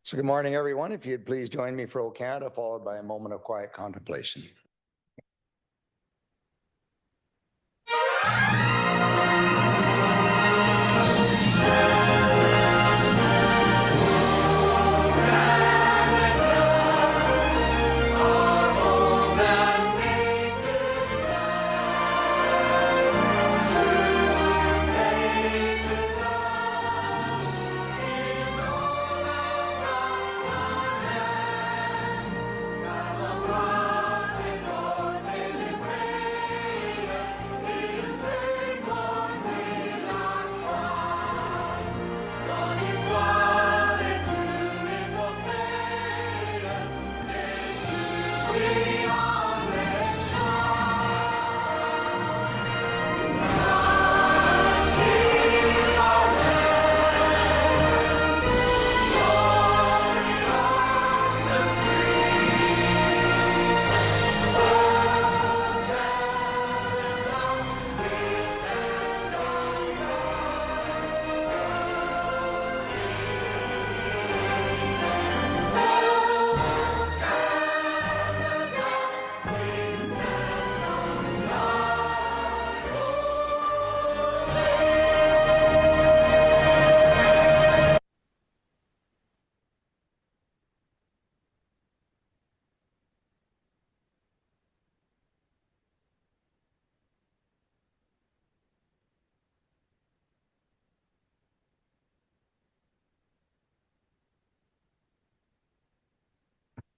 So good morning, everyone. If you'd please join me for O Canada, followed by a moment of quiet contemplation.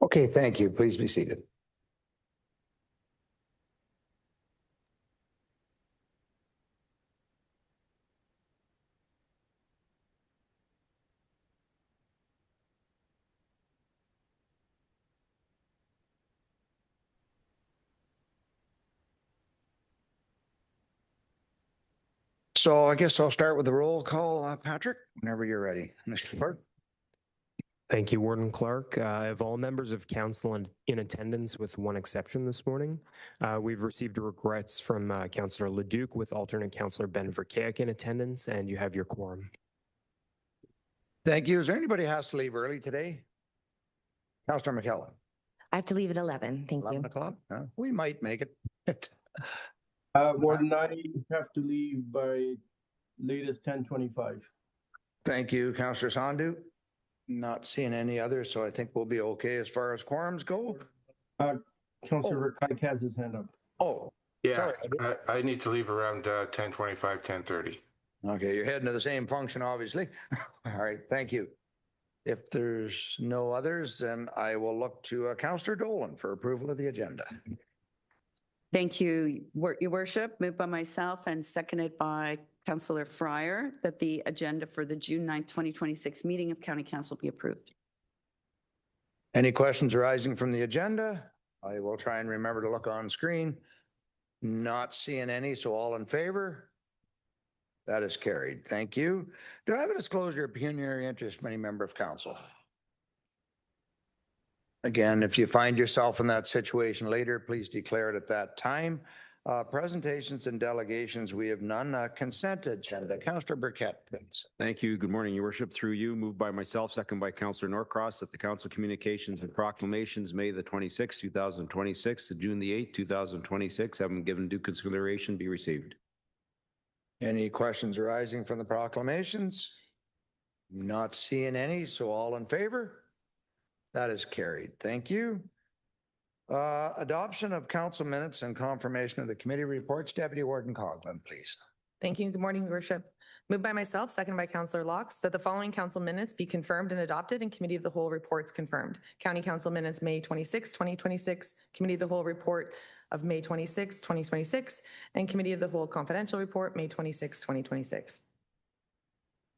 Okay, thank you. Please be seated. So I guess I'll start with the roll call, Patrick, whenever you're ready. Mr. Clerk. Thank you, Warden Clark. I have all members of council in attendance with one exception this morning. We've received regrets from Councillor Leduc with alternate Councillor Ben Verkeek in attendance, and you have your quorum. Thank you. Is there anybody who has to leave early today? Councillor McKellen. I have to leave at 11. Thank 11 you. o'clock? We might make it. Warden, I have to leave by latest 10:25. Thank you, Councillor Sandu. Not seeing any others, so I think we'll be okay as far as quorums go. Councillor Verkeek has his hand up. Oh, yeah. I need to leave around 10:25, 10:30. Okay, you're heading to the same function, obviously. All right, thank you. If there's no others, then I will look to Councillor Dolan for approval of the agenda. Thank you, Your Worship. Moved by myself and seconded by Councillor Fryer that the agenda for the June 9th, 2026 meeting of County Council be approved. Any questions arising from the agenda? I will try and remember to look on screen. Not seeing any, so all in favor? That is carried. Thank you. Do I have a disclosure of pecuniary interest from any member of council? Again, if you find yourself in that situation later, please declare it at that time. Presentations and delegations, we have none. Consent agenda. Councillor Burkett, please. Thank you. Good morning, Your Worship. Through you, moved by myself, second by Councillor Norcross, that the Council Communications and Proclamations, May the 26th, 2026 to June the 8th, 2026, having given due consideration, be received. Any questions arising from the proclamations? Not seeing any, so all in favor? That is carried. Thank you. Adoption of council minutes and confirmation of the committee reports. Deputy Warden Coughlin, please. Thank you. Good morning, Your Worship. Moved by myself, second by Councillor Locks, that the following council minutes be confirmed and adopted and Committee of the Whole reports confirmed. County Council minutes, May 26, 2026, Committee of the Whole report of May 26, 2026, and Committee of the Whole confidential report, May 26, 2026.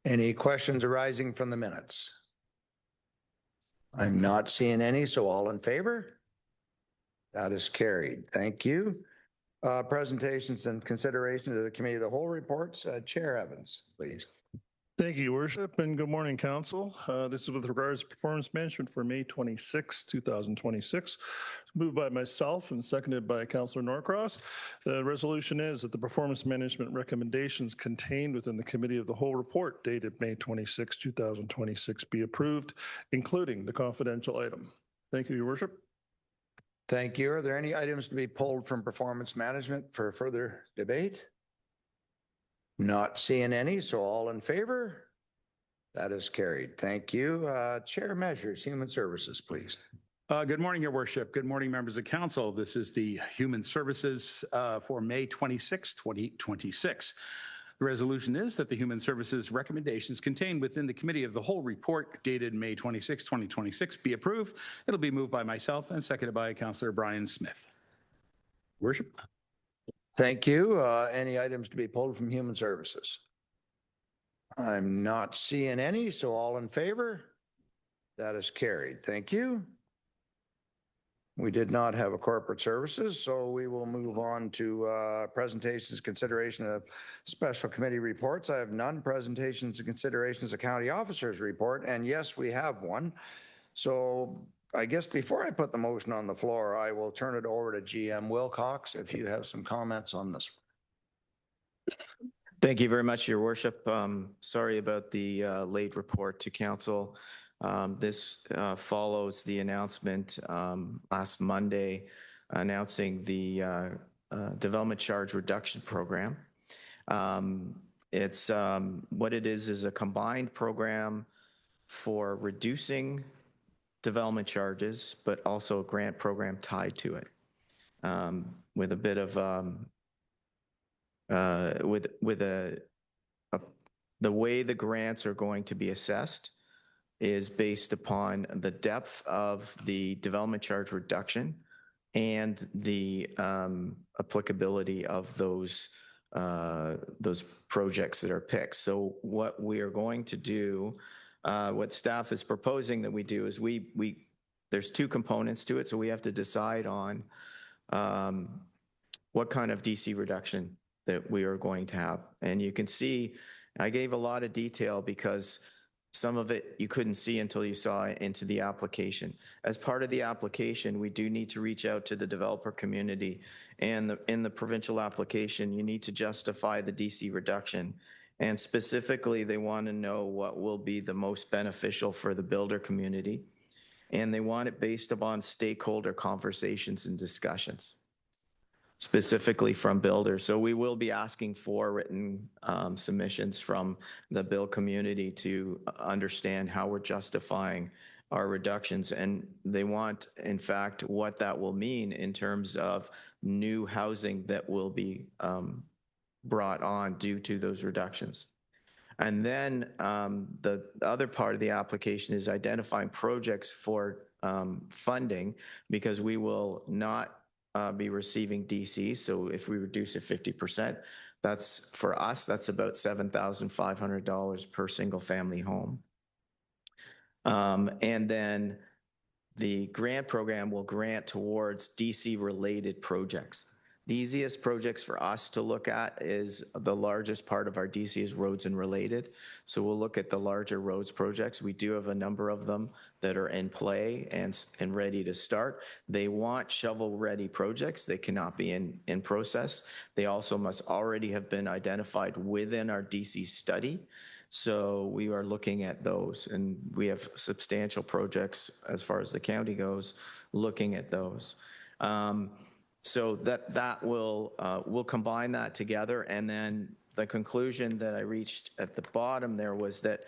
Any questions arising from the minutes? I'm not seeing any, so all in favor? That is carried. Thank you. Presentations and consideration of the Committee of the Whole reports. Chair Evans, please. Thank you, Your Worship, and good morning, Council. This is with regards to performance management for May 26, 2026. Moved by myself and seconded by Councillor Norcross. The resolution is that the performance management recommendations contained within the Committee of the Whole report dated May 26, 2026 be approved, including the confidential item. Thank you, Your Worship. Thank you. Are there any items to be pulled from performance management for further debate? Not seeing any, so all in favor? That is carried. Thank you. Chair Measures, Human Services, please. Good morning, Your Worship. Good morning, members of council. This is the Human Services for May 26, 2026. The resolution is that the Human Services recommendations contained within the Committee of the Whole report dated May 26, 2026 be approved. It'll be moved by myself and seconded by Councillor Brian Smith. Worship. Thank you. Any items to be pulled from Human Services? I'm not seeing any, so all in favor? That is carried. Thank you. We did not have a corporate services, so we will move on to presentations, consideration of special committee reports. I have none. Presentations and considerations of county officers report, and yes, we have one. So I guess before I put the motion on the floor, I will turn it over to GM Wilcox if you have some comments on this. Thank you very much, Your Worship. Sorry about the late report to council. This follows the announcement last Monday announcing the development charge reduction program. It's what it is a combined program for reducing development charges, but also a grant program tied to it, with a bit of the way the grants are going to be assessed is based upon the depth of the development charge reduction and the applicability of those projects that are picked. So what we are going to do, what staff is proposing that we do is there's two components to it. So we have to decide on what kind of DC reduction that we are going to have. And you can see, I gave a lot of detail because some of it you couldn't see until you saw into the application. As part of the application, we do need to reach out to the developer community, and in the provincial application, you need to justify the DC reduction. And specifically, they want to know what will be the most beneficial for the builder community. And they want it based upon stakeholder conversations and discussions, specifically from builders. So we will be asking for written submissions from the build community to understand how we're justifying our reductions. And they want, in fact, what that will mean in terms of new housing that will be brought on due to those reductions. And then the other part of the application is identifying projects for funding, because we will not be receiving DC. So if we reduce it 50%, that's for us, that's about $7,500 per single family home. And then the grant program will grant towards DC related projects. The easiest projects for us to look at is the largest part of our DC is roads and related. So we'll look at the larger roads projects. We do have a number of them that are in play and ready to start. They want shovel-ready projects. They cannot be in process. They also must already have been identified within our DC study. So we are looking at those, and we have substantial projects as far as the county goes, looking at those. So that we'll combine that together. And then the conclusion that I reached at the bottom there was that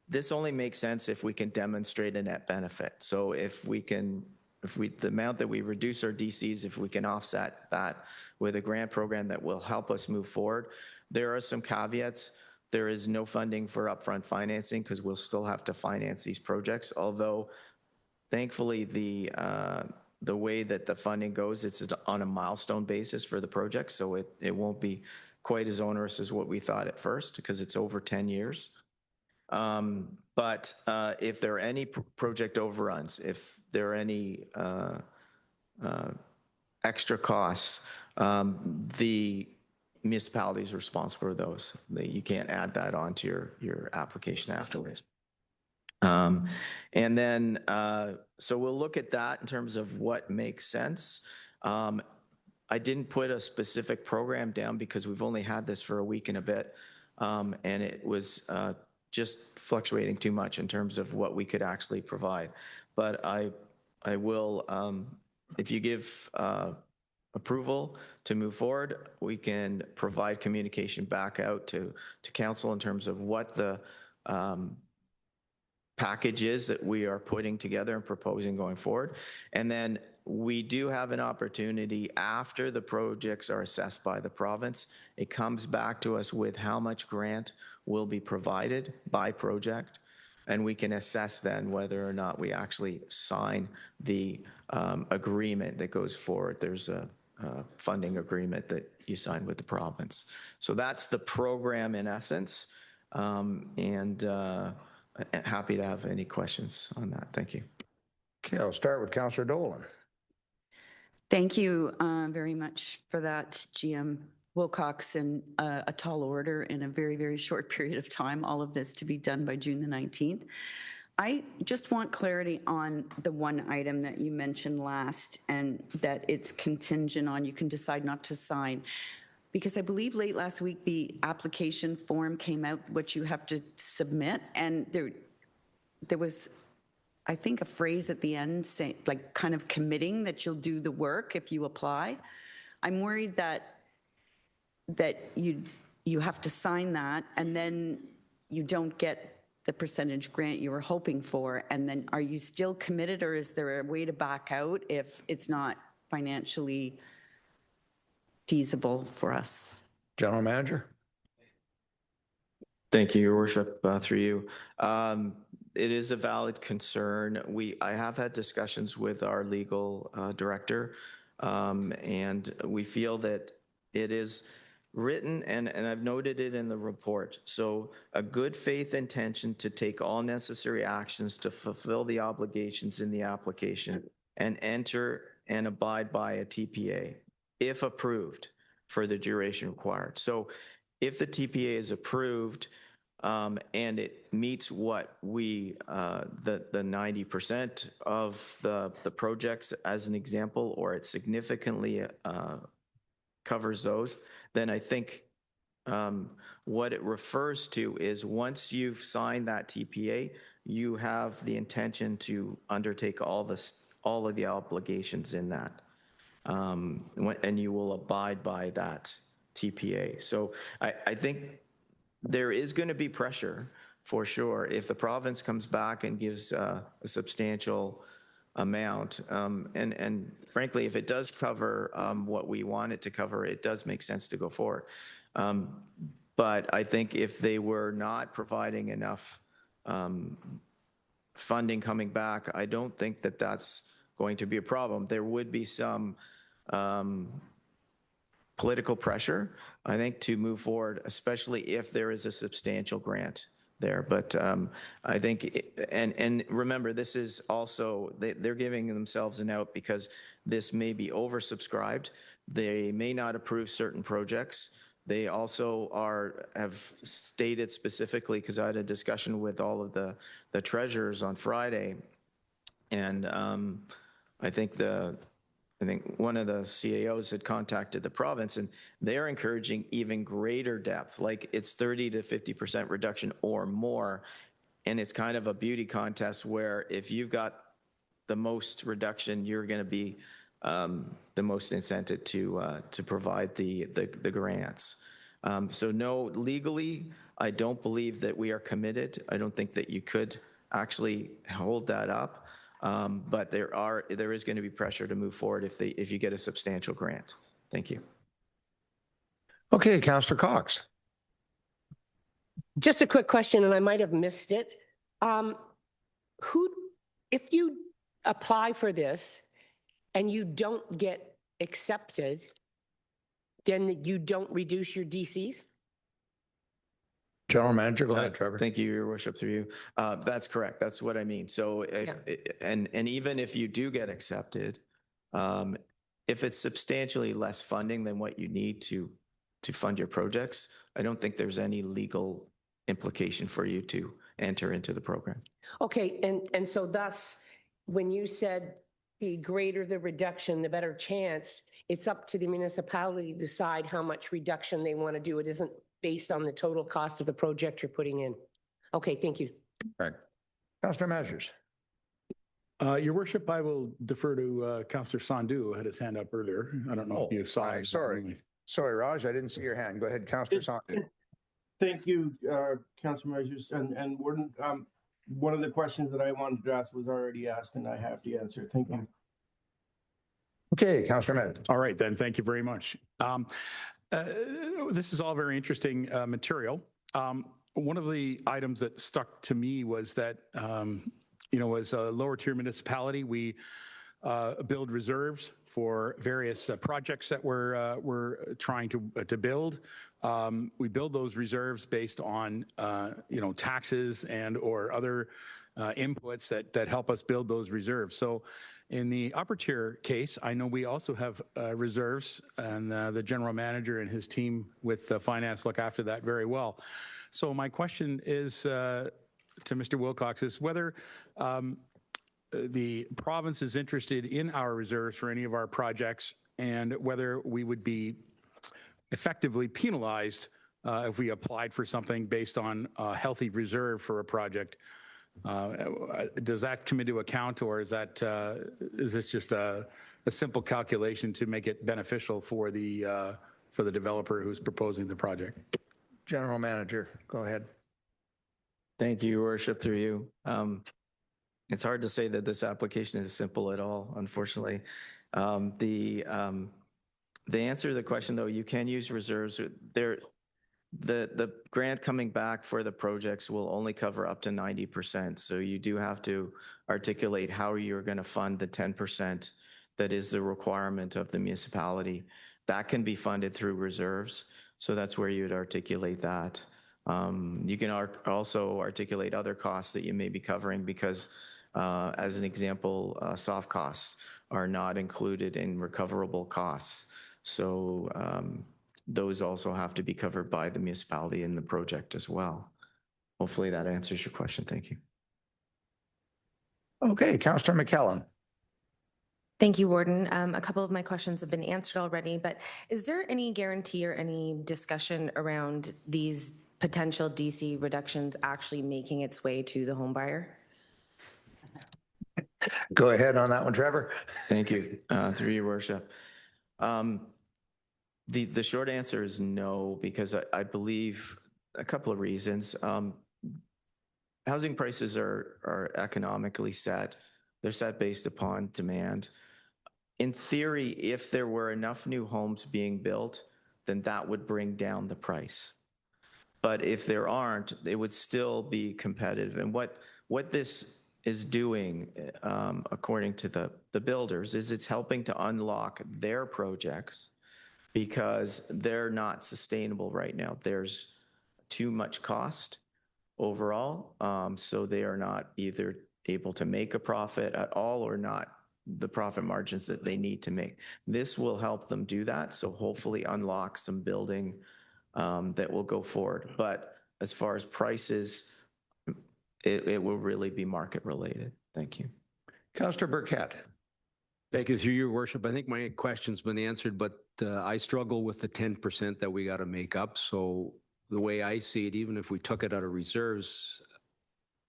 this only makes sense if we can demonstrate a net benefit. So the amount that we reduce our DCs, if we can offset that with a grant program that will help us move forward. There are some caveats. There is no funding for upfront financing because we'll still have to finance these projects. Although thankfully the way that the funding goes, it's on a milestone basis for the project. So it won't be quite as onerous as what we thought at first, because it's over 10 years. But if there are any project overruns, if there are any extra costs, the municipalities responsible for those. You can't add that onto your application afterwards. And then, so we'll look at that in terms of what makes sense. I didn't put a specific program down because we've only had this for a week and a bit. And it was just fluctuating too much in terms of what we could actually provide. But I will, if you give approval to move forward, we can provide communication back out to council in terms of what the package is that we are putting together and proposing going forward. And then we do have an opportunity after the projects are assessed by the province. It comes back to us with how much grant will be provided by project. And we can assess then whether or not we actually sign the agreement that goes forward. There's a funding agreement that you sign with the province. So that's the program in essence. Happy to have any questions on that. Thank you. Okay, I'll start with Councillor Dolan. Thank you very much for that, GM Wilcox, and a tall order in a very, very short period of time, all of this to be done by June the 19th. I just want clarity on the one item that you mentioned last, and that it's contingent on you can decide not to sign. Because I believe late last week, the application form came out, which you have to submit. And there was, I think, a phrase at the end saying, like, kind of committing that you'll do the work if you apply. I'm worried that you have to sign that and then you don't get the percentage grant you were hoping for. And then are you still committed, or is there a way to back out if it's not financially feasible for us? General Manager. Thank you, Your Worship, through you. It is a valid concern. I have had discussions with our legal director, and we feel that it is written, and I've noted it in the report. So a good faith intention to take all necessary actions to fulfill the obligations in the application and enter and abide by a TPA, if approved, for the duration required. So if the TPA is approved and it meets what we, the 90% of the projects as an example, or it significantly covers those, then I think what it refers to is once you've signed that TPA, you have the intention to undertake all of the obligations in that. And you will abide by that TPA. So I think there is going to be pressure for sure if the province comes back and gives a substantial amount. And frankly, if it does cover what we want it to cover, it does make sense to go forward. But I think if they were not providing enough funding coming back, I don't think that that's going to be a problem. There would be some political pressure, I think, to move forward, especially if there is a substantial grant there. But I think, and remember, this is also, they're giving themselves an out because this may be oversubscribed. They may not approve certain projects. They also have stated specifically, because I had a discussion with all of the treasurers on Friday, and I think one of the CAOs had contacted the province, and they're encouraging even greater depth, like it's 30 to 50% reduction or more. And it's kind of a beauty contest where if you've got the most reduction, you're going to be the most incented to provide the grants. So no, legally, I don't believe that we are committed. I don't think that you could actually hold that up. But there is going to be pressure to move forward if you get a substantial grant. Thank you. Okay, Councillor Cox. Just a quick question, and I might have missed it. If you apply for this and you don't get accepted, then you don't reduce your DCs? General Manager, go ahead, Trevor. Thank you, Your Worship, through you. That's correct. That's what I mean. So, and even if you do get accepted, if it's substantially less funding than what you need to to fund your projects, I don't think there's any legal implication for you to enter into the program. Okay, and so thus, when you said the greater the reduction, the better chance, it's up to the municipality to decide how much reduction they want to do. It isn't based on the total cost of the project you're putting in. Okay, thank you. Correct. Councillor Measures. Your worship, I will defer to Councillor Sandhu, who had his hand up earlier. I don't know if you saw it. Sorry. Sorry, Raj, I didn't see your hand. Go ahead, Councillor Sandhu. Thank you, Councillor Measures. And Warden, one of the questions that I wanted to ask was already asked, and I have the answer. Thank you. Okay, Councillor Measures. All right, then. Thank you very much. This is all very interesting material. One of the items that stuck to me was that, as a lower tier municipality, we build reserves for various projects that we're trying to build. We build those reserves based on, taxes and or other inputs that help us build those reserves. So in the upper tier case, I know we also have reserves, and the general manager and his team with the finance look after that very well. So my question is to Mr. Wilcox is whether the province is interested in our reserves for any of our projects, and whether we would be effectively penalized if we applied for something based on a healthy reserve for a project. Does that come into account, or is this just a simple calculation to make it beneficial for the developer who's proposing the project? General Manager, go ahead. Thank you, Your Worship, through you. It's hard to say that this application is simple at all, unfortunately. The answer to the question, though, you can use reserves. The grant coming back for the projects will only cover up to 90%. So you do have to articulate how you're going to fund the 10% that is the requirement of the municipality. That can be funded through reserves. So that's where you would articulate that. You can also articulate other costs that you may be covering because, as an example, soft costs are not included in recoverable costs. So those also have to be covered by the municipality in the project as well. Hopefully that answers your question. Thank you. Okay, Councillor McKellen. Thank you, Warden. A couple of my questions have been answered already, but is there any guarantee or any discussion around these potential DC reductions actually making its way to the home buyer? Go ahead on that one, Trevor. Thank you, through your worship. The short answer is no, because I believe a couple of reasons. Housing prices are economically set. They're set based upon demand. In theory, if there were enough new homes being built, then that would bring down the price. But if there aren't, it would still be competitive. And what this is doing, according to the builders, is it's helping to unlock their projects because they're not sustainable right now. There's too much cost overall, so they are not either able to make a profit at all or not the profit margins that they need to make. This will help them do that, so hopefully unlock some building that will go forward. But as far as prices, it will really be market related. Thank you. Councillor Burkett. Thank you, through your worship. I think my question's been answered, but I struggle with the 10% that we got to make up. So the way I see it, even if we took it out of reserves,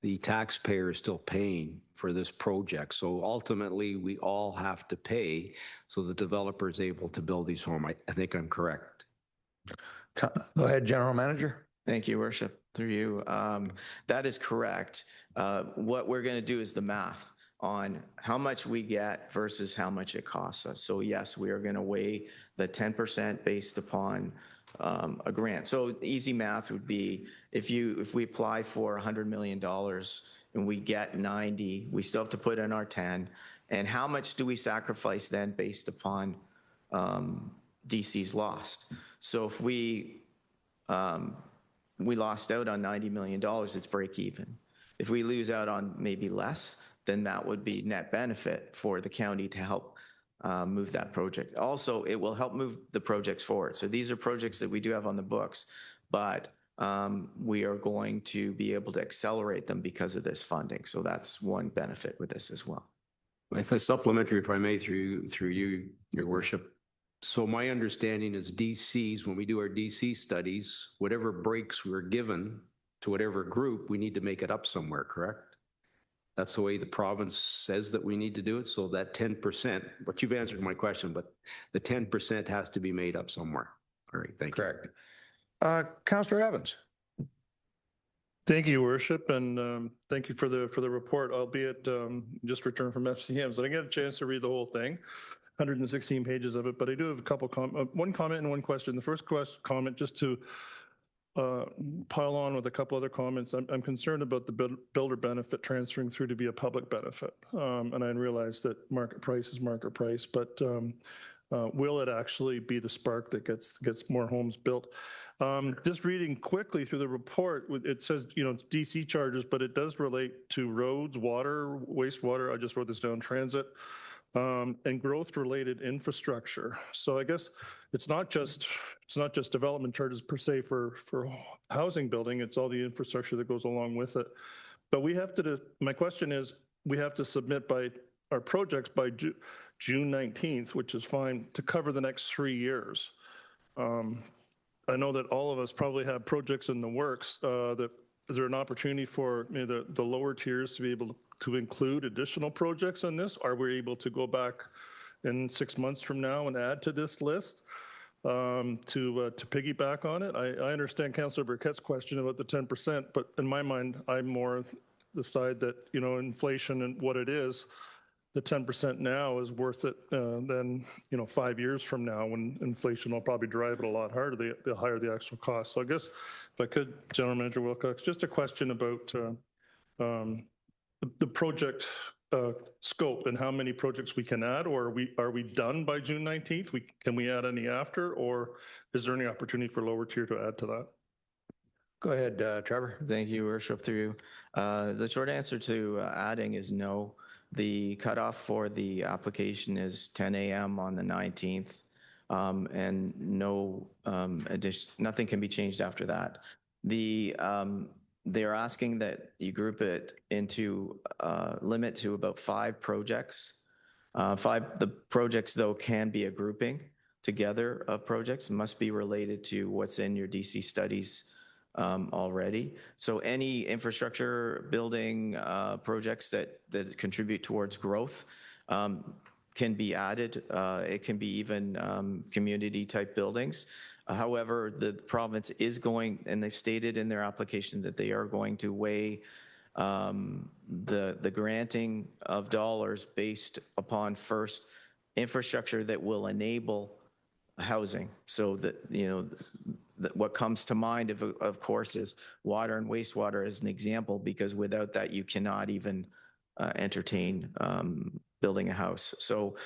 the taxpayer is still paying for this project. So ultimately, we all have to pay so the developer is able to build these homes. I think I'm correct. Go ahead, General Manager. Thank you, Worship, through you. That is correct. What we're going to do is the math on how much we get versus how much it costs us. So yes, we are going to weigh the 10% based upon a grant. So easy math would be if we apply for $100 million and we get 90, we still have to put in our 10. And how much do we sacrifice then based upon DC's lost? So if we lost out on $90 million, it's break even. If we lose out on maybe less, then that would be net benefit for the county to help move that project. Also, it will help move the projects forward. So these are projects that we do have on the books, but we are going to be able to accelerate them because of this funding. So that's one benefit with this as well. If a supplementary, if I may, through you, Your Worship. So my understanding is DCs, when we do our DC studies, whatever breaks we're given to whatever group, we need to make it up somewhere, correct? That's the way the province says that we need to do it. So that 10%, but you've answered my question, but the 10% has to be made up somewhere. All right, thank you. Correct. Councillor Evans. Thank you, Worship, and thank you for the report, albeit just returned from FCM. So I didn't get a chance to read the whole thing, 116 pages of it, but I do have a couple one comment and one question. The first comment, just to pile on with a couple other comments. I'm concerned about the builder benefit transferring through to be a public benefit, and I realize that market price is market price, but will it actually be the spark that gets more homes built? Just reading quickly through the report, it says, it's DC charges, but it does relate to roads, water, wastewater. I just wrote this down, transit, and growth-related infrastructure. So I guess it's not just development charges per se for housing building. It's all the infrastructure that goes along with it. But we have to. My question is, we have to submit our projects by June 19th, which is fine, to cover the next 3 years. I know that all of us probably have projects in the works. Is there an opportunity for the lower tiers to be able to include additional projects on this? Are we able to go back in 6 months from now and add to this list to piggyback on it? I understand Councillor Burkett's question about the 10%, but in my mind, I'm more the side that, inflation and what it is, the 10% now is worth it than 5 years from now, when inflation will probably drive it a lot harder, the higher the actual cost. So I guess if I could, General Manager Wilcox, just a question about the project scope and how many projects we can add, or are we done by June 19th? Can we add any after, or is there any opportunity for lower tier to add to that? Go ahead, Trevor. Thank you, Worship, through you. The short answer to adding is no. The cutoff for the application is 10 a.m. on the 19th, and no nothing can be changed after that. They're asking that you group it into limit to about 5 projects. The projects, though, can be a grouping together of projects, must be related to what's in your DC studies already. So any infrastructure building projects that contribute towards growth can be added. It can be even community type buildings. However, the province is going, and they've stated in their application that they are going to weigh the granting of dollars based upon first infrastructure that will enable housing. So that, what comes to mind, of course, is water and wastewater as an example, because without that, you cannot even entertain building a house. So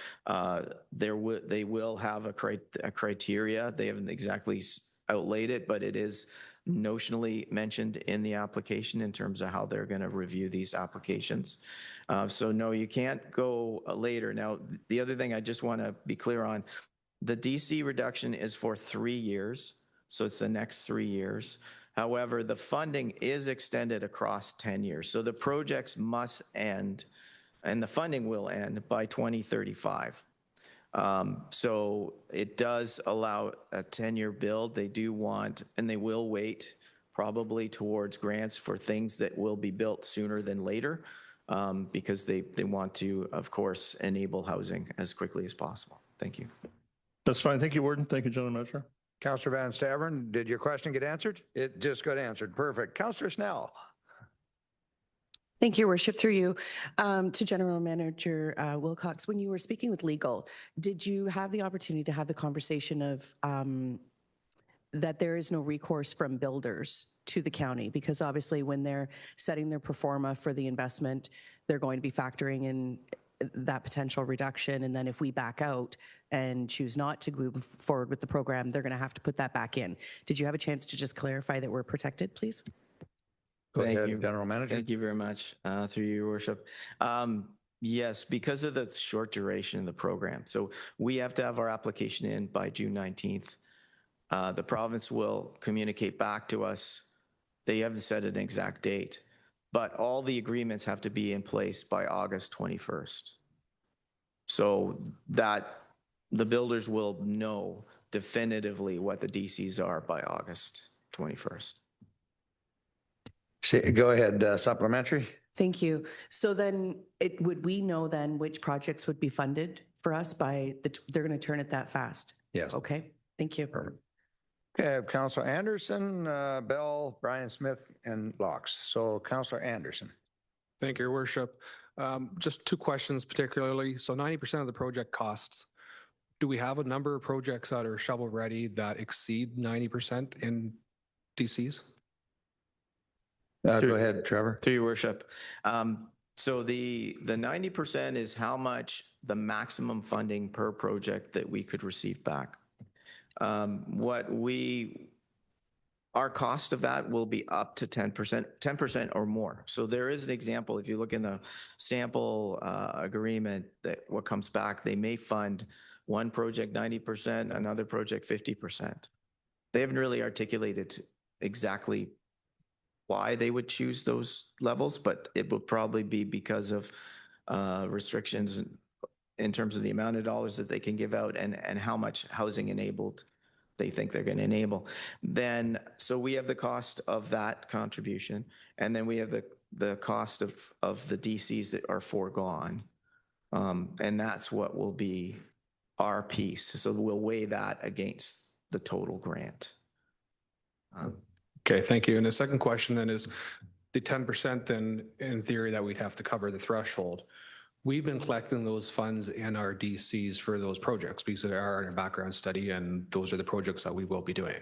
they will have a criteria. They haven't exactly outlaid it, but it is notionally mentioned in the application in terms of how they're going to review these applications. So no, you can't go later. Now, the other thing I just want to be clear on, the DC reduction is for 3 years. So it's the next 3 years. However, the funding is extended across 10 years. So the projects must end, and the funding will end by 2035. So it does allow a 10-year build. They do want, and they will wait probably towards grants for things that will be built sooner than later, because they want to, of course, enable housing as quickly as possible. Thank you. That's fine. Thank you, Warden. Thank you, General Manager. Councillor Van Staveren, did your question get answered? It just got answered. Perfect. Councillor Snell. Thank you, Worship, through you. To General Manager Wilcox, when you were speaking with legal, did you have the opportunity to have the conversation of that there is no recourse from builders to the county? Because obviously when they're setting their pro forma for the investment, they're going to be factoring in that potential reduction. And then if we back out and choose not to move forward with the program, they're going to have to put that back in. Did you have a chance to just clarify that we're protected, please? Go ahead, General Manager. Thank you very much, through you, Your Worship. Yes, because of the short duration of the program. So we have to have our application in by June 19th. The province will communicate back to us. They haven't set an exact date, but all the agreements have to be in place by August 21st. So that the builders will know definitively what the DCs are by August 21st. Go ahead, supplementary. Thank you. So then would we know then which projects would be funded for us by they're going to turn it that fast? Yes. Okay, thank you. Perfect. Okay, I have Councillor Anderson, Bell, Brian Smith, and Locks. So Councillor Anderson. Thank you, Your Worship. Just two questions particularly. So 90% of the project costs, do we have a number of projects that are shovel ready that exceed 90% in DCs? Go ahead, Trevor. Through Your Worship. So the 90% is how much the maximum funding per project that we could receive back. Our cost of that will be up to 10% or more. So there is an example, if you look in the sample agreement, that what comes back, they may fund one project 90%, another project 50%. They haven't really articulated exactly why they would choose those levels, but it will probably be because of restrictions in terms of the amount of dollars that they can give out and how much housing enabled they think they're going to enable. Then, so we have the cost of that contribution, and then we have the cost of the DCs that are foregone. And that's what will be our piece. So we'll weigh that against the total grant. Okay, thank you. And the second question then is the 10% then in theory that we'd have to cover the threshold. We've been collecting those funds in our DCs for those projects because they are in a background study and those are the projects that we will be doing.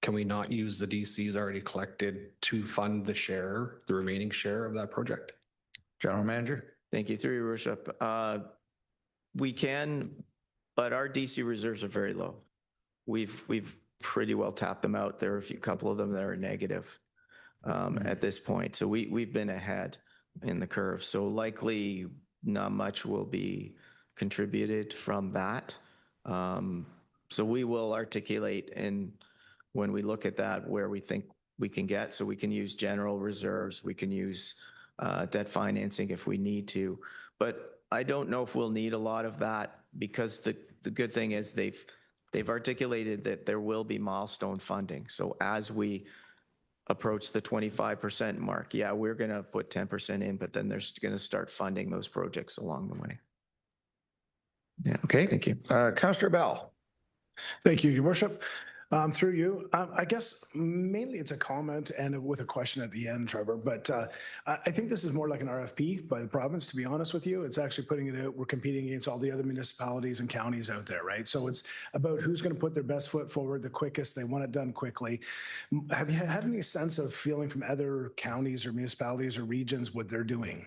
Can we not use the DCs already collected to fund the remaining share of that project? General Manager. Thank you, through Your Worship. We can, but our DC reserves are very low. We've pretty well tapped them out. There are a couple of them that are negative at this point. So we've been ahead in the curve. So likely not much will be contributed from that. So we will articulate when we look at that where we think we can get. So we can use general reserves. We can use debt financing if we need to. But I don't know if we'll need a lot of that because the good thing is they've articulated that there will be milestone funding. So as we approach the 25% mark, yeah, we're going to put 10% in, but then they're going to start funding those projects along the way. Yeah. Okay. Thank you. Councillor Bell. Thank you, Your Worship. Through you, I guess mainly it's a comment and with a question at the end, Trevor, but I think this is more like an RFP by the province, to be honest with you. It's actually putting it out. We're competing against all the other municipalities and counties out there, right? So it's about who's going to put their best foot forward the quickest. They want it done quickly. Have you had any sense of feeling from other counties or municipalities or regions what they're doing?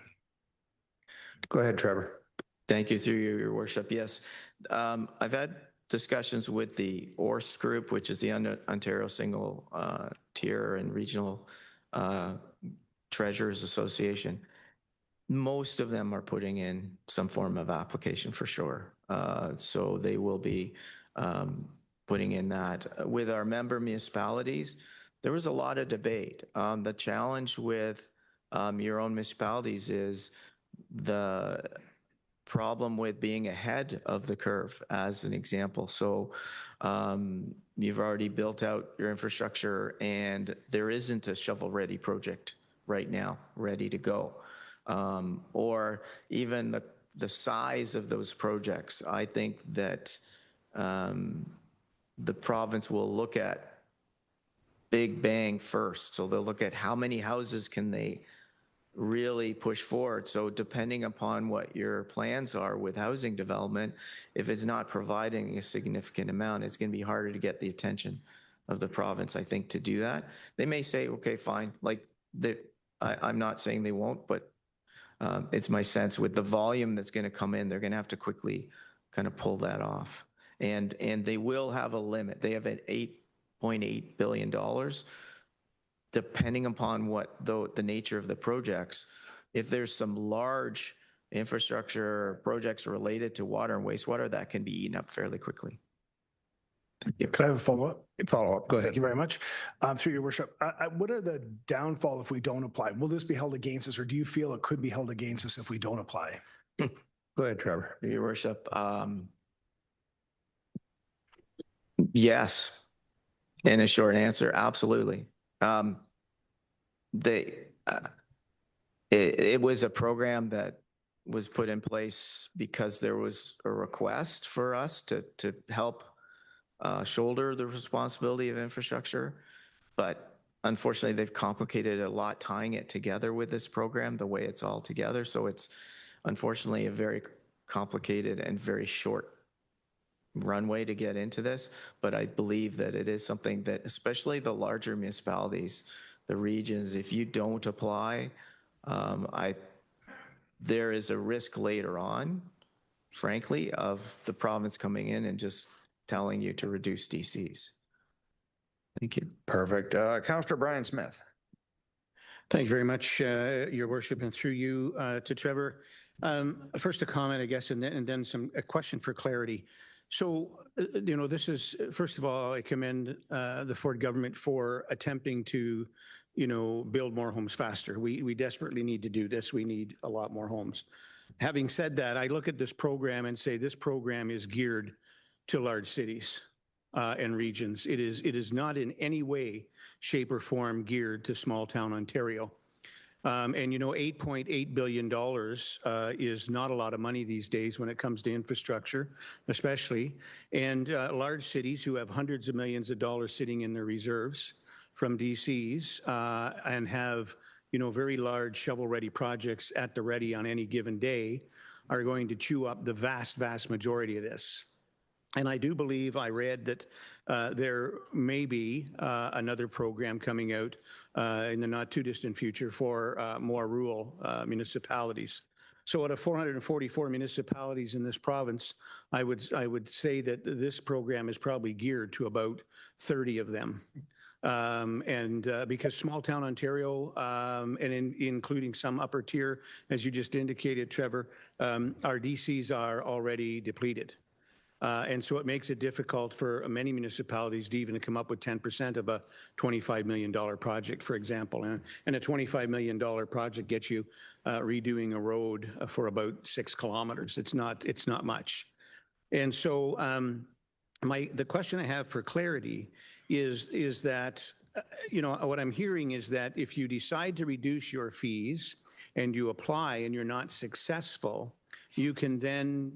Go ahead, Trevor. Thank you, through you, Your Worship. Yes, I've had discussions with the ORS group, which is the Ontario Single Tier and Regional Treasurers Association. Most of them are putting in some form of application for sure. So they will be putting in that. With our member municipalities, there was a lot of debate. The challenge with your own municipalities is the problem with being ahead of the curve, as an example. So you've already built out your infrastructure and there isn't a shovel-ready project right now ready to go. Or even the size of those projects. I think that the province will look at big bang first. So they'll look at how many houses can they really push forward. So depending upon what your plans are with housing development, if it's not providing a significant amount, it's going to be harder to get the attention of the province, I think, to do that. They may say, okay, fine. Like I'm not saying they won't, but it's my sense with the volume that's going to come in, they're going to have to quickly kind of pull that off. And they will have a limit. They have an $8.8 billion. Depending upon what the nature of the projects, if there's some large infrastructure projects related to water and wastewater, that can be eaten up fairly quickly. Could I have a follow-up? Follow-up, go ahead. Thank you very much. Through your worship, what are the downfall if we don't apply? Will this be held against us, or do you feel it could be held against us if we don't apply? Go ahead, Trevor. Your worship, yes. In a short answer, absolutely. It was a program that was put in place because there was a request for us to help shoulder the responsibility of infrastructure. But unfortunately, they've complicated it a lot tying it together with this program, the way it's all together. So it's unfortunately a very complicated and very short runway to get into this. But I believe that it is something that, especially the larger municipalities, the regions, if you don't apply, there is a risk later on, frankly, of the province coming in and just telling you to reduce DCs. Thank you. Perfect. Councillor Brian Smith. Thank you very much, Your Worship, and through you to Trevor. First a comment, I guess, and then a question for clarity. So, this is, first of all, I commend the Ford government for attempting to, build more homes faster. We desperately need to do this. We need a lot more homes. Having said that, I look at this program and say this program is geared to large cities and regions. It is not in any way, shape, or form geared to small town Ontario. And $8.8 billion is not a lot of money these days when it comes to infrastructure, especially. And large cities who have hundreds of millions of dollars sitting in their reserves from DCs and have, very large shovel-ready projects at the ready on any given day are going to chew up the vast, vast majority of this. And I do believe I read that there may be another program coming out in the not too distant future for more rural municipalities. So out of 444 municipalities in this province, I would say that this program is probably geared to about 30 of them. Because small town Ontario, and including some upper tier, as you just indicated, Trevor, our DCs are already depleted. And so it makes it difficult for many municipalities to even come up with 10% of a $25 million project, for example. And a $25 million project gets you redoing a road for about 6 kilometers. It's not much. And so the question I have for clarity is that, what I'm hearing is that if you decide to reduce your fees and you apply and you're not successful, you can then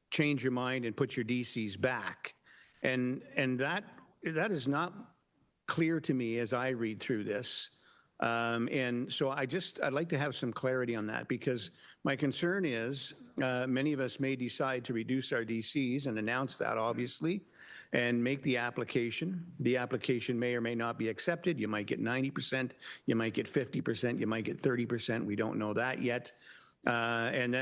change your mind and put your DCs back. And that is not clear to me as I read through this. And so I'd like to have some clarity on that, because my concern is many of us may decide to reduce our DCs and announce that, obviously, and make the application. The application may or may not be accepted. You might get 90%, you might get 50%, you might get 30%. We don't know that yet. And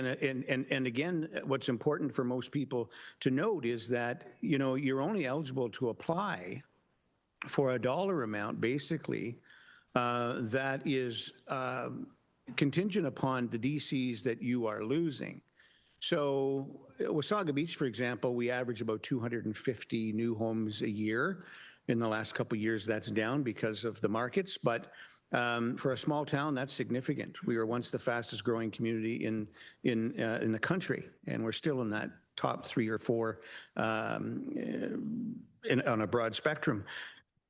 again, what's important for most people to note is that, you're only eligible to apply for a dollar amount, basically, that is contingent upon the DCs that you are losing. So Wasaga Beach, for example, we average about 250 new homes a year. In the last couple of years, that's down because of the markets, but for a small town, that's significant. We were once the fastest growing community in the country, and we're still in that top 3 or 4 on a broad spectrum.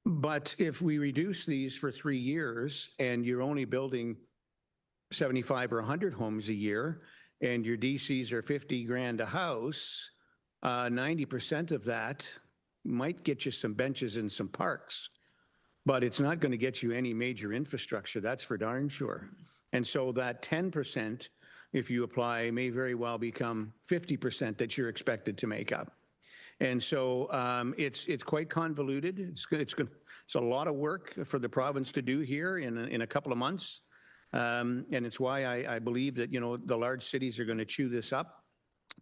But if we reduce these for 3 years and you're only building 75 or 100 homes a year, and your DCs are 50 grand a house, 90% of that might get you some benches and some parks. But it's not going to get you any major infrastructure, that's for darn sure. And so that 10%, if you apply, may very well become 50% that you're expected to make up. And so it's quite convoluted. It's a lot of work for the province to do here in a couple of months. And it's why I believe that, the large cities are going to chew this up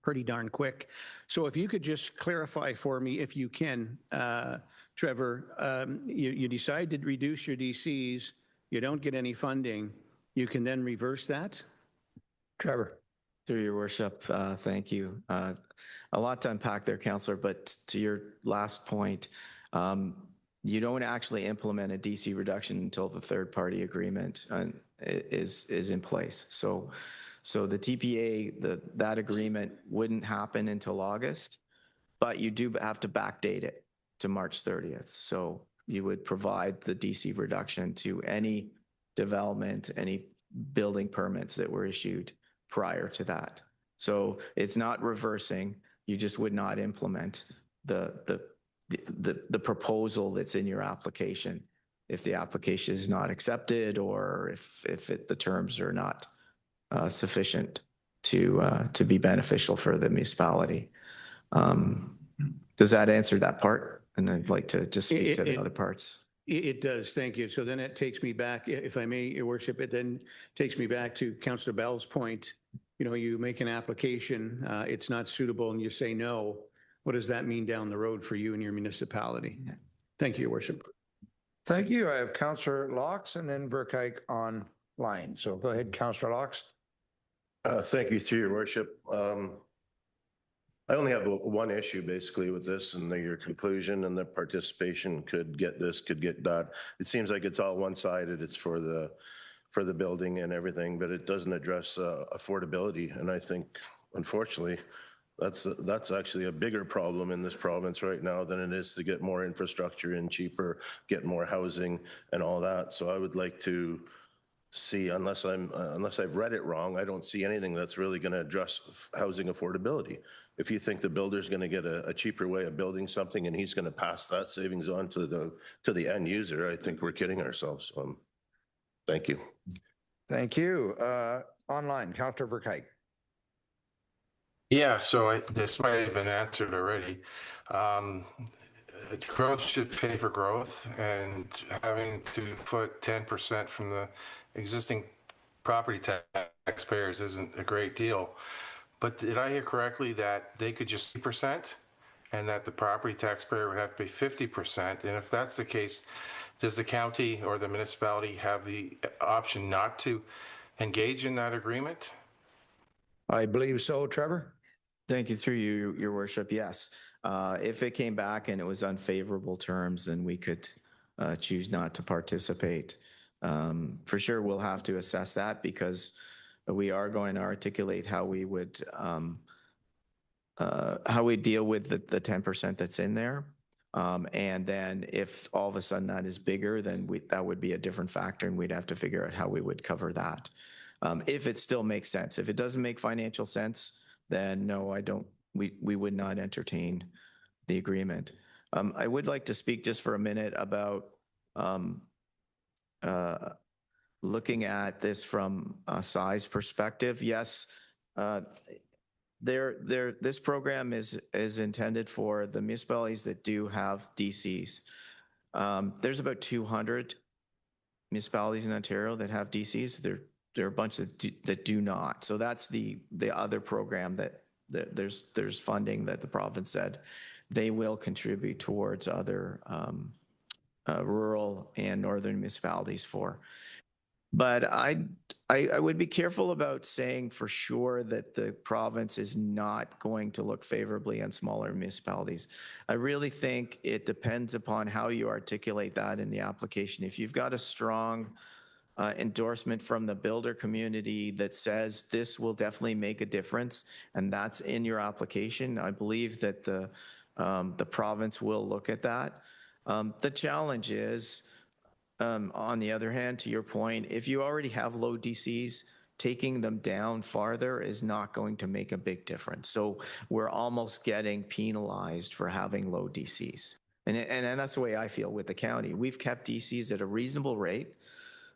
pretty darn quick. So if you could just clarify for me, if you can, Trevor, you decide to reduce your DCs, you don't get any funding, you can then reverse that? Trevor. Through your worship, thank you. A lot to unpack there, Councillor, but to your last point, you don't actually implement a DC reduction until the third-party agreement is in place. So the TPA, that agreement wouldn't happen until August, but you do have to backdate it to March 30th. So you would provide the DC reduction to any development, any building permits that were issued prior to that. So it's not reversing. You just would not implement the proposal that's in your application if the application is not accepted or if the terms are not sufficient to be beneficial for the municipality. Does that answer that part? And I'd like to just speak to the other parts. It does, thank you. So then it takes me back, if I may, Your Worship, it then takes me back to Councillor Bell's point. You know, you make an application, it's not suitable and you say no. What does that mean down the road for you and your municipality? Thank you, Your Worship. Thank you. I have Councillor Laux and then Verkijk online. So go ahead, Councillor Laux. Thank you, through your worship. I only have one issue basically with this and your conclusion and the participation could get this, could get that. It seems like it's all one-sided. It's for the building and everything, but it doesn't address affordability. And I think, unfortunately, that's actually a bigger problem in this province right now than it is to get more infrastructure in cheaper, get more housing and all that. So I would like to see, unless I've read it wrong, I don't see anything that's really going to address housing affordability. If you think the builder's going to get a cheaper way of building something and he's going to pass that savings on to the end user, I think we're kidding ourselves. Thank you. Thank you. Online, Councillor Verkijk. Yeah, so this might have been answered already. Growth should pay for growth, and having to put 10% from the existing property taxpayers isn't a great deal. But did I hear correctly that they could just 2% and that the property taxpayer would have to pay 50%? And if that's the case, does the county or the municipality have the option not to engage in that agreement? I believe so, Trevor. Thank you, through you, Your Worship. Yes. If it came back and it was unfavorable terms, then we could choose not to participate. For sure, we'll have to assess that because we are going to articulate how we would deal with the 10% that's in there. And then if all of a sudden that is bigger, then that would be a different factor and we'd have to figure out how we would cover that. If it still makes sense. If it doesn't make financial sense, then no, we would not entertain the agreement. I would like to speak just for a minute about looking at this from a size perspective. Yes, this program is intended for the municipalities that do have DCs. There's about 200 municipalities in Ontario that have DCs. There are a bunch that do not. So that's the other program that there's funding that the province said they will contribute towards other rural and northern municipalities for. But I would be careful about saying for sure that the province is not going to look favorably on smaller municipalities. I really think it depends upon how you articulate that in the application. If you've got a strong endorsement from the builder community that says this will definitely make a difference, and that's in your application, I believe that the province will look at that. The challenge is, on the other hand, to your point, if you already have low DCs, taking them down farther is not going to make a big difference. So we're almost getting penalized for having low DCs. And that's the way I feel with the county. We've kept DCs at a reasonable rate.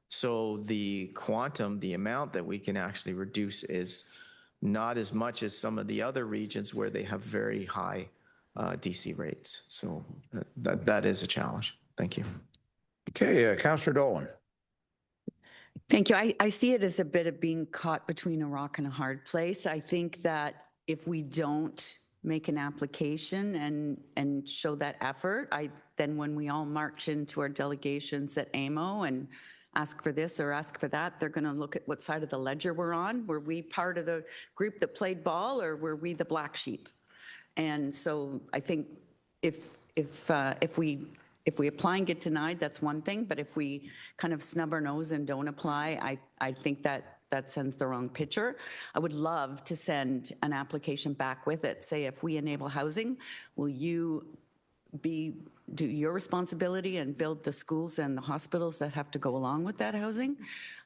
So the quantum, the amount that we can actually reduce is not as much as some of the other regions where they have very high DC rates. So that is a challenge. Thank you. Okay, Councillor Dolan. Thank you. I see it as a bit of being caught between a rock and a hard place. I think that if we don't make an application and show that effort, then when we all march into our delegations at AMO and ask for this or ask for that. They're going to look at what side of the ledger we're on. Were we part of the group that played ball, or were we the black sheep? And so I think if we apply and get denied, that's one thing. But if we kind of snub our nose and don't apply, I think that sends the wrong picture. I would love to send an application back with it. Say, if we enable housing, will you do your responsibility and build the schools and the hospitals that have to go along with that housing?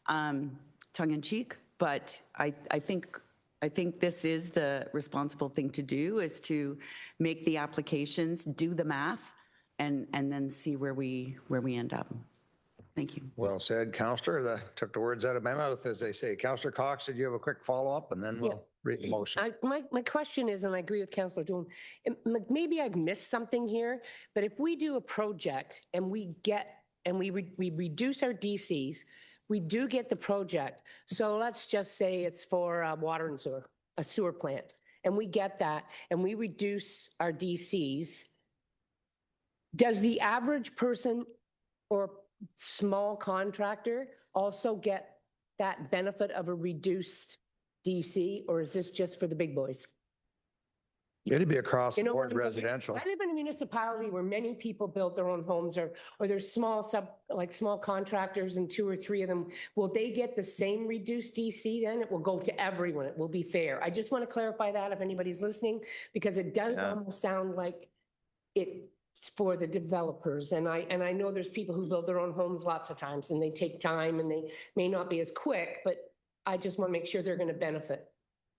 Tongue in cheek, but I think this is the responsible thing to do, is to make the applications, do the math, and then see where we end up. Thank you. Well said, Councillor. That took the words out of my mouth, as they say. Councillor Cox, did you have a quick follow-up, and then we'll read the motion? My question is, and I agree with Councillor Doon, maybe I've missed something here, but if we do a project and we reduce our DCs, we do get the project. So let's just say it's for water and sewer, a sewer plant, and we get that, and we reduce our DCs. Does the average person or small contractor also get that benefit of a reduced DC, or is this just for the big boys? It'd be across the board residential. I live in a municipality where many people build their own homes, or there's small contractors, and 2 or 3 of them. Will they get the same reduced DC then? It will go to everyone. It will be fair. I just want to clarify that if anybody's listening, because it does almost sound like it's for the developers. And I know there's people who build their own homes lots of times, and they take time, and they may not be as quick, but I just want to make sure they're going to benefit.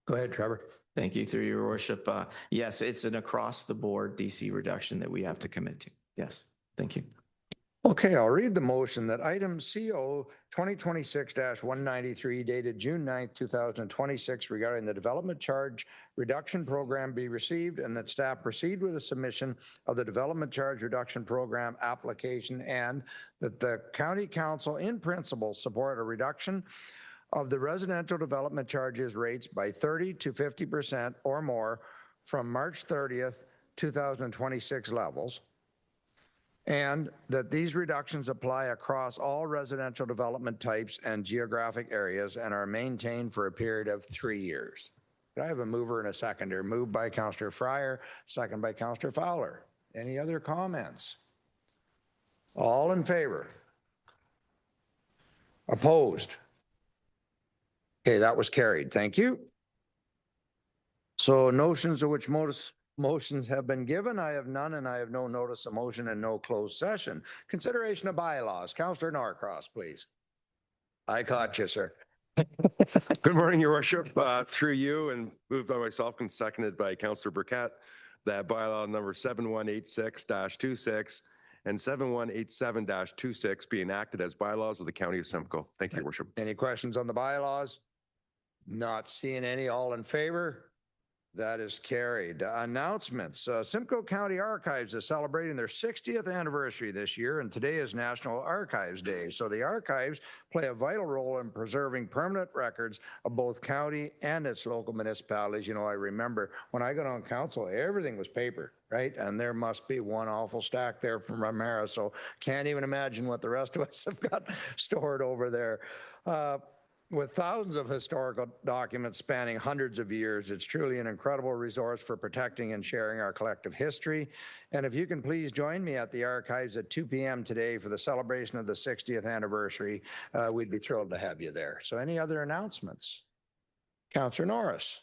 Go ahead, Trevor. Thank you, through your worship. Yes, it's an across-the-board DC reduction that we have to commit to. Yes, thank you. Okay, I'll read the motion that item CO 2026-193 dated June 9th, 2026 regarding the development charge reduction program be received, and that staff proceed with the submission of the development charge reduction program application, and that the county council in principle support a reduction of the residential development charges rates by 30 to 50% or more from March 30th, 2026 levels, and that these reductions apply across all residential development types and geographic areas and are maintained for a period of 3 years. Could I have a mover and a seconder? Moved by Councillor Fryer, second by Councillor Fowler. Any other comments? All in favor? Opposed? Okay, that was carried. Thank you. So notions of which motions have been given, I have none, and I have no notice of motion and no closed session. Consideration of bylaws. Councillor Norcross, please. I caught you, sir. Good morning, Your Worship. Through you, and moved by myself and seconded by Councillor Burkett, that bylaw number 7186-26 and 7187-26 be enacted as bylaws of the County of Simcoe. Thank you, Your Worship. Any questions on the bylaws? Not seeing any. All in favor? That is carried. Announcements. Simcoe County Archives is celebrating their 60th anniversary this year, and today is National Archives Day. So the archives play a vital role in preserving permanent records of both county and its local municipalities. You know, I remember when I got on council, everything was paper, right? And there must be one awful stack there from Ramara, so can't even imagine what the rest of us have got stored over there. With thousands of historical documents spanning hundreds of years, it's truly an incredible resource for protecting and sharing our collective history. And if you can please join me at the archives at 2 p.m. today for the celebration of the 60th anniversary, we'd be thrilled to have you there. So any other announcements? Councillor Norris.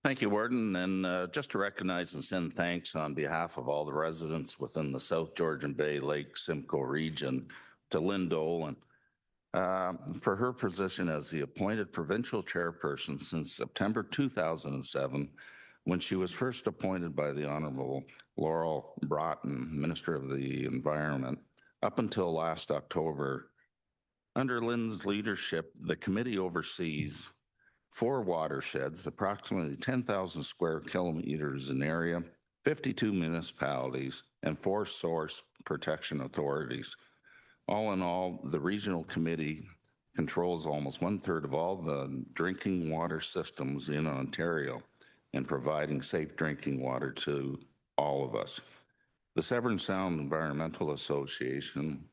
Thank you, Warden. And just to recognize and send thanks on behalf of all the residents within the South Georgian Bay Lake Simcoe region to Lynn Dolan for her position as the appointed provincial chairperson since September 2007, when she was first appointed by the Honorable Laurel Broughton, Minister of the Environment, up until last October. Under Lynn's leadership, the committee oversees 4 watersheds, approximately 10,000 square kilometers in area, 52 municipalities, and 4 source protection authorities. All in all, the regional committee controls almost 1/3 of all the drinking water systems in Ontario and providing safe drinking water to all of us. The Severn Sound Environmental Association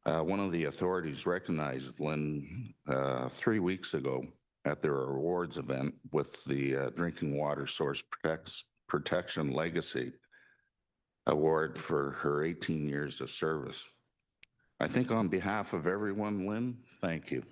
One of the authorities recognized Lynn 3 weeks ago at their awards event with the Drinking Water Source Protection Legacy Award for her 18 years of service. I think on behalf of everyone, Lynn, thank you.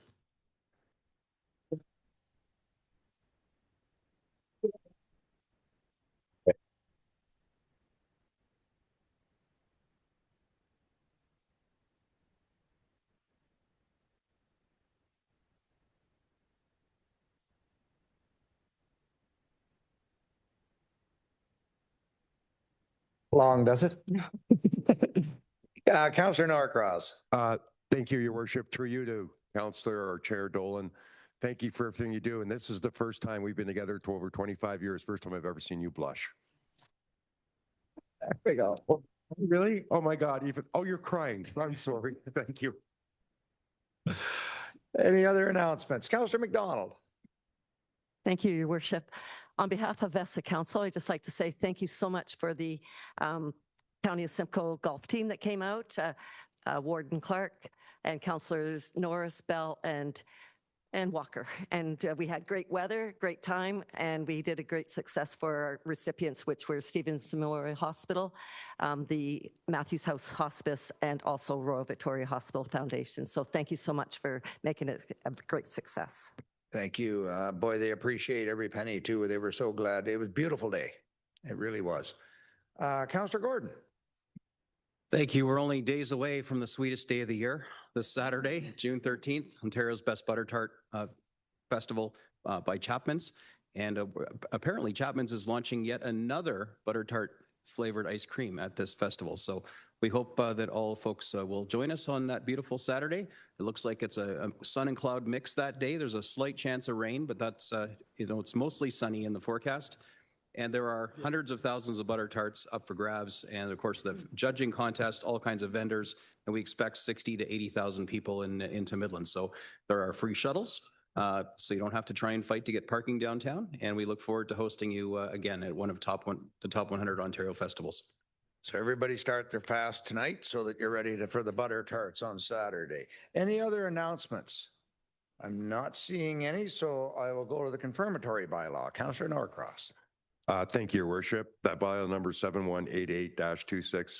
Long, does it? Councillor Norcross. Thank you, Your Worship. Through you to Councillor or Chair Dolan. Thank you for everything you do. And this is the first time we've been together to over 25 years. First time I've ever seen you blush. There we go. Oh, really? Oh my God. Oh, you're crying. I'm sorry. Thank you. Any other announcements? Councillor McDonald. Thank you, Your Worship. On behalf of VESA Council, I'd just like to say thank you so much for the County of Simcoe golf team that came out, Warden Clark and Councillors Norris, Bell, and Walker. And we had great weather, great time, and we did a great success for our recipients, which were Stevens Memorial Hospital, the Matthews House Hospice, and also Royal Victoria Hospital Foundation. So thank you so much for making it a great success. Thank you. Boy, they appreciate every penny too. They were so glad. It was a beautiful day. It really was. Councillor Gordon. Thank you. We're only days away from the sweetest day of the year. This Saturday, June 13th, Ontario's Best Butter Tart Festival by Chapman's. And apparently Chapman's is launching yet another butter tart flavored ice cream at this festival. So we hope that all folks will join us on that beautiful Saturday. It looks like it's a sun and cloud mix that day. There's a slight chance of rain, but that's, it's mostly sunny in the forecast. And there are hundreds of thousands of butter tarts up for grabs. And of course, the judging contest, all kinds of vendors, and we expect 60 to 80,000 people into Midland. So there are free shuttles. So you don't have to try and fight to get parking downtown. And we look forward to hosting you again at one of the top 100 Ontario festivals. So everybody start their fast tonight so that you're ready for the butter tarts on Saturday. Any other announcements? I'm not seeing any, so I will go to the confirmatory bylaw. Councillor Norcross. Thank you, Your Worship. That bylaw number 7188-26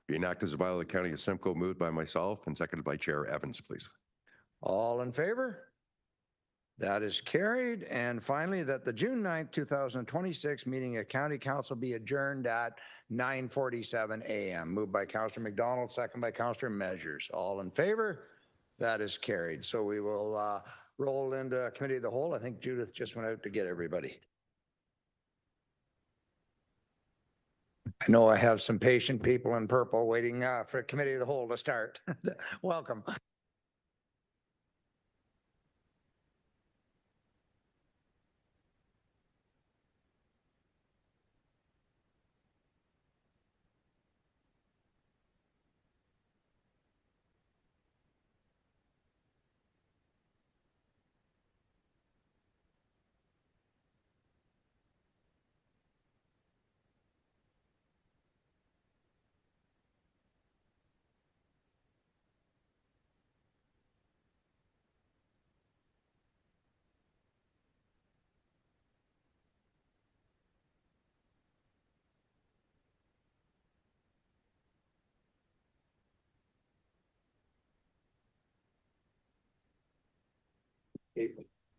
be enacted as a bylaw of the County of Simcoe, moved by myself and seconded by Chair Evans, please. All in favor? That is carried. And finally, that the June 9th, 2026 meeting of County Council be adjourned at 9:47 a.m. Moved by Councillor McDonald, second by Councillor Measures. All in favor? That is carried. So we will roll into Committee of the Whole. I think Judith just went out to get everybody. I know I have some patient people in purple waiting for Committee of the Whole to start. Welcome.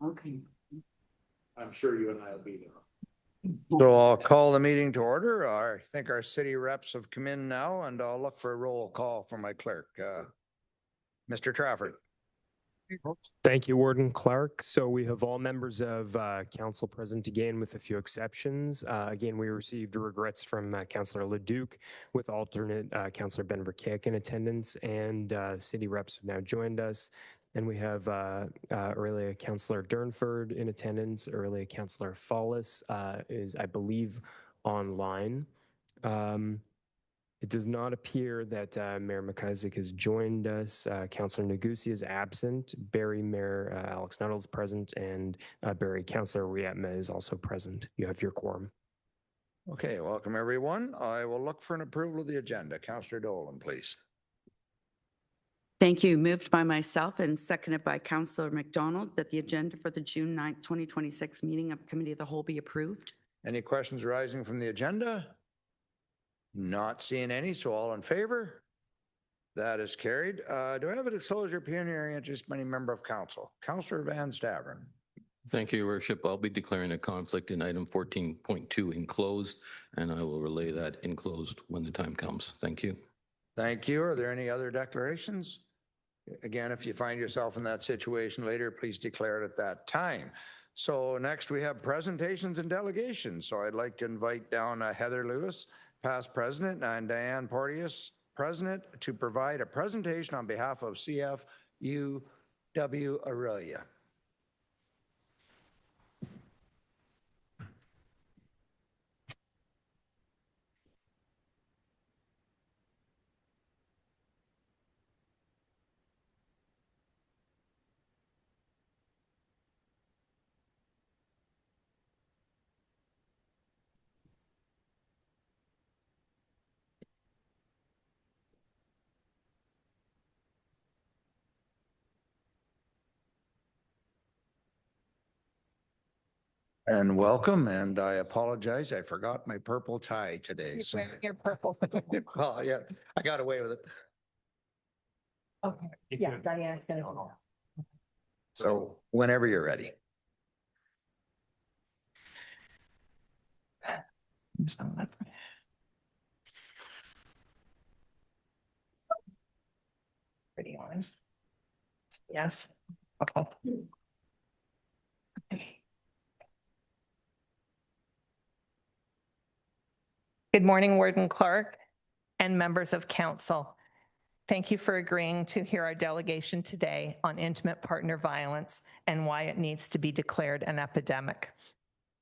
Okay. I'm sure you and I will be there. So I'll call the meeting to order. I think our city reps have come in now, and I'll look for a roll call from my clerk. Mr. Trafford. Thank you, Warden Clark. So we have all members of council present again, with a few exceptions. Again, we received regrets from Councillor Leduc, with alternate Councillor Ben Verkeek in attendance, and city reps have now joined us. And we have earlier Councillor Durnford in attendance. Earlier Councillor Fallis is, I believe, online. It does not appear that Mayor McIsaac has joined us. Councillor Negussi is absent. Barrie Mayor Alex Nuttall is present, and Barrie Councillor Rietma is also present. You have your quorum. Okay, welcome everyone. I will look for an approval of the agenda. Councillor Dolan, please. Thank you. Moved by myself and seconded by Councillor McDonald that the agenda for the June 9th, 2026 meeting of Committee of the Whole be approved. Any questions arising from the agenda? Not seeing any, so all in favor? That is carried. Do I have a disclosure of pecuniary interest by any member of council? Councillor Van Staveren. Thank you, Your Worship. I'll be declaring a conflict in item 14.2 enclosed, and I will relay that enclosed when the time comes. Thank you. Thank you. Are there any other declarations? Again, if you find yourself in that situation later, please declare it at that time. So next we have presentations and delegations. So I'd like to invite down Heather Lewis, past president, and Diane Porteous, president, to provide a presentation on behalf of CFUW Aurelia. And welcome, and I apologize, I forgot my purple tie today. So. Your purple. Well, yeah, I got away with it. Okay, yeah, Diane's gonna. So whenever you're ready. Pretty on. Yes, okay. Good morning, Warden Clark and members of council. Thank you for agreeing to hear our delegation today on intimate partner violence and why it needs to be declared an epidemic.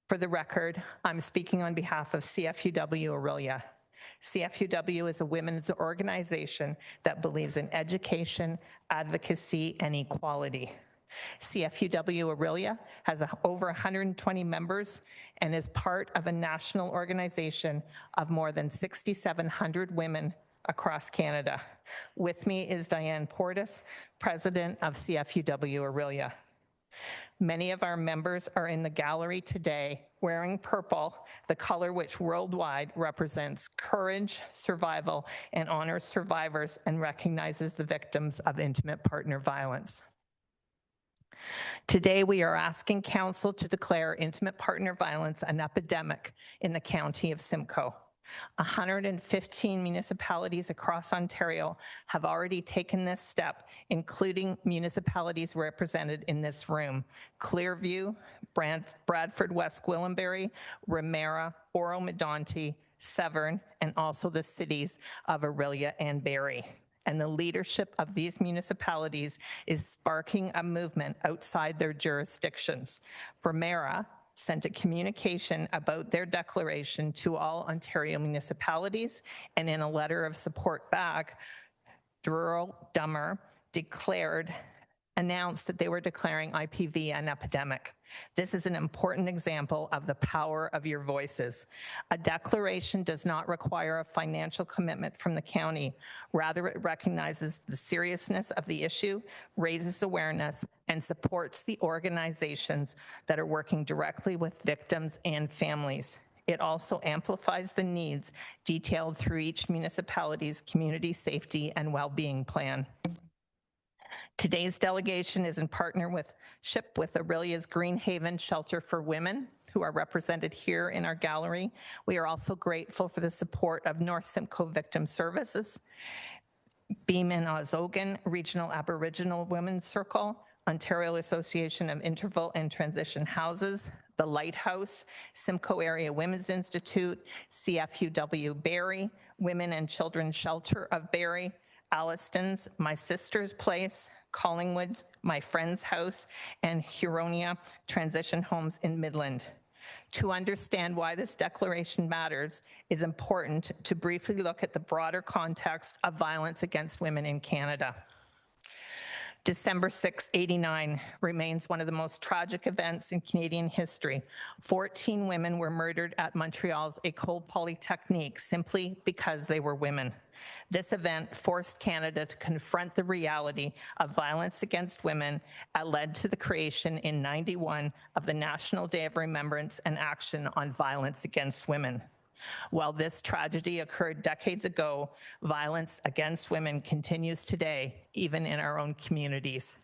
For the record, I'm speaking on behalf of CFUW Aurelia. CFUW is a women's organization that believes in education, advocacy, and equality. CFUW Aurelia has over 120 members and is part of a national organization of more than 6,700 women across Canada. With me is Diane Porteous, president of CFUW Aurelia. Many of our members are in the gallery today wearing purple, the color which worldwide represents courage, survival, and honors survivors and recognizes the victims of intimate partner violence. Today, we are asking council to declare intimate partner violence an epidemic in the County of Simcoe. 115 municipalities across Ontario have already taken this step, including municipalities represented in this room: Clearview, Bradford West Gwillimbury, Ramera, Oro-Medonte, Severn, and also the cities of Aurelia and Barrie. And the leadership of these municipalities is sparking a movement outside their jurisdictions. Ramera sent a communication about their declaration to all Ontario municipalities, and in a letter of support back, Durrell Dummer announced that they were declaring IPV an epidemic. This is an important example of the power of your voices. A declaration does not require a financial commitment from the county. Rather, it recognizes the seriousness of the issue, raises awareness, and supports the organizations that are working directly with victims and families. It also amplifies the needs detailed through each municipality's community safety and well-being plan. Today's delegation is in partnership with Aurelia's Green Haven Shelter for Women, who are represented here in our gallery. We are also grateful for the support of North Simcoe Victim Services, Beeman Ozogan Regional Aboriginal Women's Circle, Ontario Association of Interval and Transition Houses, the Lighthouse, Simcoe Area Women's Institute, CFUW Barrie, Women and Children's Shelter of Barrie, Alliston's My Sister's Place, Collingwood's My Friend's House, and Huronia Transition Homes in Midland. To understand why this declaration matters, it's important to briefly look at the broader context of violence against women in Canada. December 6, 1989 remains one of the most tragic events in Canadian history. 14 women were murdered at Montreal's École Polytechnique simply because they were women. This event forced Canada to confront the reality of violence against women and led to the creation in '91 of the National Day of Remembrance and Action on Violence Against Women. While this tragedy occurred decades ago, violence against women continues today, even in our own communities.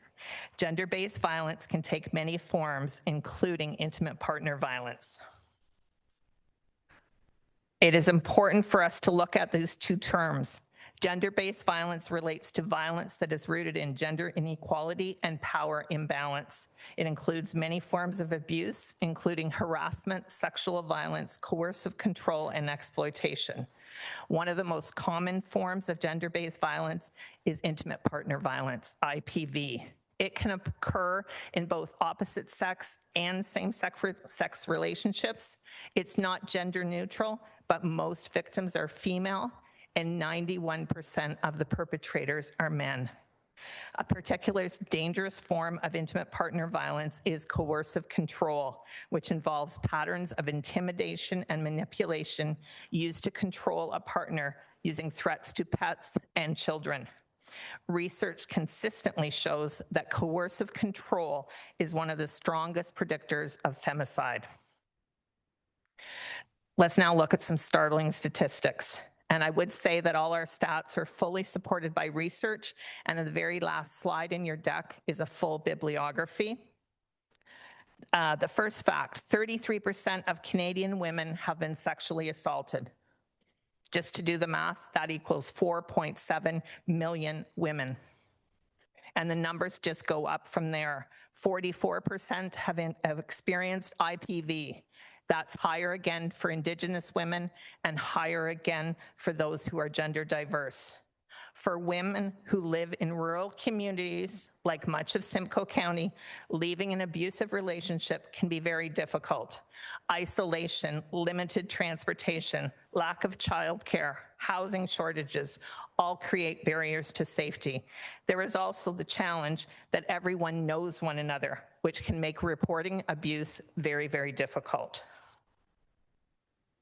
Gender-based violence can take many forms, including intimate partner violence. It is important for us to look at these two terms. Gender-based violence relates to violence that is rooted in gender inequality and power imbalance. It includes many forms of abuse, including harassment, sexual violence, coercive control, and exploitation. One of the most common forms of gender-based violence is intimate partner violence, IPV. It can occur in both opposite sex and same-sex relationships. It's not gender neutral, but most victims are female, and 91% of the perpetrators are men. A particularly dangerous form of intimate partner violence is coercive control, which involves patterns of intimidation and manipulation used to control a partner using threats to pets and children. Research consistently shows that coercive control is one of the strongest predictors of femicide. Let's now look at some startling statistics. And I would say that all our stats are fully supported by research, and the very last slide in your deck is a full bibliography. The first fact, 33% of Canadian women have been sexually assaulted. Just to do the math, that equals 4.7 million women. And the numbers just go up from there. 44% have experienced IPV. That's higher again for Indigenous women and higher again for those who are gender diverse. For women who live in rural communities, like much of Simcoe County, leaving an abusive relationship can be very difficult. Isolation, limited transportation, lack of childcare, housing shortages, all create barriers to safety. There is also the challenge that everyone knows one another, which can make reporting abuse very, very difficult.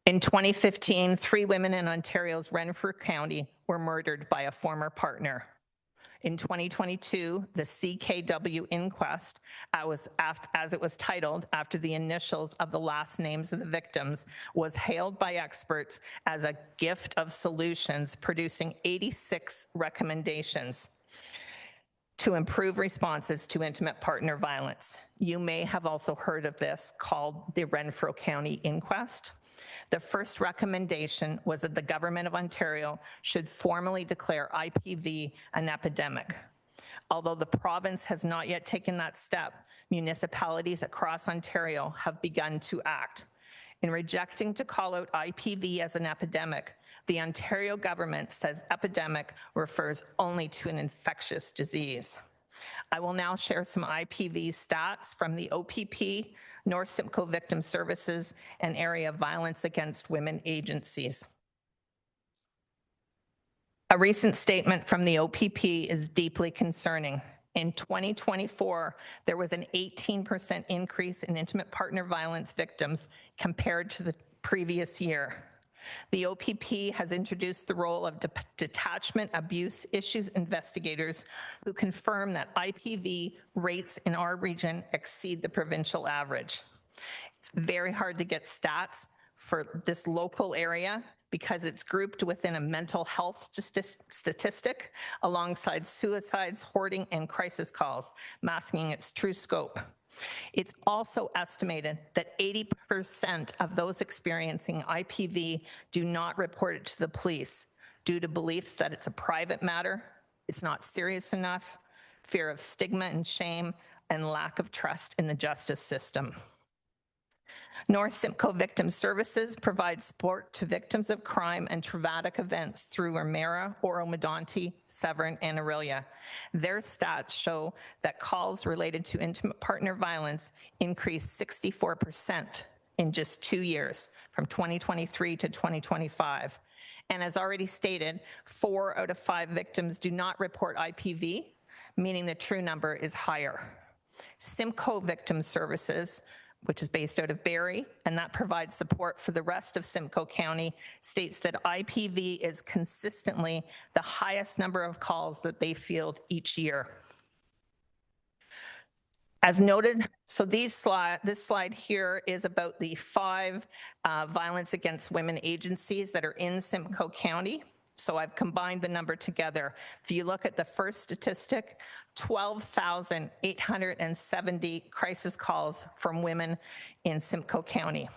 In 2015, 3 women in Ontario's Renfrew County were murdered by a former partner. In 2022, the CCW inquest, as it was titled after the initials of the last names of the victims, was hailed by experts as a gift of solutions, producing 86 recommendations to improve responses to intimate partner violence. You may have also heard of this, called the Renfrew County Inquest. The first recommendation was that the Government of Ontario should formally declare IPV an epidemic. Although the province has not yet taken that step, municipalities across Ontario have begun to act. In rejecting to call out IPV as an epidemic, the Ontario government says epidemic refers only to an infectious disease. I will now share some IPV stats from the OPP, North Simcoe Victim Services, and Area Violence Against Women agencies. A recent statement from the OPP is deeply concerning. In 2024, there was an 18% increase in intimate partner violence victims compared to the previous year. The OPP has introduced the role of detachment abuse issues investigators who confirm that IPV rates in our region exceed the provincial average. It's very hard to get stats for this local area because it's grouped within a mental health statistic alongside suicides, hoarding, and crisis calls, masking its true scope. It's also estimated that 80% of those experiencing IPV do not report it to the police due to beliefs that it's a private matter, it's not serious enough, fear of stigma and shame, and lack of trust in the justice system. North Simcoe Victim Services provides support to victims of crime and traumatic events through Ermera, Oro-Medonte, Severn, and Orillia. Their stats show that calls related to intimate partner violence increased 64% in just 2 years, from 2023 to 2025. And as already stated, 4 out of 5 victims do not report IPV, meaning the true number is higher. Simcoe Victim Services which is based out of Barrie, and that provides support for the rest of Simcoe County, states that IPV is consistently the highest number of calls that they field each year. As noted, so this slide here is about the 5 violence against women agencies that are in Simcoe County. So I've combined the number together. If you look at the first statistic, 12,870 crisis calls from women in Simcoe County.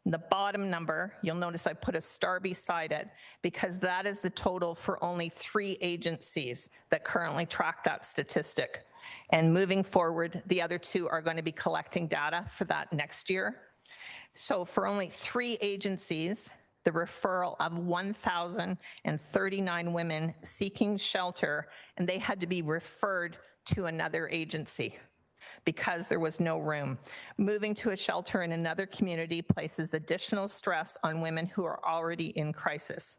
The bottom number, you'll notice I put a star beside it because that is the total for only 3 agencies that currently track that statistic. And moving forward, the other 2 are going to be collecting data for that next year. So for only 3 agencies, the referral of 1,039 women seeking shelter, and they had to be referred to another agency because there was no room. Moving to a shelter in another community places additional stress on women who are already in crisis.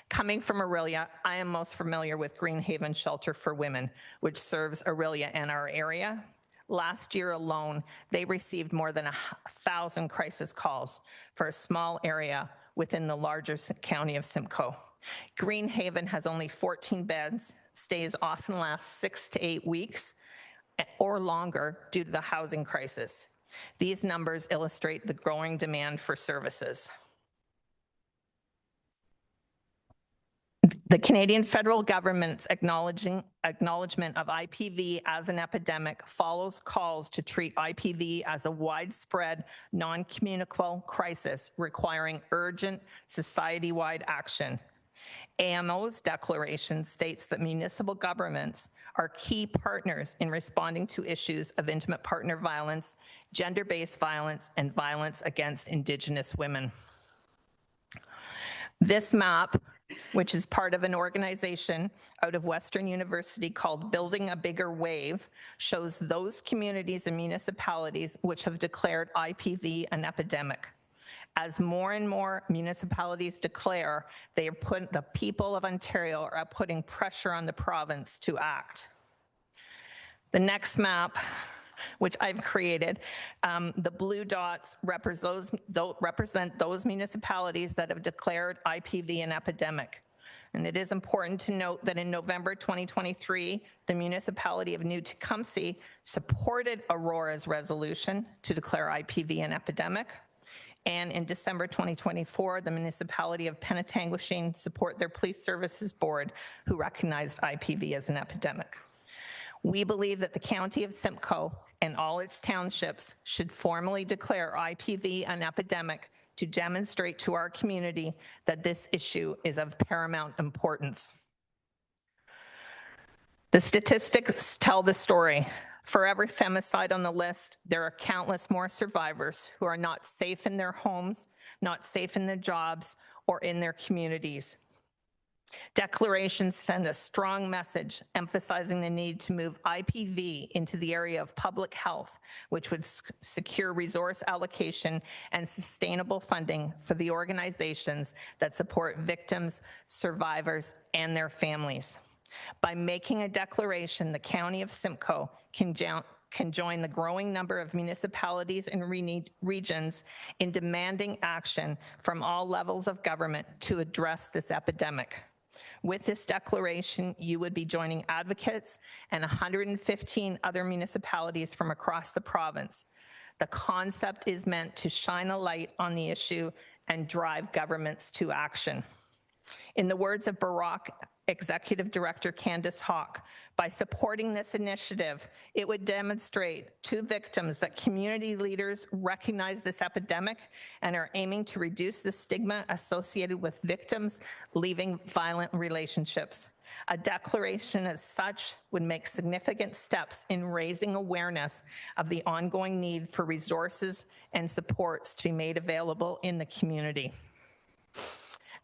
Coming from Orillia, I am most familiar with Greenhaven Shelter for Women, which serves Orillia and our area. Last year alone, they received more than 1,000 crisis calls for a small area within the larger county of Simcoe. Greenhaven has only 14 beds, stays often last 6 to 8 weeks or longer due to the housing crisis. These numbers illustrate the growing demand for services. The Canadian federal government's acknowledgement of IPV as an epidemic follows calls to treat IPV as a widespread, non-communicable crisis requiring urgent society-wide action. AMO's declaration states that municipal governments are key partners in responding to issues of intimate partner violence, gender-based violence, and violence against Indigenous women. This map, which is part of an organization out of Western University called Building a Bigger Wave, shows those communities and municipalities which have declared IPV an epidemic. As more and more municipalities declare, the people of Ontario are putting pressure on the province to act. The next map, which I've created, the blue dots represent those municipalities that have declared IPV an epidemic. And it is important to note that in November 2023, the municipality of New Tecumseh supported Aurora's resolution to declare IPV an epidemic. And in December 2024, the municipality of Penetanguishene support their police services board who recognized IPV as an epidemic. We believe that the County of Simcoe and all its townships should formally declare IPV an epidemic to demonstrate to our community that this issue is of paramount importance. The statistics tell the story. For every femicide on the list, there are countless more survivors who are not safe in their homes, not safe in their jobs, or in their communities. Declarations send a strong message emphasizing the need to move IPV into the area of public health, which would secure resource allocation and sustainable funding for the organizations that support victims, survivors, and their families. By making a declaration, the County of Simcoe can join the growing number of municipalities and regions in demanding action from all levels of government to address this epidemic. With this declaration, you would be joining advocates and 115 other municipalities from across the province. The concept is meant to shine a light on the issue and drive governments to action. In the words of Barack Executive Director Candace Hawk, by supporting this initiative, it would demonstrate to victims that community leaders recognize this epidemic and are aiming to reduce the stigma associated with victims leaving violent relationships. A declaration as such would make significant steps in raising awareness of the ongoing need for resources and supports to be made available in the community.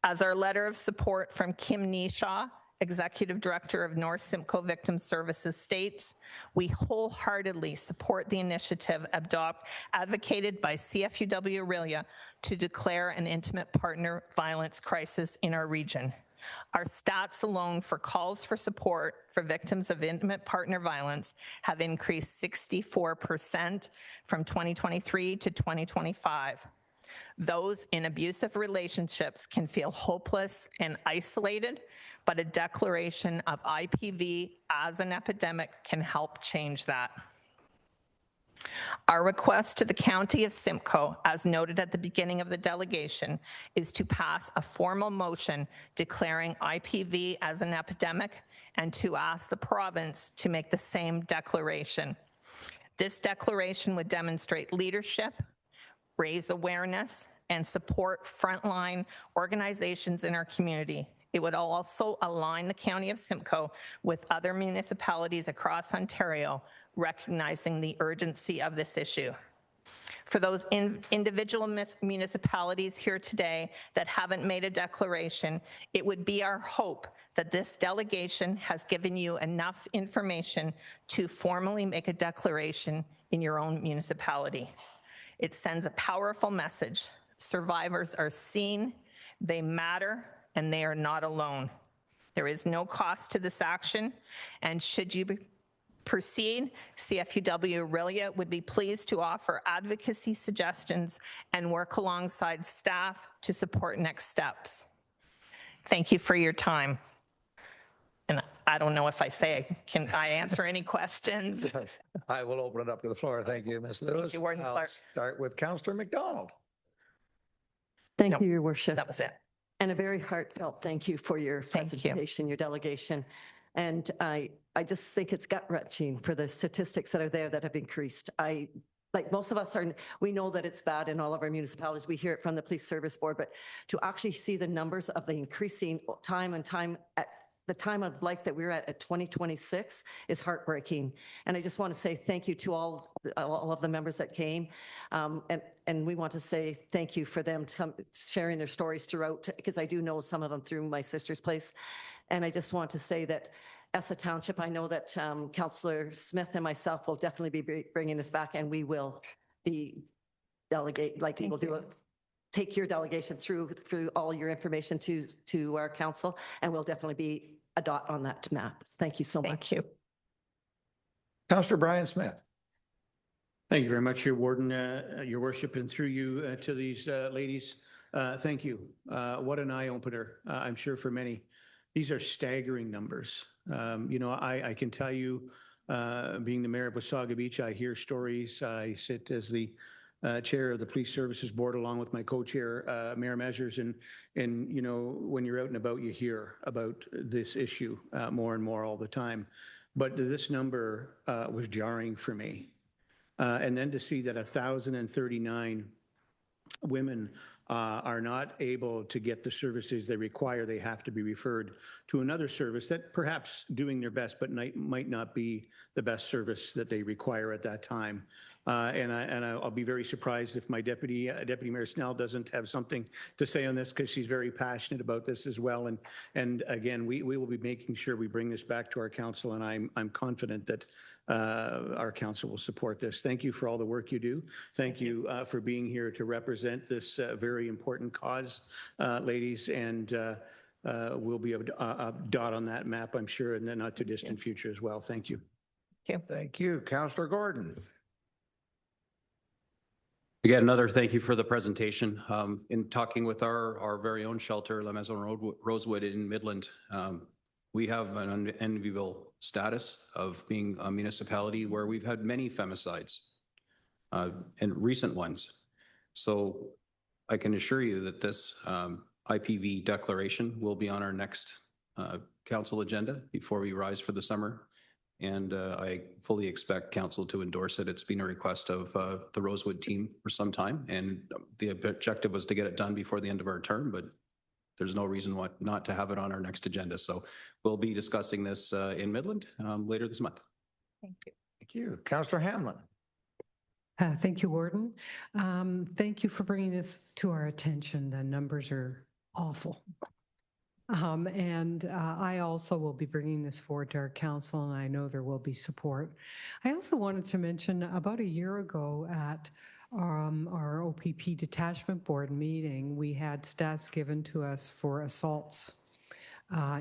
As our letter of support from Kim Nishaw, Executive Director of North Simcoe Victim Services states, we wholeheartedly support the initiative advocated by CFUW Orillia to declare an intimate partner violence crisis in our region. Our stats alone for calls for support for victims of intimate partner violence have increased 64% from 2023 to 2025. Those in abusive relationships can feel hopeless and isolated, but a declaration of IPV as an epidemic can help change that. Our request to the County of Simcoe, as noted at the beginning of the delegation, is to pass a formal motion declaring IPV as an epidemic and to ask the province to make the same declaration. This declaration would demonstrate leadership, raise awareness, and support frontline organizations in our community. It would also align the County of Simcoe with other municipalities across Ontario, recognizing the urgency of this issue. For those individual municipalities here today that haven't made a declaration, it would be our hope that this delegation has given you enough information to formally make a declaration in your own municipality. It sends a powerful message. Survivors are seen, they matter, and they are not alone. There is no cost to this action, and should you proceed, CFUW Aurelia would be pleased to offer advocacy suggestions and work alongside staff to support next steps. Thank you for your time. And I don't know if can I answer any questions? I will open it up to the floor. Thank you, Ms. Lewis. Thank you, Warden I'll Clark. start with Councillor McDonald. Thank you, Your Worship. That was it. And a very heartfelt thank you for your presentation, your delegation. And I just think it's gut-wrenching for the statistics that are there that have increased. Like most of us we know that it's bad in all of our municipalities. We hear it from the Police Service Board, but to actually see the numbers of the increasing time at the time of life that we're at 2026 is heartbreaking. And I just want to say thank you to all of the members that came. And we want to say thank you for them sharing their stories throughout, because I do know some of them through my sister's place. And I just want to say that as a township, I know that Councillor Smith and myself will definitely be bringing this back, and we will be take your delegation through all your information to our council, and we'll definitely be a dot on that map. Thank you so much. Thank you. Councillor Brian Smith. Thank you very much, Your Warden, Your Worship, and through you to these ladies. Thank you. What an eye-opener, I'm sure, for many. These are staggering numbers. I can tell you, being the mayor of Wasaga Beach, I hear stories. I sit as the chair of the Police Services Board along with my co-chair, Mayor Measures, and when you're out and about, you hear about this issue more and more all the time. But this number was jarring for me. And then to see that 1,039 women are not able to get the services they require, they have to be referred to another service that perhaps doing their best, but might not be the best service that they require at that time. And I'll be very surprised if my Deputy Mayor Snell doesn't have something to say on this, because she's very passionate about this as well. And again, we will be making sure we bring this back to our council, and I'm confident that our council will support this. Thank you for all the work you do. Thank you for being here to represent this very important cause, ladies, and we'll be a dot on that map, I'm sure, in the not too distant future as well. Thank you. Thank you. Councillor Gordon. Again, another thank you for the presentation. In talking with our very own shelter, La Maison Rosewood in Midland, we have an unenviable status of being a municipality where we've had many femicides and recent ones. So I can assure you that this IPV declaration will be on our next council agenda before we rise for the summer. And I fully expect council to endorse it. It's been a request of the Rosewood team for some time, and the objective was to get it done before the end of our term, but there's no reason why not to have it on our next agenda. So we'll be discussing this in Midland later this month. Thank you. Thank you. Councillor Hamlin. Thank you, Warden. Thank you for bringing this to our attention. The numbers are awful. I also will be bringing this forward to our council, and I know there will be support. I also wanted to mention about a year ago at our OPP Detachment Board meeting, we had stats given to us for assaults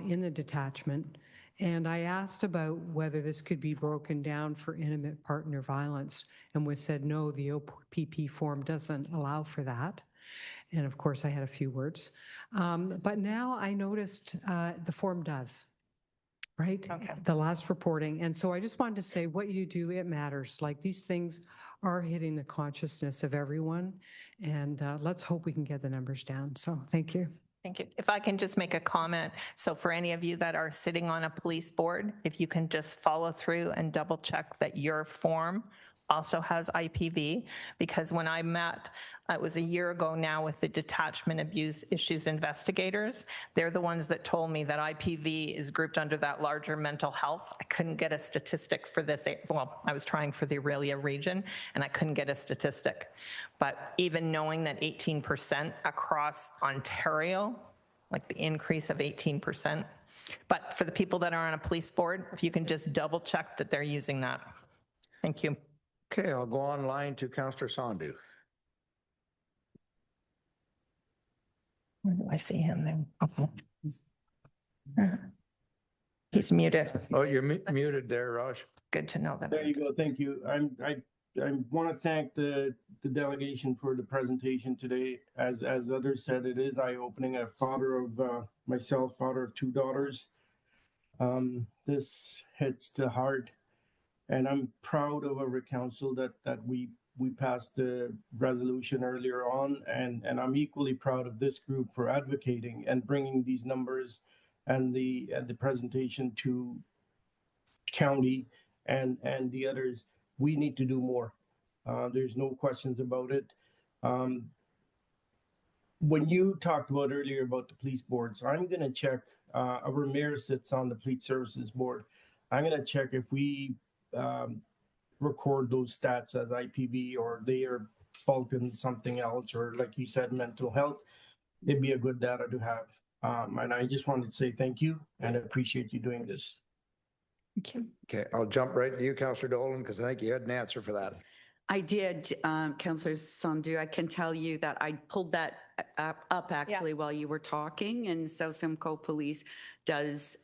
in the detachment. And I asked about whether this could be broken down for intimate partner violence and was said, no, the OPP form doesn't allow for that. And of course, I had a few words. But now I noticed the form does, right? Okay. The last reporting. And so I just wanted to say what you do, it matters. Like these things are hitting the consciousness of everyone. And let's hope we can get the numbers down. So thank you. Thank you. If I can just make a comment. So for any of you that are sitting on a police board, if you can just follow through and double check that your form also has IPV, because when I met, it was a year ago now with the detachment abuse issues investigators, they're the ones that told me that IPV is grouped under that larger mental health. I couldn't get a statistic for this. Well, I was trying for the Aurelia region and I couldn't get a statistic. But even knowing that 18% across Ontario, like the increase of 18%. But for the people that are on a police board, if you can just double check that they're using that. Thank you. Okay, I'll go online to Councillor Sandhu. Where do I see him there? Okay. He's muted. Oh, you're muted there, Raj. Good to know that. There you go. Thank you. I want to thank the delegation for the presentation today. As others said, it is eye-opening. A father of myself, father of 2 daughters. This hits the heart. And I'm proud of our council that we passed the resolution earlier on, and I'm equally proud of this group for advocating and bringing these numbers and the presentation to county and the others. We need to do more. There's no questions about it. When you talked about earlier about the police boards, I'm going to check. Our mayor sits on the police services board. I'm going to check if we record those stats as IPV or they are bulked in something else, or like you said, mental health. It'd be a good data to have. And I just wanted to say thank you and I appreciate you doing this. Thank you. Okay, I'll jump right to you, Councillor Dolan, because I think you had an answer for that. I did, Councillor Sandhu. I can tell you that I pulled that up actually while you were talking, and South Simcoe Police does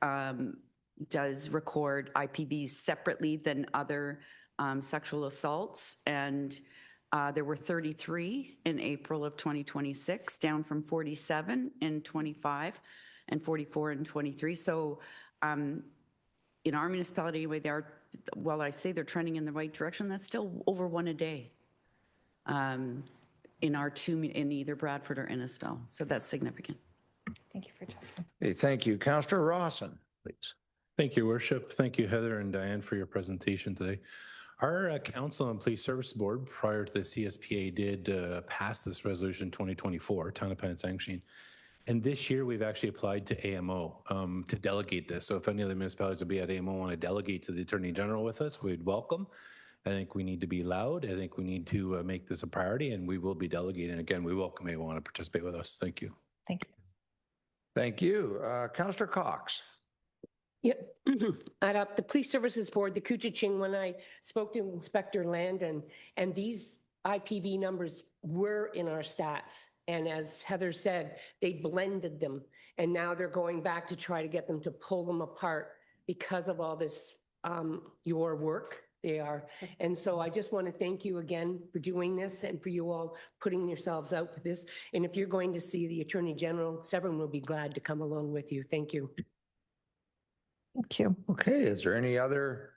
record IPVs separately than other sexual assaults, and there were 33 in April of 2026, down from 47 in 25 and 44 in 23. So in our municipality, anyway, while I say they're trending in the right direction, that's still over 1 a day in our 2, in either Bradford or Innisfil. So that's significant. Thank you for checking. Okay, thank you. Councillor Rawson, please. Thank you, Worship. Thank you, Heather and Diane, for your presentation today. Our Council and Police Service Board, prior to the CSPA, did pass this resolution 2024, Town of Pensacola. And this year, we've actually applied to AMO to delegate this. So if any other municipalities will be at AMO want to delegate to the Attorney General with us, we'd welcome. I think we need to be loud. I think we need to make this a priority, and we will be delegating. Again, we welcome AMO want to participate with us. Thank you. Thank you. Thank you. Councillor Cox. Yeah, at the Police Services Board, the Kuchiching, when I spoke to Inspector Landon, and these IPV numbers were in our stats. And as Heather said, they blended them. And now they're going back to try to get them to pull them apart because of all this, your work. They are. And so I just want to thank you again for doing this and for you all putting yourselves out for this. And if you're going to see the Attorney General, Severin will be glad to come along with you. Thank you. Thank you. Okay, is there any other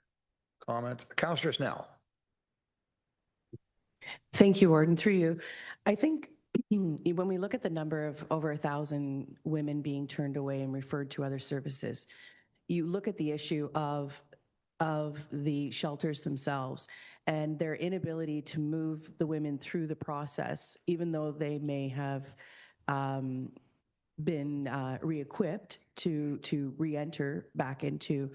comments? Councillor Snell. Thank you, Warden. Through you, I think when we look at the number of over 1,000 women being turned away and referred to other services, you look at the issue of the shelters themselves and their inability to move the women through the process, even though they may have been re-equipped to re-enter back into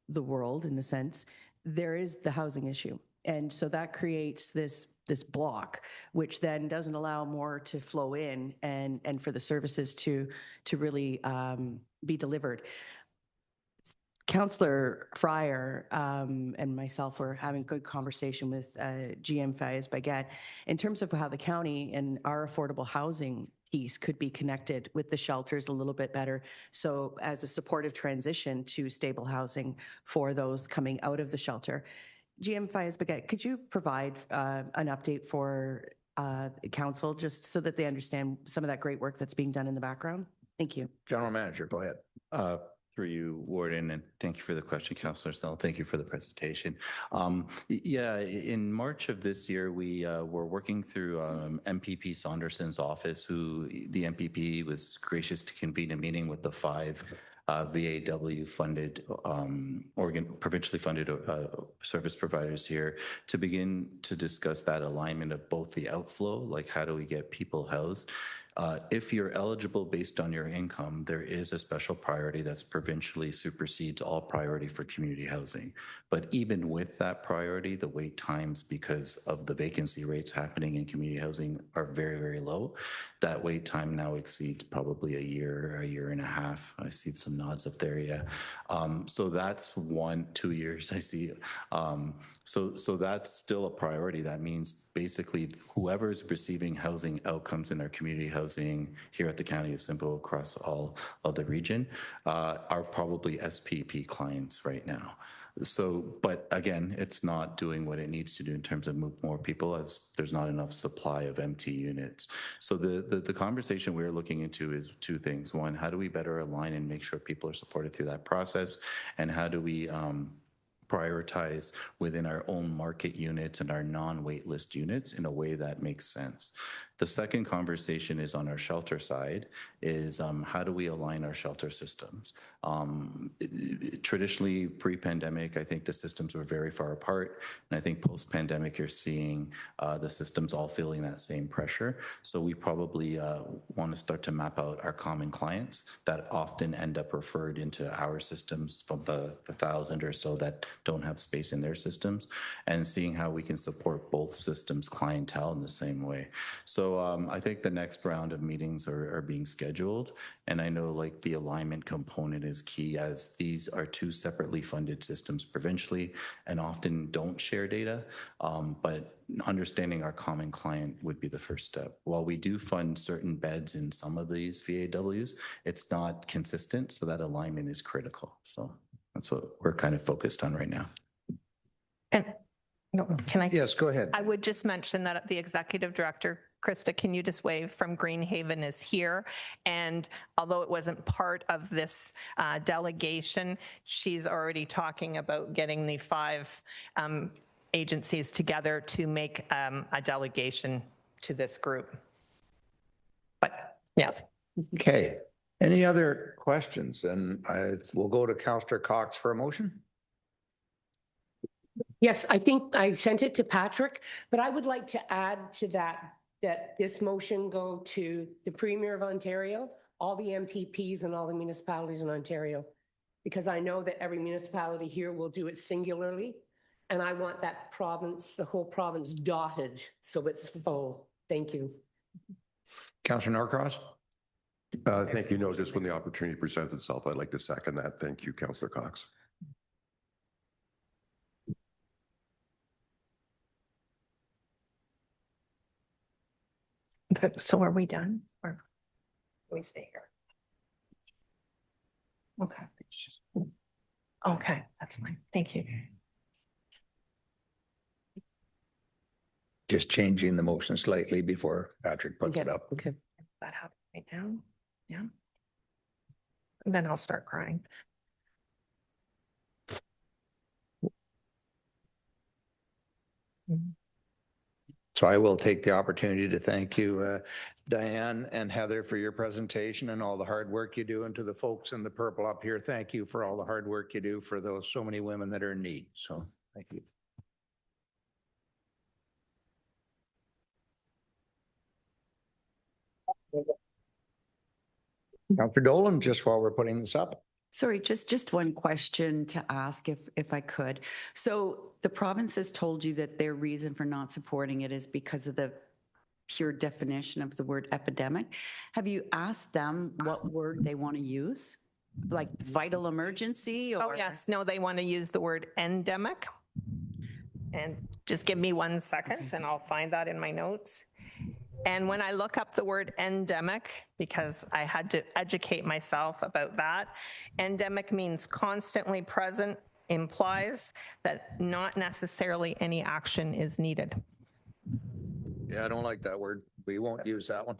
the world, in a sense. There is the housing issue. And so that creates this block, which then doesn't allow more to flow in and for the services to really be delivered. Councillor Fryer and myself were having good conversation with GM Faiz Baguette in terms of how the county and our affordable housing piece could be connected with the shelters a little bit better. So as a supportive transition to stable housing for those coming out of the shelter. GM Fayez-Baguette, could you provide an update for council just so that they understand some of that great work that's being done in the background? Thank you. General Manager, go ahead. Through you, Warden, and thank you for the question, Councillor Snell. Thank you for the presentation. Yeah, in March of this year, we were working through MPP Saunderson's office, who the MPP was gracious to convene a meeting with the 5 VAW funded, provincially funded service providers here to begin to discuss that alignment of both the outflow, like how do we get people housed. If you're eligible based on your income, there is a special priority that's provincially supersedes all priority for community housing. But even with that priority, the wait times, because of the vacancy rates happening in community housing, are very, very low. That wait time now exceeds probably a year and a half. I see some nods up there, yeah. So that's 1-2 years I see. So that's still a priority. That means basically whoever's receiving housing outcomes in our community housing here at the County of Simcoe across all of the region are probably SPP clients right now. So, but again, it's not doing what it needs to do in terms of move more people, as there's not enough supply of empty units. So the conversation we're looking into is 2 things. One, how do we better align and make sure people are supported through that process? And how do we prioritize within our own market units and our non-waitlist units in a way that makes sense? The second conversation is on our shelter side, is how do we align our shelter systems? Traditionally, pre-pandemic, I think the systems were very far apart. And I think post-pandemic, you're seeing the systems all feeling that same pressure. So we probably want to start to map out our common clients that often end up referred into our systems from the 1,000 or so that don't have space in their systems, and seeing how we can support both systems clientele in the same way. So I think the next round of meetings are being scheduled. And I know like the alignment component is key, as these are 2 separately funded systems provincially and often don't share data. But understanding our common client would be the first step. While we do fund certain beds in some of these VAWs, it's not consistent. So that alignment is critical. So that's what we're kind of focused on right now. And no, can I? Yes, go ahead. I would just mention that the executive director, Krista, can you just wave from Greenhaven, is here. And although it wasn't part of this delegation, she's already talking about getting the 5 agencies together to make a delegation to this group. But yes. Okay. Any other questions? And we'll go to Councillor Cox for a motion. Yes, I think I sent it to Patrick, but I would like to add to that this motion go to the Premier of Ontario, all the MPPs and all the municipalities in Ontario, because I know that every municipality here will do it singularly. And I want that province, the whole province, dotted so it's full. Thank you. Councillor Norcross. Thank you. No, just when the opportunity presents itself, I'd like to second that. Thank you, Councillor Cox. So are we done, or can we stay here? Okay. Okay, that's fine. Thank you. Just changing the motion slightly before Patrick puts it up. Okay. That happened right down. Yeah. And then I'll start crying. So I will take the opportunity to thank you, Diane and Heather, for your presentation and all the hard work you do. And to the folks in the purple up here, thank you for all the hard work you do for those so many women that are in need. So thank you. Dr. Dolan, just while we're putting this up. Sorry, just one question to ask if I could. So the province has told you that their reason for not supporting it is because of the pure definition of the word epidemic. Have you asked them what word they want to use? Like vital emergency? Or? Oh, yes. No, they want to use the word endemic. And just give me 1 second and I'll find that in my notes. And when I look up the word endemic, because I had to educate myself about that, endemic means constantly present, implies that not necessarily any action is needed. Yeah, I don't like that word. We won't use that one.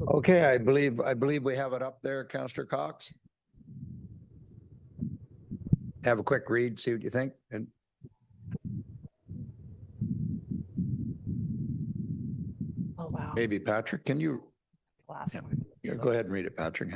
Okay, I believe we have it up there, Councillor Cox. Have a quick read, see what you think. And oh wow. Maybe Patrick, can you? Last Yeah, go ahead and read it, Patrick.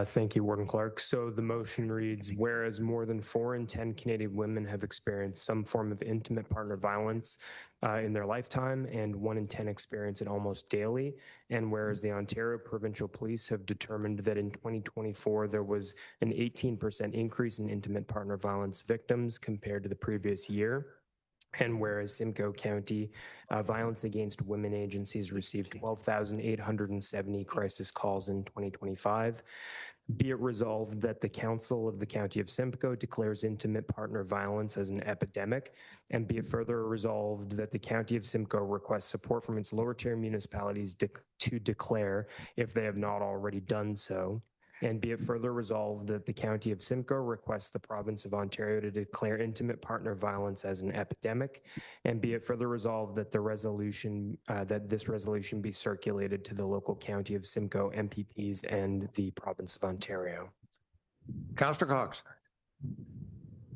Thank you, Warden Clark. So the motion reads, whereas more than 4 in 10 Canadian women have experienced some form of intimate partner violence in their lifetime, and 1 in 10 experience it almost daily, and whereas the Ontario Provincial Police have determined that in 2024 there was an 18% increase in intimate partner violence victims compared to the previous year, and whereas Simcoe County Violence Against Women agencies received 12,870 crisis calls in 2025, be it resolved that the Council of the County of Simcoe declares intimate partner violence as an epidemic, and be it further resolved that the County of Simcoe requests support from its lower tier municipalities to declare, if they have not already done so, and be it further resolved that the County of Simcoe requests the Province of Ontario to declare intimate partner violence as an epidemic, and be it further resolved that this resolution be circulated to the local County of Simcoe MPPs and the Province of Ontario. Councillor Cox.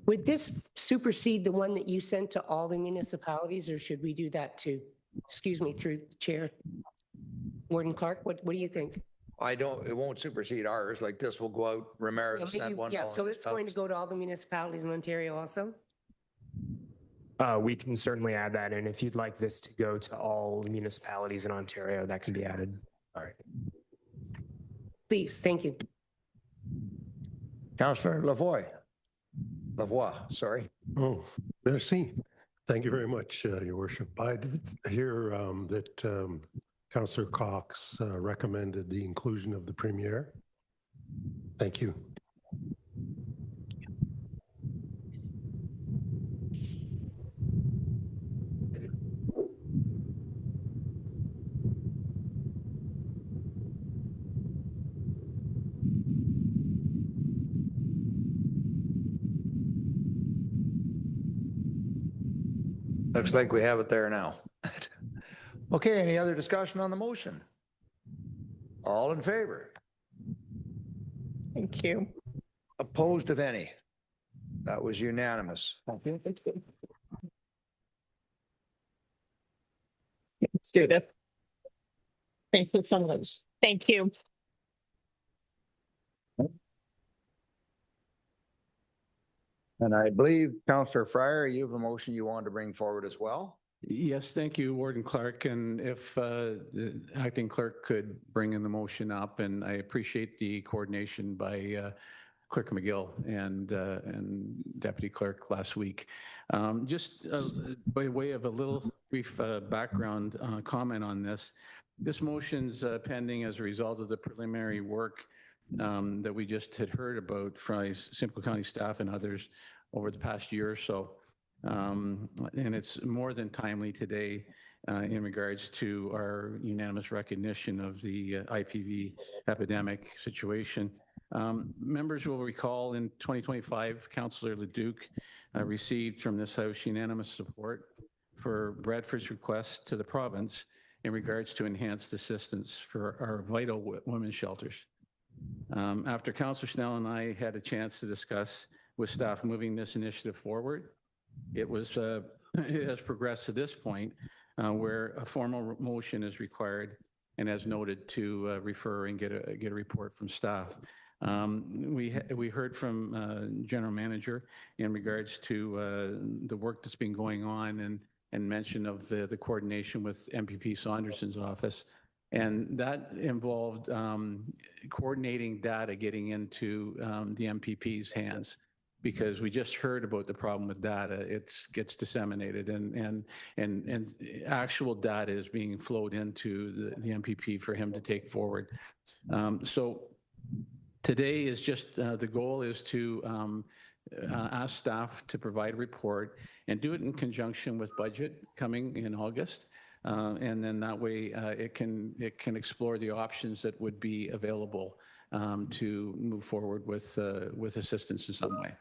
Would this supersede the one that you sent to all the municipalities, or should we do that too? Excuse me, through the chair. Warden Clark, what do you think? It won't supersede ours. Like this will go out, Romero sent one. Yeah, so it's going to go to all the municipalities in Ontario also? We can certainly add that in. If you'd like this to go to all municipalities in Ontario, that can be added. All right. Please, thank you. Councillor Lavoie, sorry. Oh, merci. Thank you very much, Your Worship. I did hear that Councillor Cox recommended the inclusion of the Premier. Thank you. Looks like we have it there now. Okay, any other discussion on the motion? All in favor? Thank you. Opposed, if any? That was unanimous. Let's do this. Thanks for some of those. Thank you. And I believe, Councillor Fryer, you have a motion you want to bring forward as well? Yes, thank you, Warden Clark. And if the acting clerk could bring in the motion up, and I appreciate the coordination by Clerk McGill and Deputy Clerk last week. Just by way of a little brief background comment on this, this motion's pending as a result of the preliminary work that we just had heard about from Simcoe County staff and others over the past year or so. And it's more than timely today in regards to our unanimous recognition of the IPV epidemic situation. Members will recall in 2025, Councillor Leduc received from this House unanimous support for Bradford's request to the province in regards to enhanced assistance for our vital women's shelters. After Councillor Snell and I had a chance to discuss with staff moving this initiative forward, it has progressed to this point where a formal motion is required, and as noted, to refer and get a report from staff. We heard from General Manager in regards to the work that's been going on and mention of the coordination with MPP Saunderson's office. And that involved coordinating data getting into the MPP's hands, because we just heard about the problem with data. It gets disseminated, and actual data is being flowed into the MPP for him to take forward. So today is just, the goal is to ask staff to provide a report and do it in conjunction with budget coming in August. And then that way it can explore the options that would be available to move forward with assistance in some way.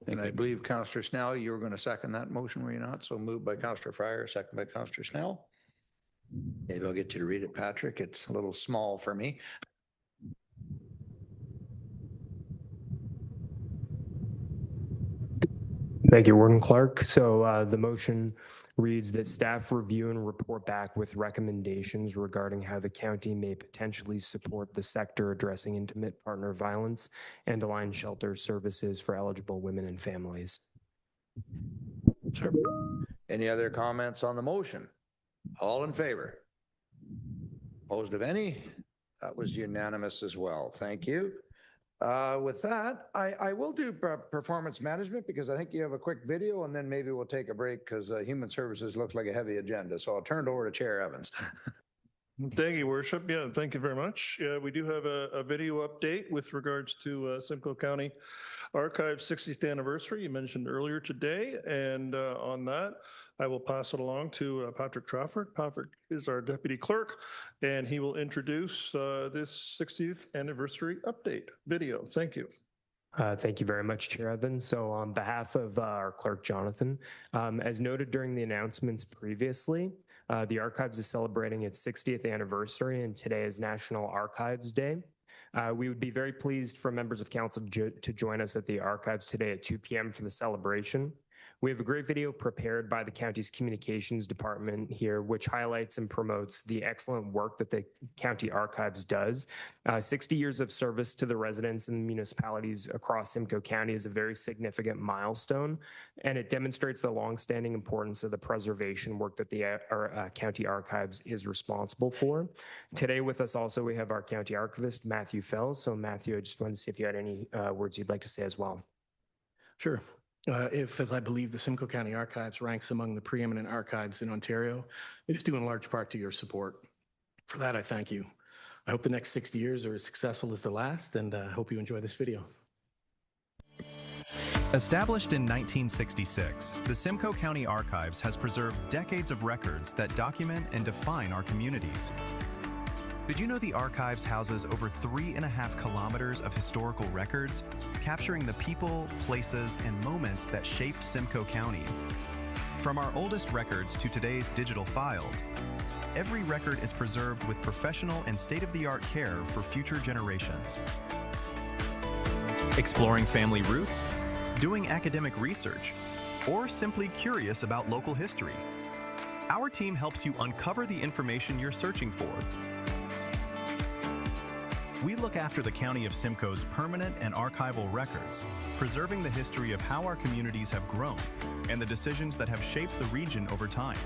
And I believe Councillor Snell, you were going to second that motion, were you not? So moved by Councillor Fryer, second by Councillor Snell. Maybe I'll get you to read it, Patrick. It's a little small for me. Thank you, Warden Clark. So the motion reads that staff review and report back with recommendations regarding how the county may potentially support the sector addressing intimate partner violence and align shelter services for eligible women and families. Sure. Any other comments on the motion? All in favor? Opposed of any? That was unanimous as well. Thank you. With that, I will do performance management because I think you have a quick video and then maybe we'll take a break because Human Services looks like a heavy agenda. So I'll turn it over to Chair Evans. Thank you, Worship. Yeah, thank you very much. We do have a video update with regards to Simcoe County Archives 60th anniversary you mentioned earlier today. And on that, I will pass it along to Patrick Trafford. Patrick is our Deputy Clerk, and he will introduce this 60th anniversary update video. Thank you. Thank you very much, Chair Evans. So on behalf of our clerk, Jonathan, as noted during the announcements previously, the Archives is celebrating its 60th anniversary, and today is National Archives Day. We would be very pleased for members of council to join us at the Archives today at 2 p.m. for the celebration. We have a great video prepared by the county's communications department here, which highlights and promotes the excellent work that the county archives does. 60 years of service to the residents and municipalities across Simcoe County is a very significant milestone, and it demonstrates the longstanding importance of the preservation work that the county archives is responsible for. Today with us also, we have our county archivist, Matthew Fell. So Matthew, I just wanted to see if you had any words you'd like to say as well. Sure. If, as I believe, the Simcoe County Archives ranks among the preeminent archives in Ontario, it is due in large part to your support. For that, I thank you. I hope the next 60 years are as successful as the last, and I hope you enjoy this video. Established in 1966, the Simcoe County Archives has preserved decades of records that document and define our communities. Did you know the Archives houses over 3.5 kilometers of historical records, capturing the people, places, and moments that shaped Simcoe County? From our oldest records to today's digital files, every record is preserved with professional and state-of-the-art care for future generations. Exploring family roots, doing academic research, or simply curious about local history, our team helps you uncover the information you're searching for. We look after the County of Simcoe's permanent and archival records, preserving the history of how our communities have grown and the decisions that have shaped the region over time.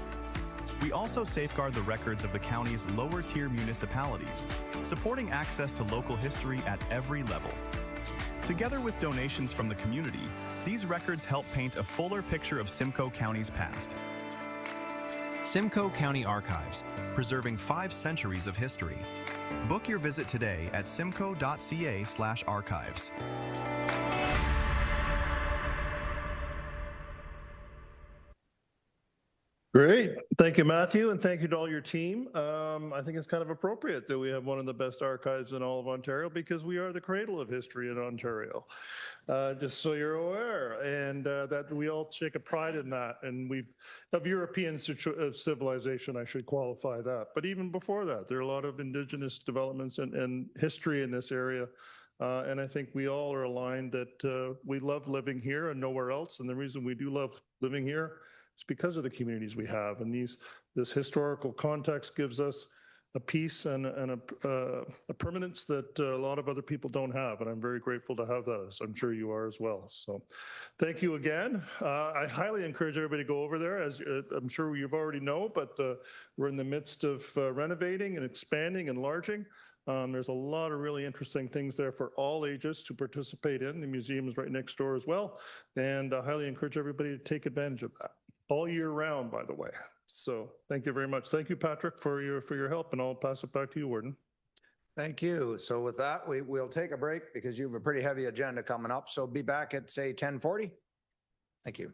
We also safeguard the records of the county's lower-tier municipalities, supporting access to local history at every level. Together with donations from the community, these records help paint a fuller picture of Simcoe County's past. Simcoe County Archives, preserving 5 centuries of history. Book your visit today at simcoe.ca/archives. Great. Thank you, Matthew, and thank you to all your team. I think it's kind of appropriate that we have one of the best archives in all of Ontario because we are the cradle of history in Ontario, just so you're aware, and that we all take a pride in that. And we, of European civilization, I should qualify that. But even before that, there are a lot of Indigenous developments and history in this area. And I think we all are aligned that we love living here and nowhere else. And the reason we do love living here is because of the communities we have. And this historical context gives us a peace and a permanence that a lot of other people don't have. And I'm very grateful to have that, as I'm sure you are as well. So thank you again. I highly encourage everybody to go over there, as I'm sure you've already know, but we're in the midst of renovating and expanding, enlarging. There's a lot of really interesting things there for all ages to participate in. The museum is right next door as well. And I highly encourage everybody to take advantage of that. All year round, by the way. So thank you very much. Thank you, Patrick, for your help, and I'll pass it back to you, Warden. Thank you. So with that, we'll take a break because you have a pretty heavy agenda coming up. So be back at, say, 10:40. Thank you.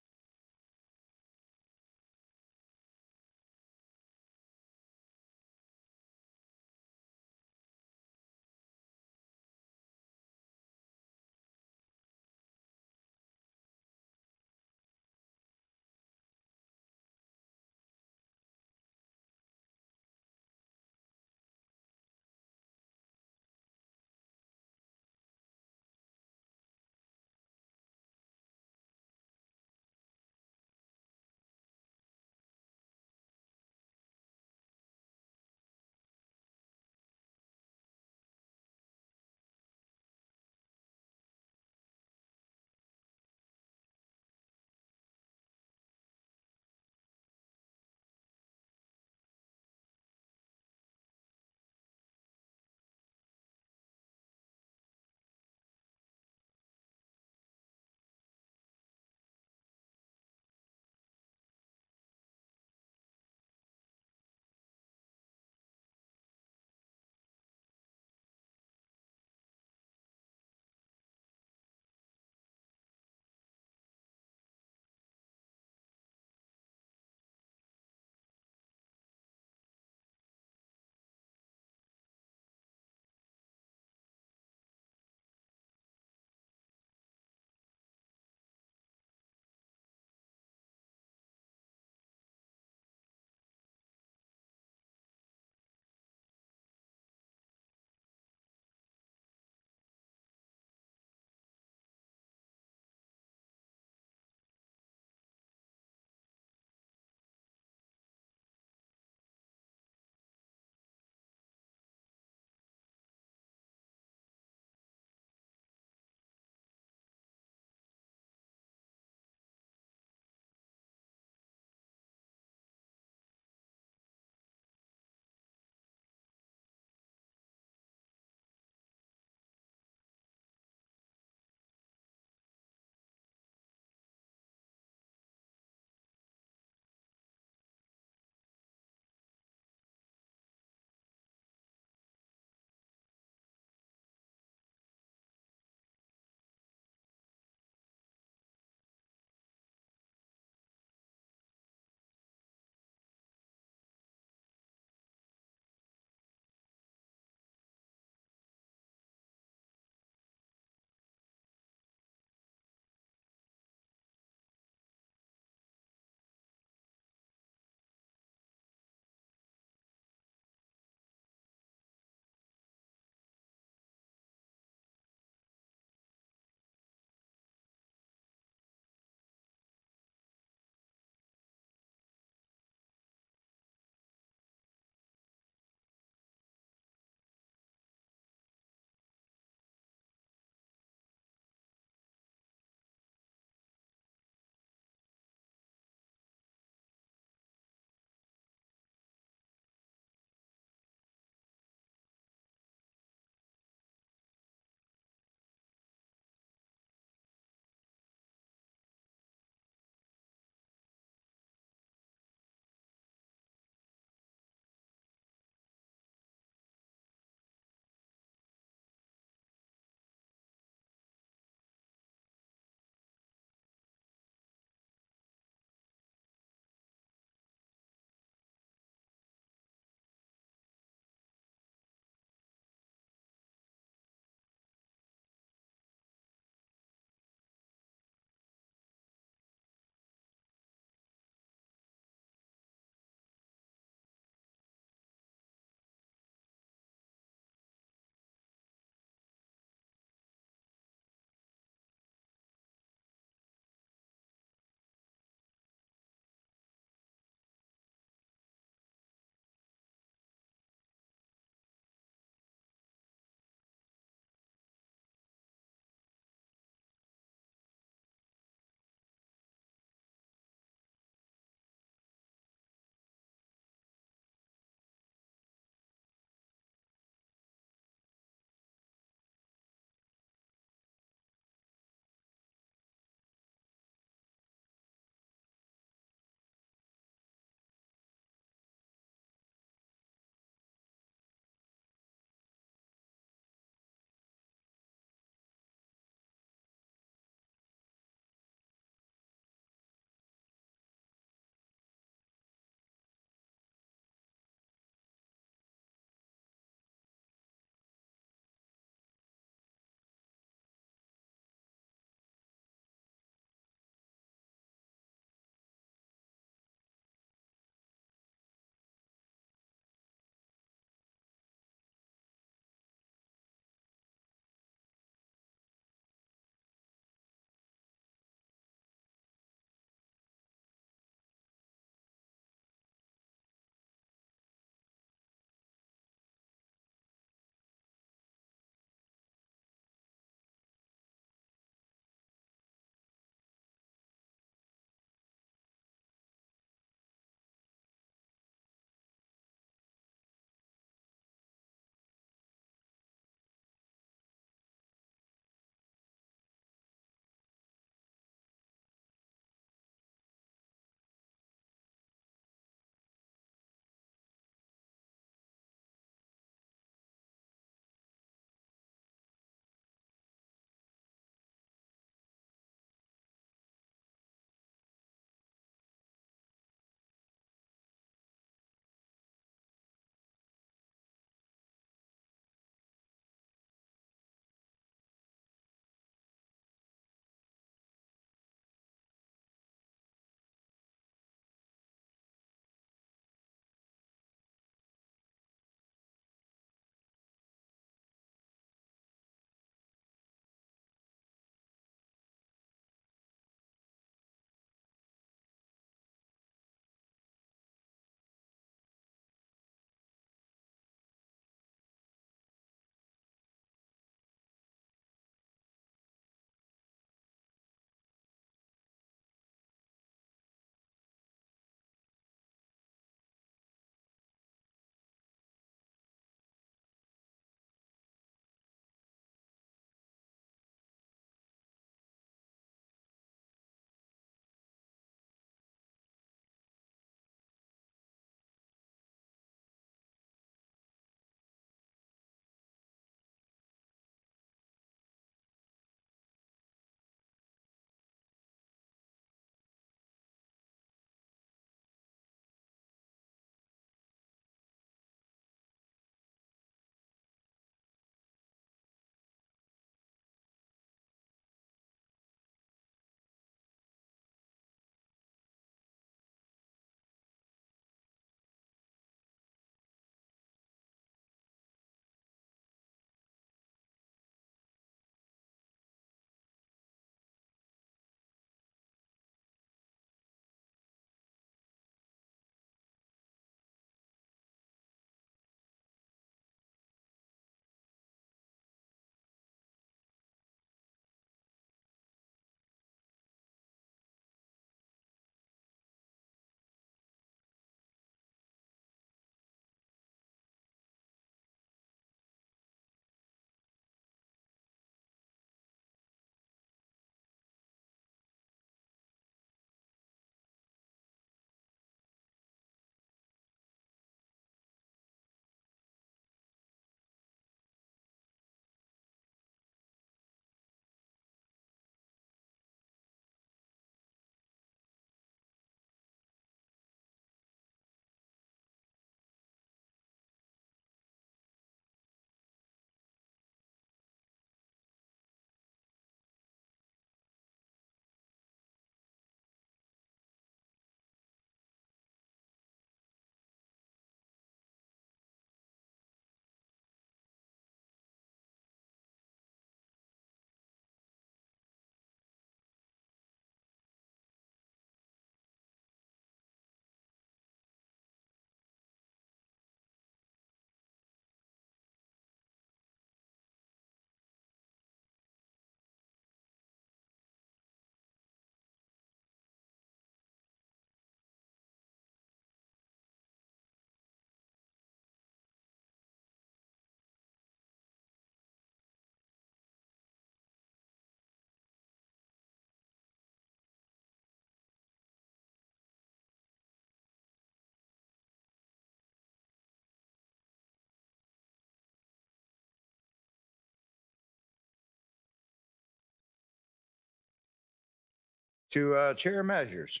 to chair measures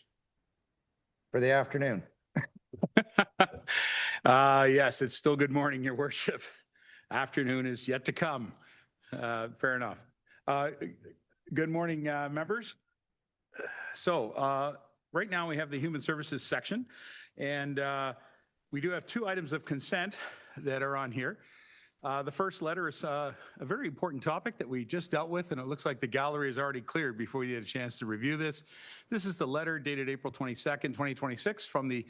for the afternoon. Yes, it's still good morning, Your Worship. Afternoon is yet to come. Fair enough. Good morning, members. So right now we have the Human Services section, and we do have two items of consent that are on here. The first letter is a very important topic that we just dealt with, and it looks like the gallery is already cleared before you had a chance to review this. This is the letter dated April 22nd, 2026 from the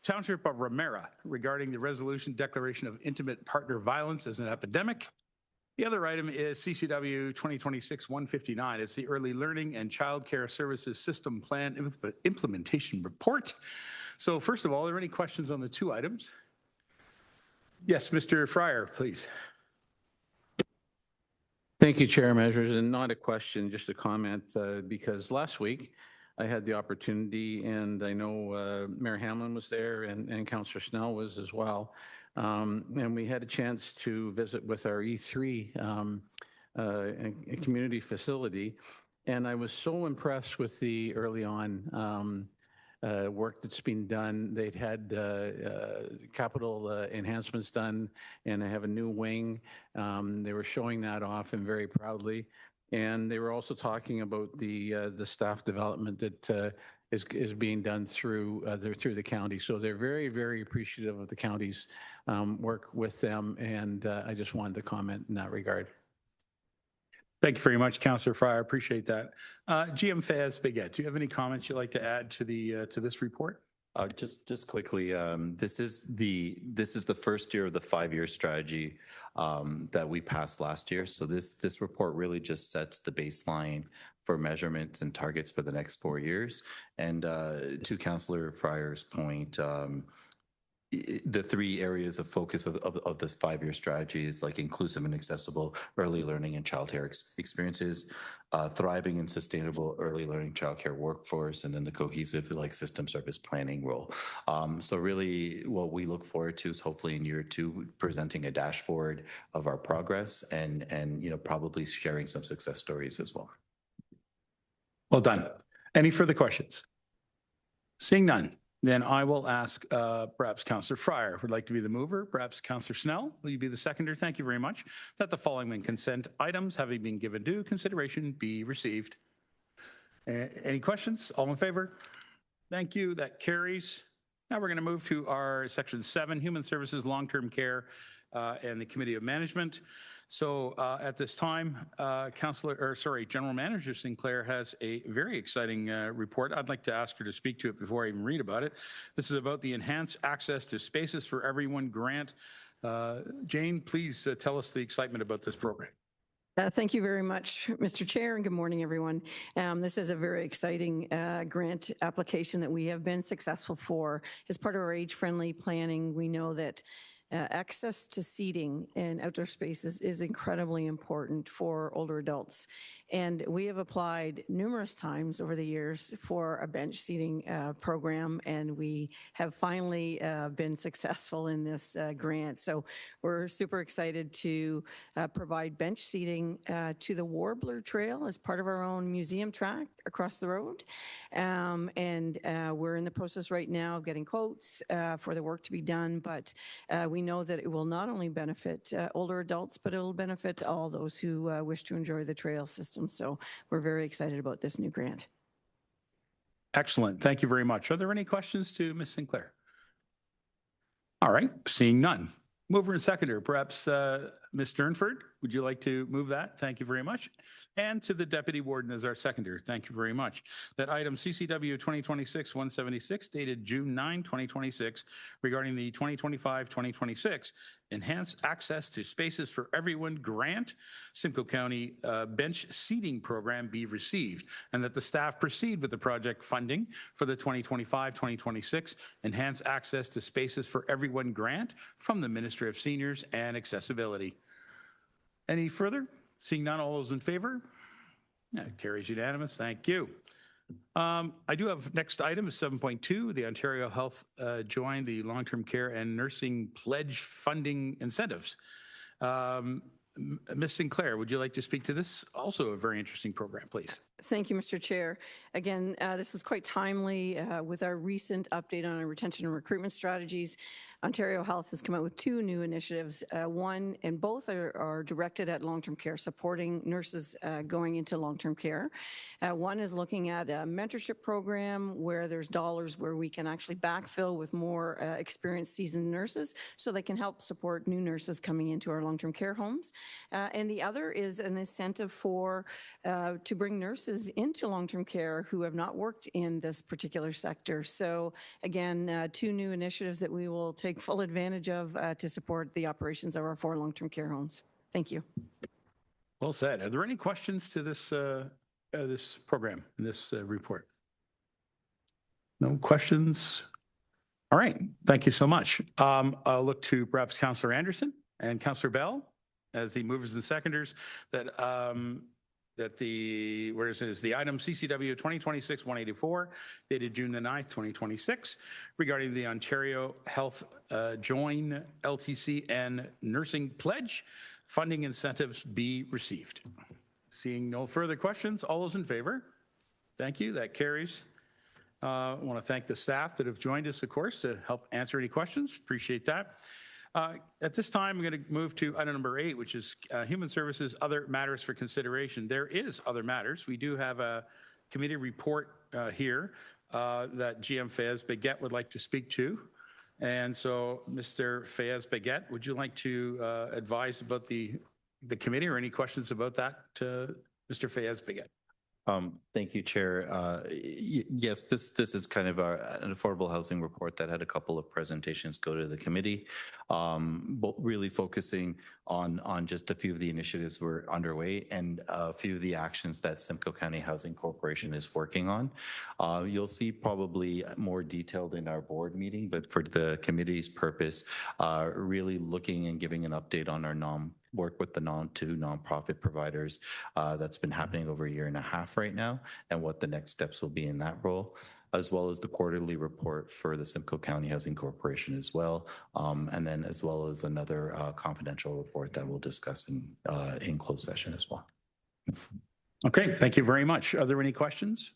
Township of Ramera regarding the resolution declaration of intimate partner violence as an epidemic. The other item is CCW 2026-159. It's the Early Learning and Child Care Services System Plan Implementation Report. So first of all, are there any questions on the two items? Yes, Mr. Fryer, please. Thank you, Chair Measures, and not a question, just a comment, because last week I had the opportunity, and I know Mayor Hamlin was there and Councillor Snell was as well, and we had a chance to visit with our E3 community facility, and I was so impressed with the early on work that's been done. They'd had capital enhancements done, and they have a new wing. They were showing that off and very proudly. And they were also talking about the staff development that is being done through the county. So they're very, very appreciative of the county's work with them. And I just wanted to comment in that regard. Thank you very much, Councillor Fryer. I appreciate that. GM Fayez Beguet, do you have any comments you'd like to add to this report? Just quickly, this is the first year of the 5-year strategy that we passed last year. So this report really just sets the baseline for measurements and targets for the next 4 years. And to Councillor Fryer's point, the 3 areas of focus of this 5-year strategy is like inclusive and accessible early learning and childcare experiences, thriving and sustainable early learning childcare workforce, and then the cohesive system service planning role. So really what we look forward to is hopefully in year 2 presenting a dashboard of our progress and probably sharing some success stories as well. Well done. Any further questions? Seeing none. Then I will ask perhaps Councillor Fryer would like to be the mover, perhaps Councillor Snell, will you be the seconder? Thank you very much. That the following consent items having been given due consideration be received. Any questions? All in favor? Thank you. That carries. Now we're going to move to our section 7, Human Services, Long-Term Care, and the Committee of Management. So at this time, General Manager Sinclair has a very exciting report. I'd like to ask her to speak to it before I even read about it. This is about the Enhanced Access to Spaces for Everyone grant. Jane, please tell us the excitement about this program. Thank you very much, Mr. Chair, and good morning, everyone. This is a very exciting grant application that we have been successful for. As part of our age-friendly planning, we know that access to seating in outdoor spaces is incredibly important for older adults. And we have applied numerous times over the years for a bench seating program, and we have finally been successful in this grant. So we're super excited to provide bench seating to the Warbler Trail as part of our own museum track across the road. And we're in the process right now of getting quotes for the work to be done, but we know that it will not only benefit older adults, but it will benefit all those who wish to enjoy the trail system. So we're very excited about this new grant. Excellent. Thank you very much. Are there any questions to Ms. Sinclair? All right, seeing none. Mover and seconder, perhaps Ms. Sternford, would you like to move that? Thank you very much. And to the Deputy Warden as our seconder, thank you very much. That item CCW 2026-176 dated June 9, 2026 regarding the 2025-2026 Enhanced Access to Spaces for Everyone grant, Simcoe County bench seating program be received, and that the staff proceed with the project funding for the 2025-2026 Enhanced Access to Spaces for Everyone grant from the Ministry of Seniors and Accessibility. Any further? Seeing none, all those in favor? That carries unanimous. Thank you. I do have next item is 7.2. The Ontario Health joined the long-term care and nursing pledge funding incentives. Ms. Sinclair, would you like to speak to this? Also a very interesting program, please. Thank you, Mr. Chair. Again, this is quite timely with our recent update on our retention and recruitment strategies. Ontario Health has come out with 2 new initiatives. One, and both are directed at long-term care, supporting nurses going into long-term care. One is looking at a mentorship program where there's dollars where we can actually backfill with more experienced seasoned nurses so they can help support new nurses coming into our long-term care homes. And the other is an incentive for to bring nurses into long-term care who have not worked in this particular sector. So again, 2 new initiatives that we will take full advantage of to support the operations of our 4 long-term care homes. Thank you. Well said. Are there any questions to this this program, this report? No questions? All right. Thank you so much. I'll look to perhaps Councillor Anderson and Councillor Bell as the movers and seconders that the, where is it, is the item CCW 2026-184 dated June the 9th, 2026 regarding the Ontario Health Join LTC and Nursing Pledge funding incentives be received. Seeing no further questions, all those in favor? Thank you, that carries. I want to thank the staff that have joined us, of course, to help answer any questions. Appreciate that. At this time, I'm going to move to item number 8, which is Human Services, Other Matters for Consideration. There is other matters. We do have a committee report here that GM Fayez-Baguette would like to speak to. And so, Mr. Fayez-Baguette, would you like to advise about the committee or any questions about that, Mr. Fayez-Baguette? Thank you, Chair. Yes, this is kind of an affordable housing report that had a couple of presentations go to the committee, but really focusing on just a few of the initiatives we're underway and a few of the actions that Simcoe County Housing Corporation is working on. You'll see probably more detailed in our board meeting, but for the committee's purpose, really looking and giving an update on our work with the two nonprofit providers that's been happening over 1.5 years right now, and what the next steps will be in that role, as well as the quarterly report for the Simcoe County Housing Corporation as well, and then as well as another confidential report that we'll discuss in closed session as well. Okay, thank you very much. Are there any questions?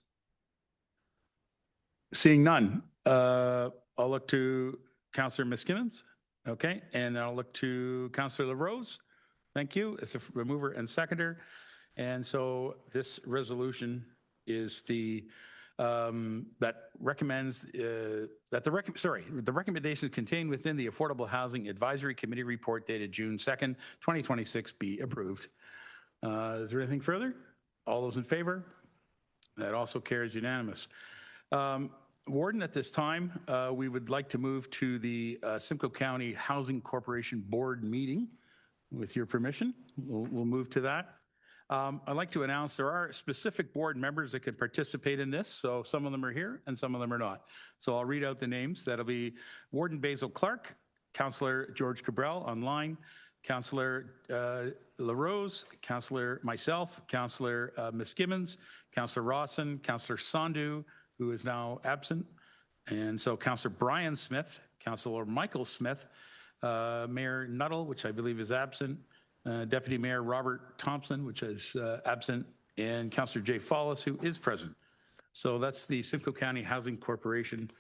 Seeing none, I'll look to Councillor Miskimmins. Okay, and I'll look to Councillor LaRose. Thank you. It's a mover and seconder. And so this resolution is the that recommends that the recommendations contained within the Affordable Housing Advisory Committee report dated June 2nd, 2026 be approved. Is there anything further? All those in favor? That also carries unanimous. Warden, at this time, we would like to move to the Simcoe County Housing Corporation Board meeting. With your permission, we'll move to that. I'd like to announce there are specific board members that could participate in this. So some of them are here and some of them are not. So I'll read out the names. That'll be Warden Basil Clark, Councillor George Cabral online, Councillor LaRose, Councillor myself, Councillor Miskimmins, Councillor Rawson, Councillor Sandhu, who is now absent. And so Councillor Brian Smith, Councillor Michael Smith, Mayor Nuttall, which I believe is absent, Deputy Mayor Robert Thompson, which is absent, and Councillor Jay Follis, who is present. So that's the Simcoe County Housing Corporation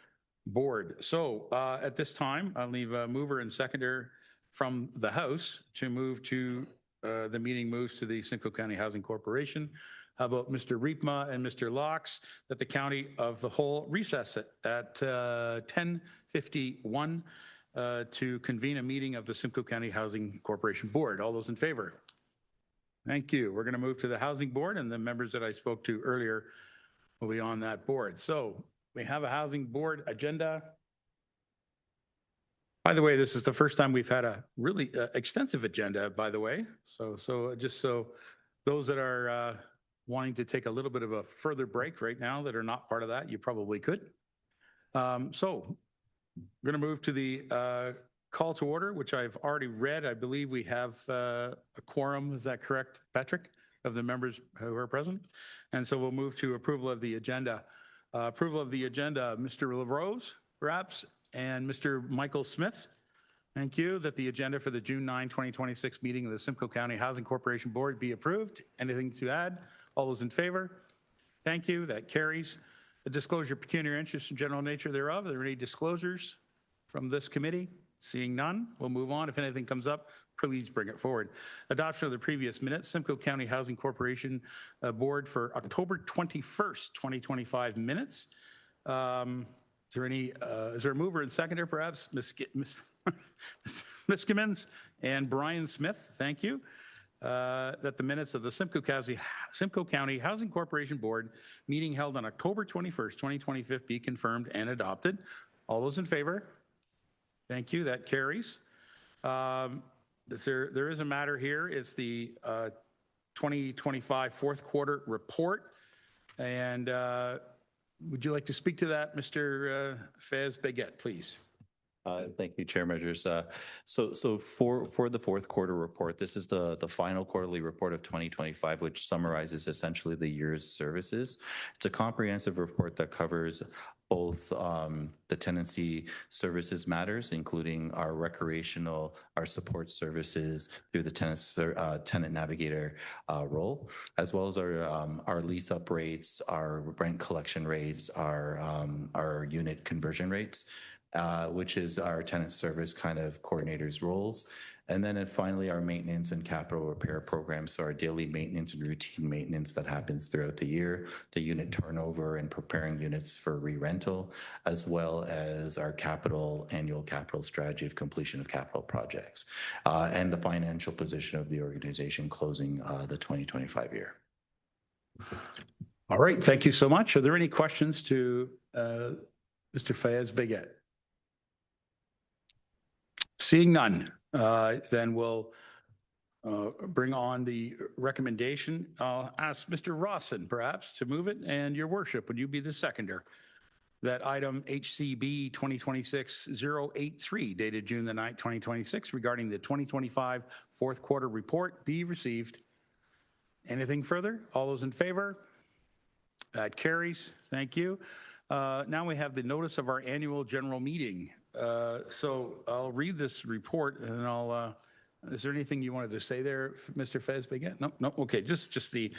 Board. So at this time, I'll leave a mover and seconder from the House to move to the meeting moves to the Simcoe County Housing Corporation. How about Mr. Riepma and Mr. Locks that the County of the Whole recess it at 10:51 to convene a meeting of the Simcoe County Housing Corporation Board. All those in favor? Thank you. We're going to move to the Housing Board, and the members that I spoke to earlier will be on that board. So we have a Housing Board agenda. By the way, this is the first time we've had a really extensive agenda, by the way. So just so those that are wanting to take a little bit of a further break right now that are not part of that, you probably could. So we're going to move to the call to order, which I've already read. I believe we have a quorum. Is that correct, Patrick, of the members who are present? And so we'll move to approval of the agenda. Approval of the agenda, Mr. LaRose, perhaps, and Mr. Michael Smith. Thank you. That the agenda for the June 9, 2026 meeting of the Simcoe County Housing Corporation Board be approved. Anything to add? All those in favor? Thank you. That carries. The disclosure of pecuniary interest and general nature thereof. Are there any disclosures from this committee? Seeing none, we'll move on. If anything comes up, please bring it forward. Adoption of the previous minutes, Simcoe County Housing Corporation Board for October 21st, 2025 minutes. Is there a mover and seconder perhaps? Ms. Skimmons and Brian Smith, thank you. That the minutes of the Simcoe County Housing Corporation Board meeting held on October 21st, 2025 be confirmed and adopted. All those in favor? Thank you, that carries. There is a matter here. It's the 2025 fourth quarter report. And would you like to speak to that, Mr. Fez-Baguette, please? Thank you, Chair Measures. So for the fourth quarter report, this is the final quarterly report of 2025, which summarizes essentially the year's services. It's a comprehensive report that covers both the tenancy services matters, including our recreational, our support services through the tenant navigator role, as well as our lease up rates, our rent collection rates, our unit conversion rates, which is our tenant service kind of coordinators roles. And then finally, our maintenance and capital repair programs, so our daily maintenance and routine maintenance that happens throughout the year, the unit turnover and preparing units for re-rental, as well as our annual capital strategy of completion of capital projects, and the financial position of the organization closing the 2025 year. All right, thank you so much. Are there any questions to Mr. Fayez-Baguette? Seeing none, then we'll bring on the recommendation. I'll ask Mr. Rawson perhaps to move it, and your worship, would you be the seconder? That item HCB 2026-083 dated June the 9th, 2026 regarding the 2025 fourth quarter report be received. Anything further? All those in favor? That carries. Thank you. Now we have the notice of our annual general meeting. So I'll read this report and then is there anything you wanted to say there, Mr. Fez-Baguette? No, okay, just the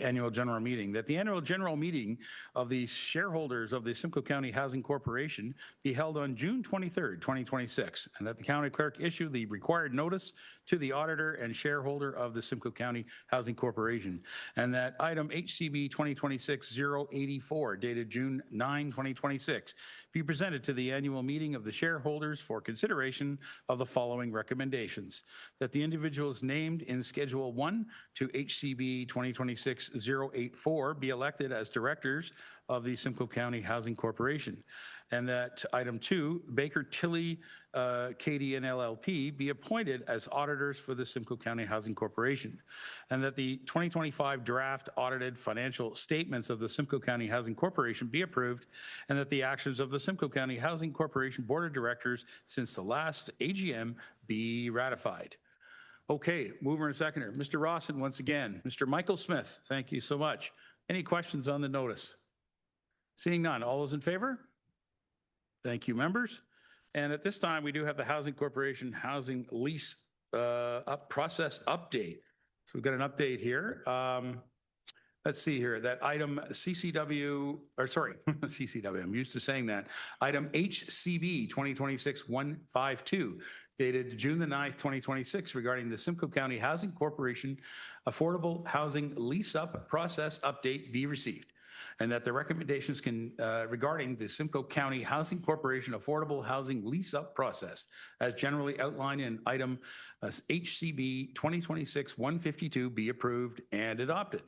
annual general meeting. That the annual general meeting of the shareholders of the Simcoe County Housing Corporation be held on June 23rd, 2026, and that the county clerk issue the required notice to the auditor and shareholder of the Simcoe County Housing Corporation, and that item HCB 2026-084 dated June 9, 2026 be presented to the annual meeting of the shareholders for consideration of the following recommendations. That the individuals named in Schedule 1 to HCB 2026-084 be elected as directors of the Simcoe County Housing Corporation. And that item 2, Baker Tilly, Katie and LLP be appointed as auditors for the Simcoe County Housing Corporation. And that the 2025 draft audited financial statements of the Simcoe County Housing Corporation be approved, and that the actions of the Simcoe County Housing Corporation Board of Directors since the last AGM be ratified. Okay, mover and seconder. Mr. Rawson, once again. Mr. Michael Smith, thank you so much. Any questions on the notice? Seeing none, all those in favor? Thank you, members. And at this time, we do have the Housing Corporation Housing Lease Process Update. So we've got an update here. Let's see here, that item CCW, I'm used to saying that. Item HCB 2026-152, dated June the 9th, 2026, regarding the Simcoe County Housing Corporation Affordable Housing Lease-Up Process Update be received. And that the recommendations regarding the Simcoe County Housing Corporation Affordable Housing Lease-Up Process, as generally outlined in item HCB 2026-152, be approved and adopted.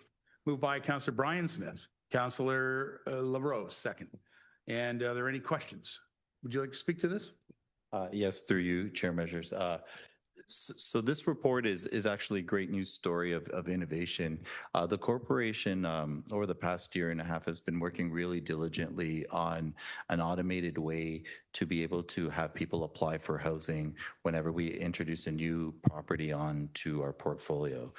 Moved by Councillor Brian Smith. Councillor LaRose, second. And are there any questions? Would you like to speak to this? Yes, through you, Chair Measures. So this report is actually a great news story of innovation. The corporation over the past year and a half has been working really diligently on an automated way to be able to have people apply for housing whenever we introduce a new property onto our portfolio.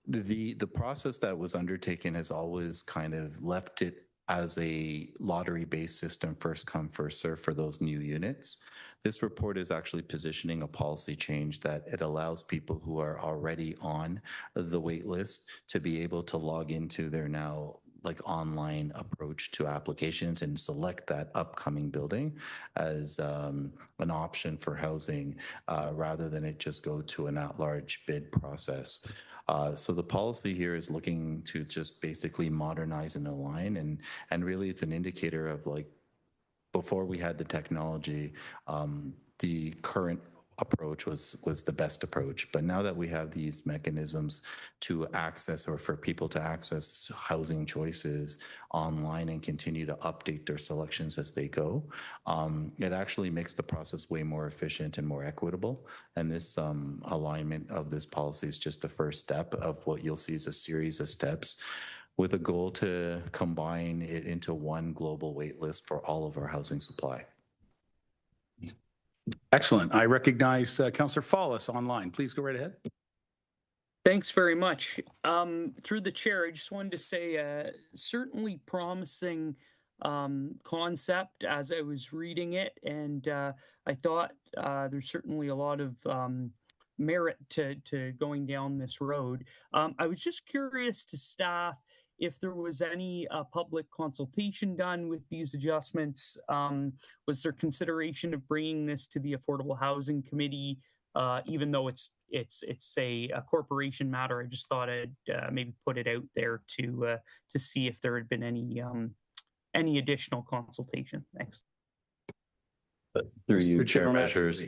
The process that was undertaken has always kind of left it as a lottery-based system, first come, first serve for those new units. This report is actually positioning a policy change that it allows people who are already on the wait list to be able to log into their now like online approach to applications and select that upcoming building as an option for housing rather than it just go to an at-large bid process. So the policy here is looking to just basically modernize and align, and really it's an indicator of like before we had the technology, the current approach was the best approach. But now that we have these mechanisms to access or for people to access housing choices online and continue to update their selections as they go, it actually makes the process way more efficient and more equitable. And this alignment of this policy is just the first step of what you'll see is a series of steps with a goal to combine it into one global wait list for all of our housing supply. Excellent. I recognize Councillor Fallis online. Please go right ahead. Thanks very much. Through the chair, I just wanted to say certainly promising concept as I was reading it, and I thought there's certainly a lot of merit to going down this road. I was just curious to staff if there was any public consultation done with these adjustments. Was there consideration of bringing this to the Affordable Housing Committee, even though it's a corporation matter? I just thought I'd maybe put it out there to see if there had been any additional consultation. Thanks. Through you, Chair Measures.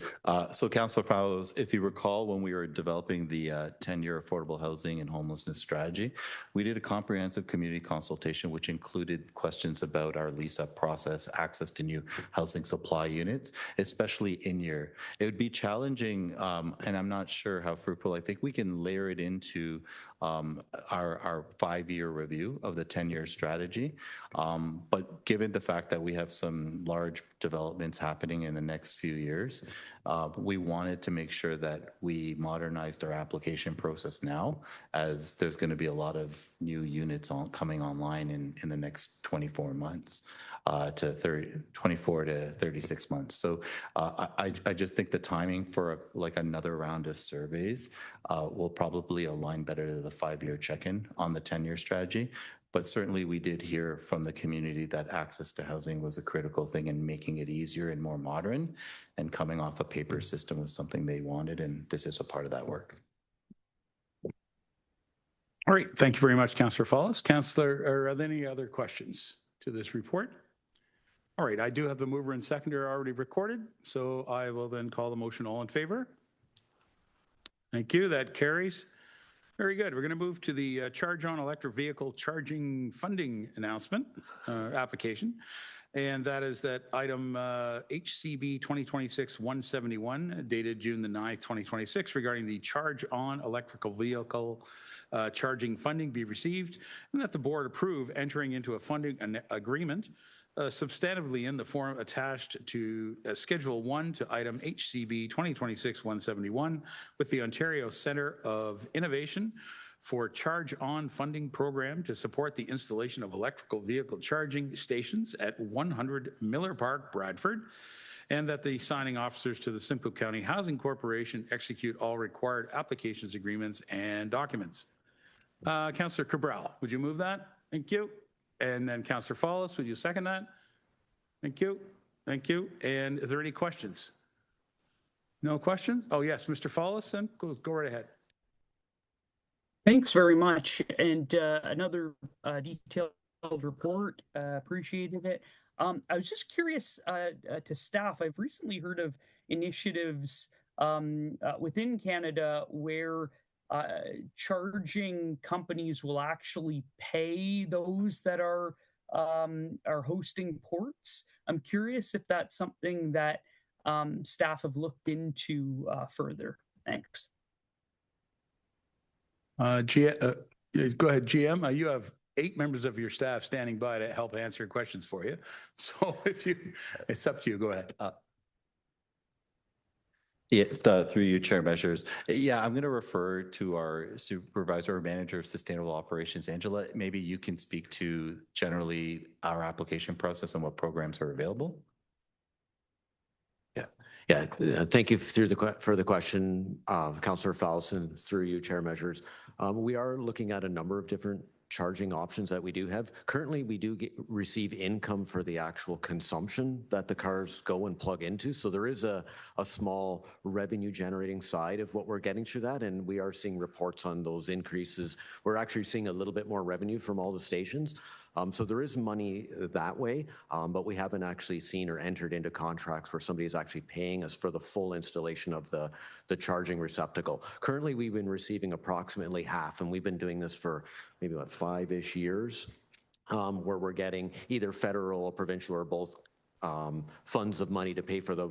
So Councillor Fallows, if you recall, when we were developing the 10-year affordable housing and homelessness strategy, we did a comprehensive community consultation, which included questions about our lease-up process, access to new housing supply units, especially in year. It would be challenging, and I'm not sure how fruitful. I think we can layer it into our 5-year review of the 10-year strategy. But given the fact that we have some large developments happening in the next few years, we wanted to make sure that we modernized our application process now, as there's going to be a lot of new units coming online in the next 24 months. 24 to 36 months. So I just think the timing for like another round of surveys will probably align better to the 5-year check-in on the 10-year strategy. But certainly we did hear from the community that access to housing was a critical thing, and making it easier and more modern and coming off a paper system was something they wanted, and this is a part of that work. All right, thank you very much, Councillor Fallis. Councillor, are there any other questions to this report? All right, I do have the mover and seconder already recorded, so I will then call the motion. All in favor? Thank you, that carries. Very good. We're going to move to the Charge on Electric Vehicle Charging Funding Announcement application. And that is that item HCB 2026-171, dated June the 9th, 2026, regarding the Charge on Electrical Vehicle Charging Funding be received, and that the board approve entering into a funding agreement substantively in the form attached to Schedule 1 to item HCB 2026-171 with the Ontario Centre of Innovation for Charge On Funding Program to support the installation of electrical vehicle charging stations at 100 Miller Park, Bradford, and that the signing officers to the Simcoe County Housing Corporation execute all required applications, agreements, and documents. Councillor Cabral, would you move that? Thank you. And then Councillor Fallis, would you second that? Thank you. Thank you. And is there any questions? No questions? Oh, yes, Mr. Fallis, then go right ahead. Thanks very much. And another detailed report. Appreciated it. I was just curious to staff. I've recently heard of initiatives within Canada where charging companies will actually pay those that are hosting ports. I'm curious if that's something that staff have looked into further. Thanks. Go ahead, GM. You have 8 members of your staff standing by to help answer questions for you. So it's up to you. Go ahead. Yes, through you, Chair Measures. Yeah, I'm going to refer to our Supervisor or Manager of Sustainable Operations, Angela. Maybe you can speak to generally our application process and what programs are available. Yeah. Thank you for the question, Councillor Fallison, through you, Chair Measures. We are looking at a number of different charging options that we do have. Currently, we do receive income for the actual consumption that the cars go and plug into. So there is a small revenue generating side of what we're getting through that. And we are seeing reports on those increases. We're actually seeing a little bit more revenue from all the stations. So there is money that way, but we haven't actually seen or entered into contracts where somebody is actually paying us for the full installation of the charging receptacle. Currently, we've been receiving approximately half, and we've been doing this for maybe about 5-ish years, where we're getting either federal, provincial, or both funds of money to pay for the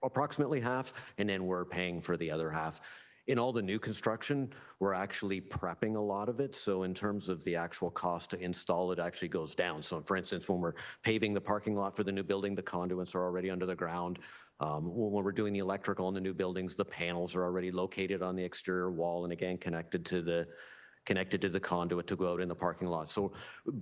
approximately half, and then we're paying for the other half. In all the new construction, we're actually prepping a lot of it. So in terms of the actual cost to install it actually goes down. So for instance, when we're paving the parking lot for the new building, the conduits are already under the ground. When we're doing the electrical in the new buildings, the panels are already located on the exterior wall and again connected to the conduit to go out in the parking lot. So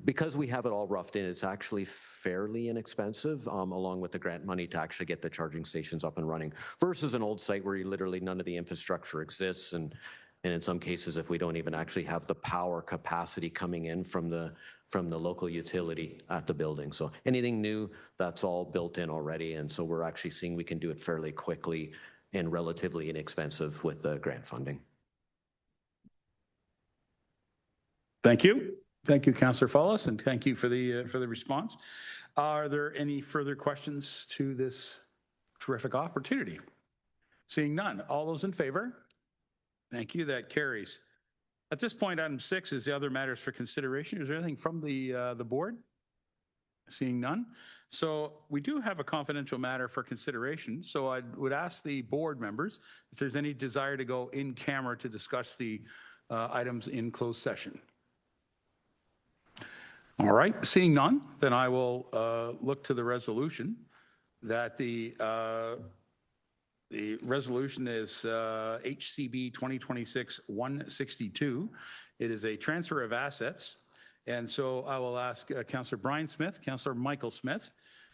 because we have it all roughed in, it's actually fairly inexpensive, along with the grant money to actually get the charging stations up and running, versus an old site where literally none of the infrastructure exists. And in some cases, if we don't even actually have the power capacity coming in from the local utility at the building. So anything new, that's all built in already. And so we're actually seeing we can do it fairly quickly and relatively inexpensive with the grant funding. Thank you. Thank you, Councillor Follis, and thank you for the response. Are there any further questions to this terrific opportunity? Seeing none. All those in favor? Thank you. That carries. At this point, item 6 is the other matters for consideration. Is there anything from the board? Seeing none. So we do have a confidential matter for consideration. So I would ask the board members if there's any desire to go in camera to discuss the items in closed session. All right, seeing none, then I will look to the resolution that the resolution is HCB 2026-162. It is a transfer of assets. And so I will ask Councillor Brian Smith, Councillor Michael Smith,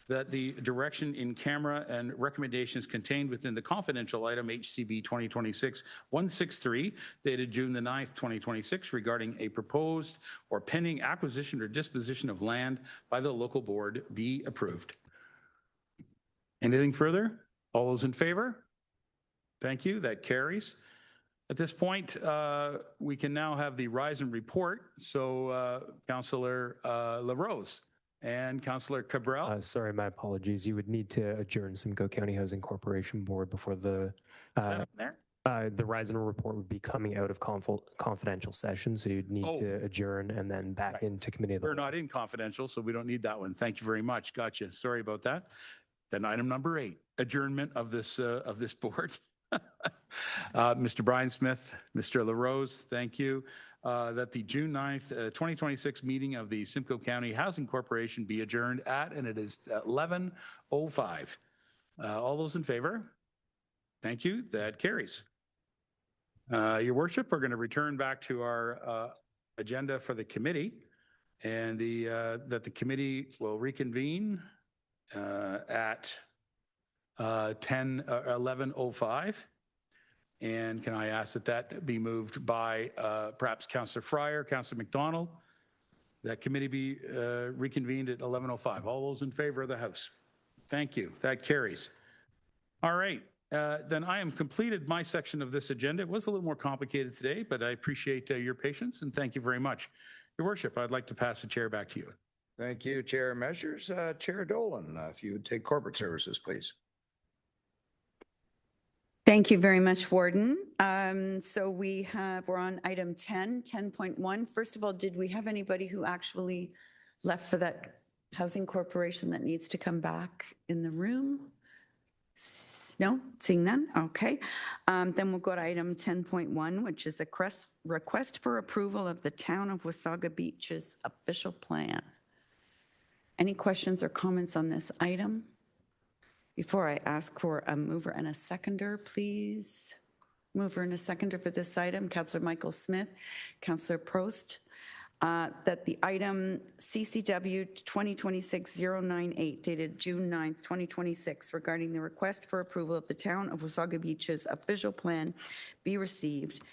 that the direction in camera and recommendations contained within the confidential item HCB 2026-163 dated June the 9th, 2026 regarding a proposed or pending acquisition or disposition of land by the local board be approved. Anything further? All those in favor? Thank you. That carries. At this point, we can now have the rise and report. So Councillor LaRose and Councillor Cabral. Sorry, my apologies. You would need to adjourn Simcoe County Housing Corporation Board before the rise and report would be coming out of confidential session. So you'd need to adjourn and then back into committee of the We're not in confidential, so we don't need that one. Thank you very much. Gotcha. Sorry about that. Then item number 8, adjournment of this board. Mr. Brian Smith, Mr. LaRose, thank you. That the June 9th, 2026 meeting of the Simcoe County Housing Corporation be adjourned at, and it is 11:05. All those in favor? Thank you. That carries. Your Worship, we're going to return back to our agenda for the committee, and that the committee will reconvene at 11:05. And can I ask that that be moved by perhaps Councillor Fryer, Councillor McDonald? That committee be reconvened at 11:05. All those in favor of the House? Thank you. That carries. All right. Then I am completed my section of this agenda. It was a little more complicated today, but I appreciate your patience and thank you very much. Your Worship, I'd like to pass the chair back to you. Thank you, Chair Measures. Chair Dolan, if you would take corporate services, please. Thank you very much, Warden. So we're on item 10.1. First of all, did we have anybody who actually left for that housing corporation that needs to come back in the room? No, seeing none. Okay. Then we'll go to item 10.1, which is a request for approval of the Town of Wasaga Beach's official plan. Any questions or comments on this item? Before I ask for a mover and a seconder, please. Mover and a seconder for this item, Councillor Michael Smith, Councillor Prost, that the item CCW 2026-098 dated June 9th, 2026 regarding the request for approval of the Town of Wasaga Beach's official plan be received,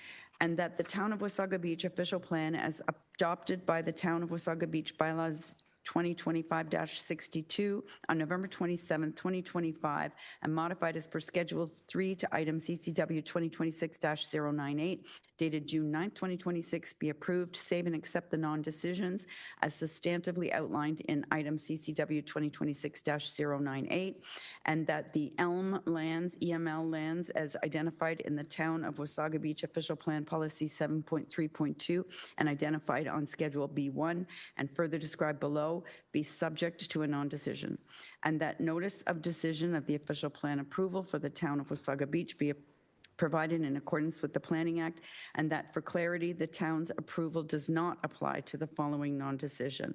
and that the Town of Wasaga Beach official plan as adopted by the Town of Wasaga Beach bylaws 2025-62 on November 27, 2025, and modified as per Schedule 3 to item CCW 2026-098, dated June 9, 2026, be approved, save and accept the non-decisions as substantively outlined in item CCW 2026-098, and that the ELM lands, EML lands, as identified in the Town of Wasaga Beach Official Plan Policy 7.3.2 and identified on Schedule B1 and further described below, be subject to a non-decision, and that notice of decision of the official plan approval for the Town of Wasaga Beach be provided in accordance with the Planning Act, and that for clarity, the town's approval does not apply to the following non-decision.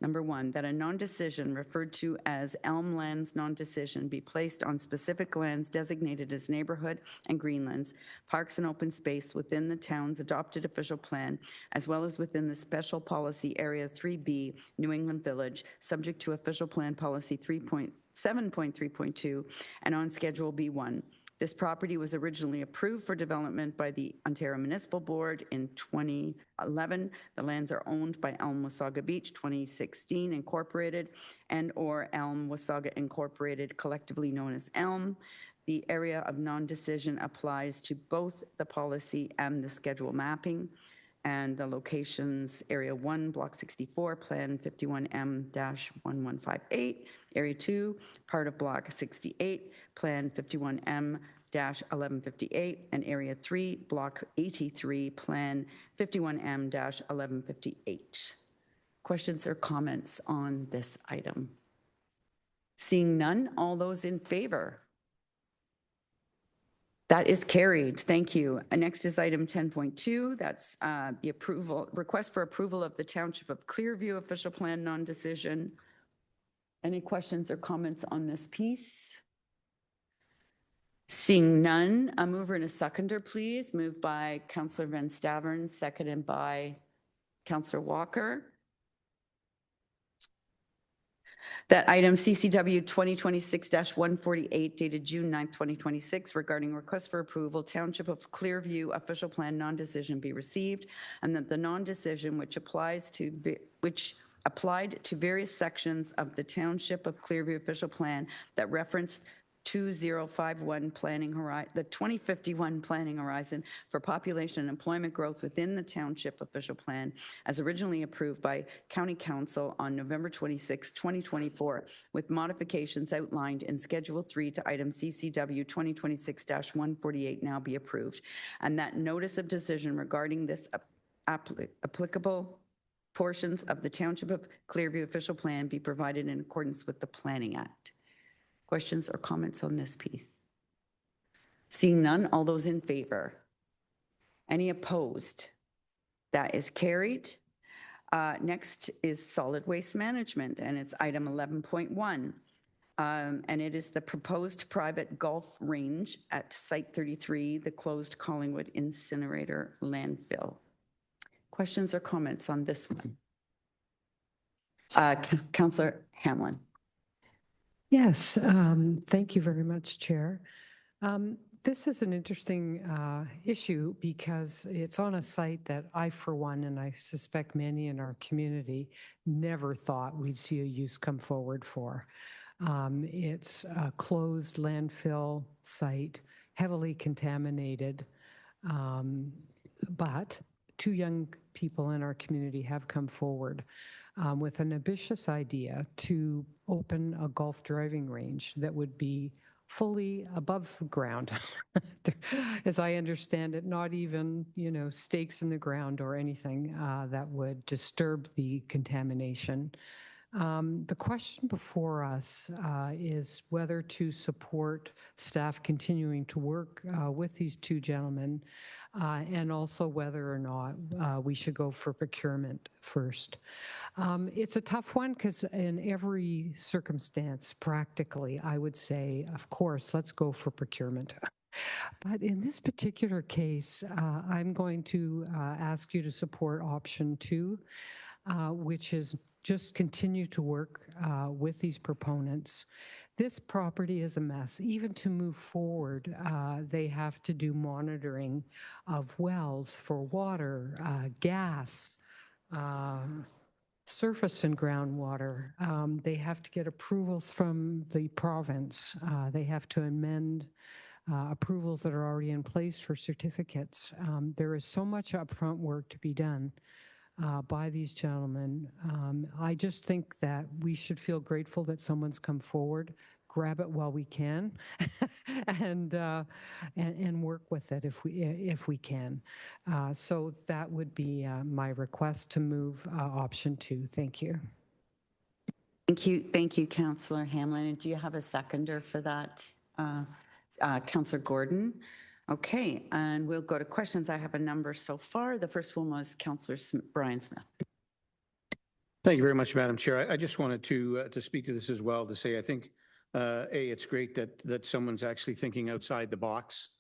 Number one, that a non-decision referred to as Elm Lands non-decision be placed on specific lands designated as neighborhood and greenlands, parks and open space within the town's adopted official plan, as well as within the Special Policy Area 3B, New England Village, subject to Official Plan Policy 7.3.2 and on Schedule B1. This property was originally approved for development by the Ontario Municipal Board in 2011. The lands are owned by Elm Wasaga Beach 2016 Incorporated and or Elm Wasaga Incorporated, collectively known as Elm. The area of non-decision applies to both the policy and the schedule mapping. And the locations, Area 1, Block 64, Plan 51M-1158. Area 2, part of Block 68, Plan 51M-1158. And Area 3, Block 83, Plan 51M-1158. Questions or comments on this item? Seeing none, all those in favor? That is carried. Thank you. Next is item 10.2. That's the request for approval of the Township of Clearview official plan non-decision. Any questions or comments on this piece? Seeing none, a mover and a seconder, please. Moved by Councillor Van Stavern, seconded by Councillor Walker. That item CCW 2026-148 dated June 9, 2026 regarding request for approval, Township of Clearview official plan non-decision be received, and that the non-decision which applied to various sections of the Township of Clearview official plan that referenced 2051 planning horizon, the 2051 planning horizon for population and employment growth within the township official plan as originally approved by County Council on November 26, 2024, with modifications outlined in Schedule 3 to item CCW 2026-148 now be approved, and that notice of decision regarding this applicable portions of the Township of Clearview official plan be provided in accordance with the Planning Act. Questions or comments on this piece? Seeing none, all those in favor? Any opposed? That is carried. Next is solid waste management, and it's item 11.1. And it is the proposed private golf range at Site 33, the closed Collingwood incinerator landfill. Questions or comments on this one? Councillor Hamlin. Yes, thank you very much, Chair. This is an interesting issue because it's on a site that I, for one, and I suspect many in our community, never thought we'd see a use come forward for. It's a closed landfill site, heavily contaminated, but two young people in our community have come forward with an ambitious idea to open a golf driving range that would be fully above ground. As I understand it, not even, stakes in the ground or anything that would disturb the contamination. The question before us is whether to support staff continuing to work with these two gentlemen and also whether or not we should go for procurement first. It's a tough one because in every circumstance, practically, I would say, of course, let's go for procurement. But in this particular case, I'm going to ask you to support option 2, which is just continue to work with these proponents. This property is a mess. Even to move forward, they have to do monitoring of wells for water, gas, surface and groundwater. They have to get approvals from the province. They have to amend approvals that are already in place for certificates. There is so much upfront work to be done by these gentlemen. I just think that we should feel grateful that someone's come forward, grab it while we can, and work with it if we can. So that would be my request to move option 2. Thank you. Thank you, Councillor Hamlin. And do you have a seconder for that, Councillor Gordon? Okay, and we'll go to questions. I have a number so far. The first one was Councillor Brian Smith. Thank you very much, Madam Chair. I just wanted to speak to this as well, to say I think, it's great that someone's actually thinking outside the box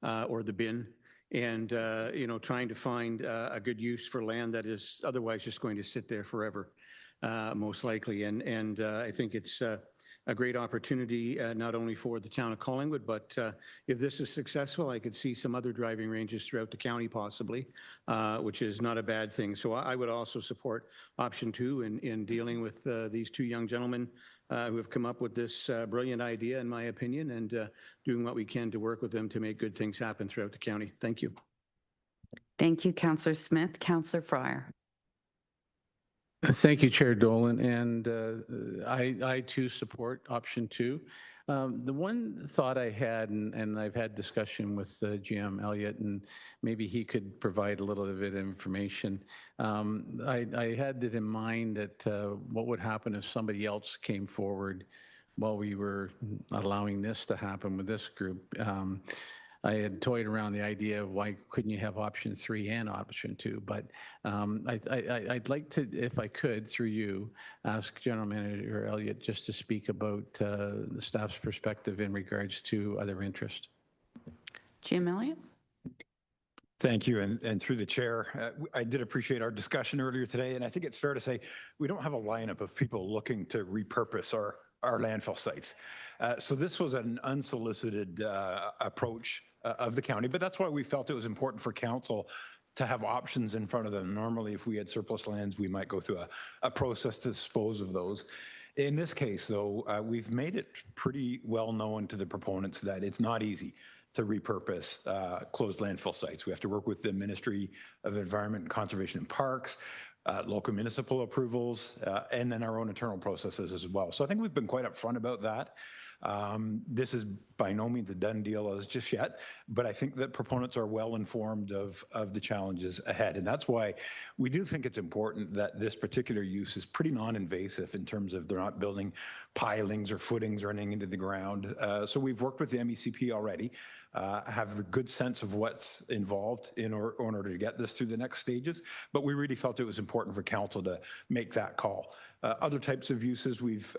or the bin and, trying to find a good use for land that is otherwise just going to sit there forever, most likely. And I think it's a great opportunity, not only for the town of Collingwood, but if this is successful, I could see some other driving ranges throughout the county possibly, which is not a bad thing. So I would also support option 2 in dealing with these 2 young gentlemen who have come up with this brilliant idea, in my opinion, and doing what we can to work with them to make good things happen throughout the county. Thank you. Thank you, Councillor Smith. Councillor Fryer. Thank you, Chair Dolan, and I too support option 2. The one thought I had, and I've had discussion with GM Elliott, and maybe he could provide a little bit of information. I had it in mind that what would happen if somebody else came forward while we were allowing this to happen with this group. I had toyed around the idea of why couldn't you have option 3 and option 2, but I'd like to, if I could, through you, ask General Manager Elliott just to speak about the staff's perspective in regards to other interest. Jim Elliott. Thank you, and through the chair, I did appreciate our discussion earlier today, and I think it's fair to say we don't have a lineup of people looking to repurpose our landfill sites. So this was an unsolicited approach of the county, but that's why we felt it was important for council to have options in front of them. Normally, if we had surplus lands, we might go through a process to dispose of those. In this case, though, we've made it pretty well known to the proponents that it's not easy to repurpose closed landfill sites. We have to work with the Ministry of Environment, Conservation and Parks, local municipal approvals, and then our own internal processes as well. So I think we've been quite upfront about that. This is by no means a done deal as just yet, but I think that proponents are well informed of the challenges ahead. And that's why we do think it's important that this particular use is pretty non-invasive in terms of they're not building pilings or footings running into the ground. So we've worked with the MECP already, have a good sense of what's involved in order to get this through the next stages. But we really felt it was important for council to make that call. Other types of uses we've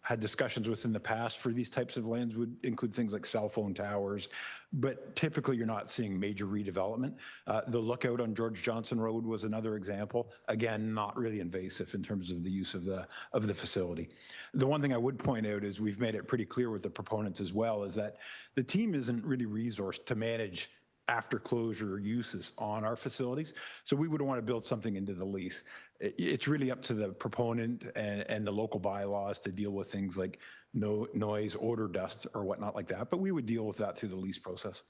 had discussions with in the past for these types of lands would include things like cell phone towers, but typically you're not seeing major redevelopment. The lookout on George Johnson Road was another example. Again, not really invasive in terms of the use of the facility. The one thing I would point out is we've made it pretty clear with the proponents as well is that the team isn't really resourced to manage after closure uses on our facilities. So we would want to build something into the lease. It's really up to the proponent and the local bylaws to deal with things like noise, odor, dust, or whatnot like that. But we would deal with that through the lease process.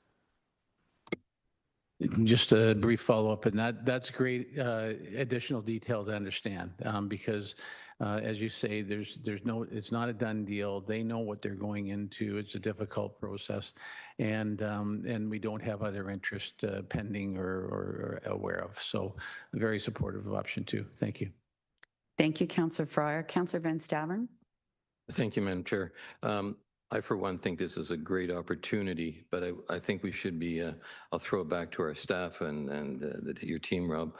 Just a brief follow-up, and that's great additional detail to understand because as you say, it's not a done deal. They know what they're going into. It's a difficult process, and we don't have other interest pending or aware of. So very supportive of option 2. Thank you. Thank you, Councillor Fryer. Councillor Van Stavern. Thank you, Madam Chair. I, for one, think this is a great opportunity, but I think we should be, I'll throw it back to our staff and your team, Rob.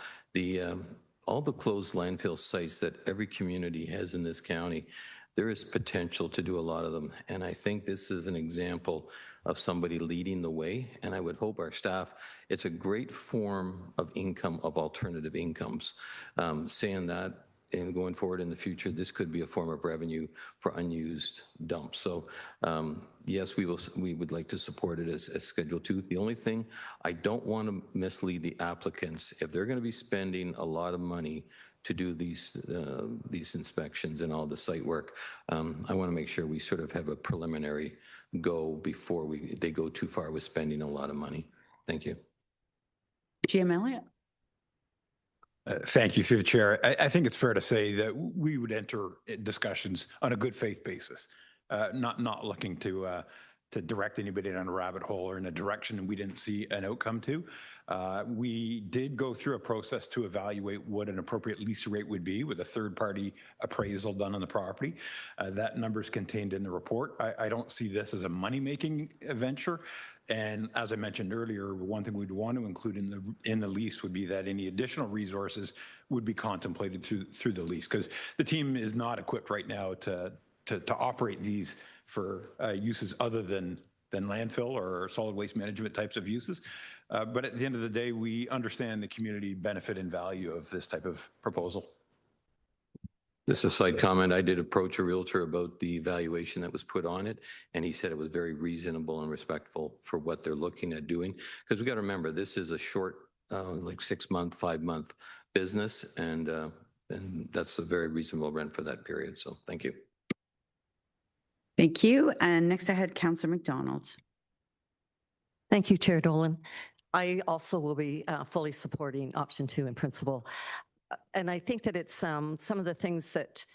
All the closed landfill sites that every community has in this county, there is potential to do a lot of them. And I think this is an example of somebody leading the way. And I would hope our staff, it's a great form of income, of alternative incomes. Saying that, and going forward in the future, this could be a form of revenue for unused dumps. So yes, we would like to support it as Schedule 2. The only thing, I don't want to mislead the applicants. If they're going to be spending a lot of money to do these inspections and all the site work, I want to make sure we sort of have a preliminary go before they go too far with spending a lot of money. Thank you. GM Elliott. Thank you, through the chair. I think it's fair to say that we would enter discussions on a good faith basis, not looking to direct anybody down a rabbit hole or in a direction we didn't see an outcome to. We did go through a process to evaluate what an appropriate lease rate would be with a third-party appraisal done on the property. That number is contained in the report. I don't see this as a money-making venture. And as I mentioned earlier, one thing we'd want to include in the lease would be that any additional resources would be contemplated through the lease, because the team is not equipped right now to operate these for uses other than landfill or solid waste management types of uses. But at the end of the day, we understand the community benefit and value of this type of proposal. Just a side comment, I did approach a realtor about the valuation that was put on it, and he said it was very reasonable and respectful for what they're looking at doing. Because we got to remember, this is a short, like 6-month, 5-month business, and that's a very reasonable rent for that period. So thank you. Thank you. And next I had Councillor McDonald. Thank you, Chair Dolan. I also will be fully supporting option 2 in principle. And I think that it's some of the things that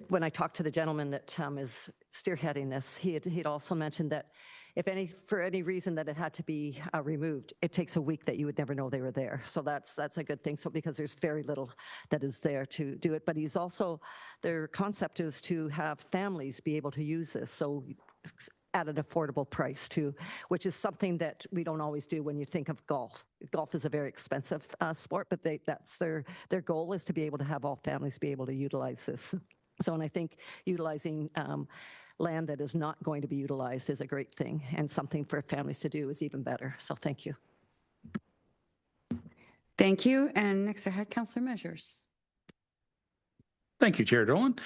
when I talked to the gentleman that is spearheading this, he'd also mentioned that if for any reason that it had to be removed, it takes a week that you would never know they were there. So that's a good thing. So because there's very little that is there to do it, but he's also, their concept is to have families be able to use this. So at an affordable price too, which is something that we don't always do when you think of golf. Golf is a very expensive sport, but that's their goal, is to be able to have all families be able to utilize this. So, and I think utilizing land that is not going to be utilized is a great thing, and something for families to do is even better. So thank you. Thank you. And next I had Councillor Measures. Thank you, Chair Dolan.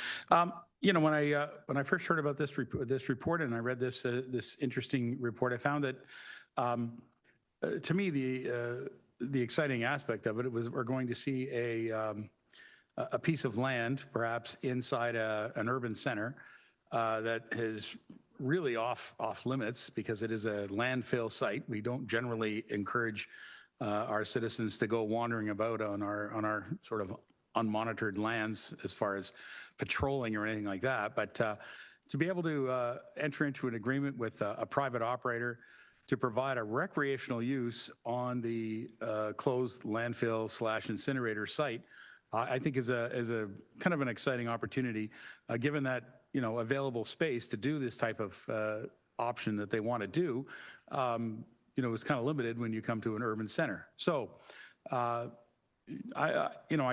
You know, when I first heard about this report and I read this interesting report, I found that to me the exciting aspect of it was we're going to see a piece of land, perhaps inside an urban center, that is really off limits because it is a landfill site. We don't generally encourage our citizens to go wandering about on our sort of unmonitored lands as far as patrolling or anything like that. But to be able to enter into an agreement with a private operator to provide a recreational use on the closed landfill / incinerator site, I think is a kind of an exciting opportunity, given that, you know, available space to do this type of option that they want to do, you know, is kind of limited when you come to an urban center. So I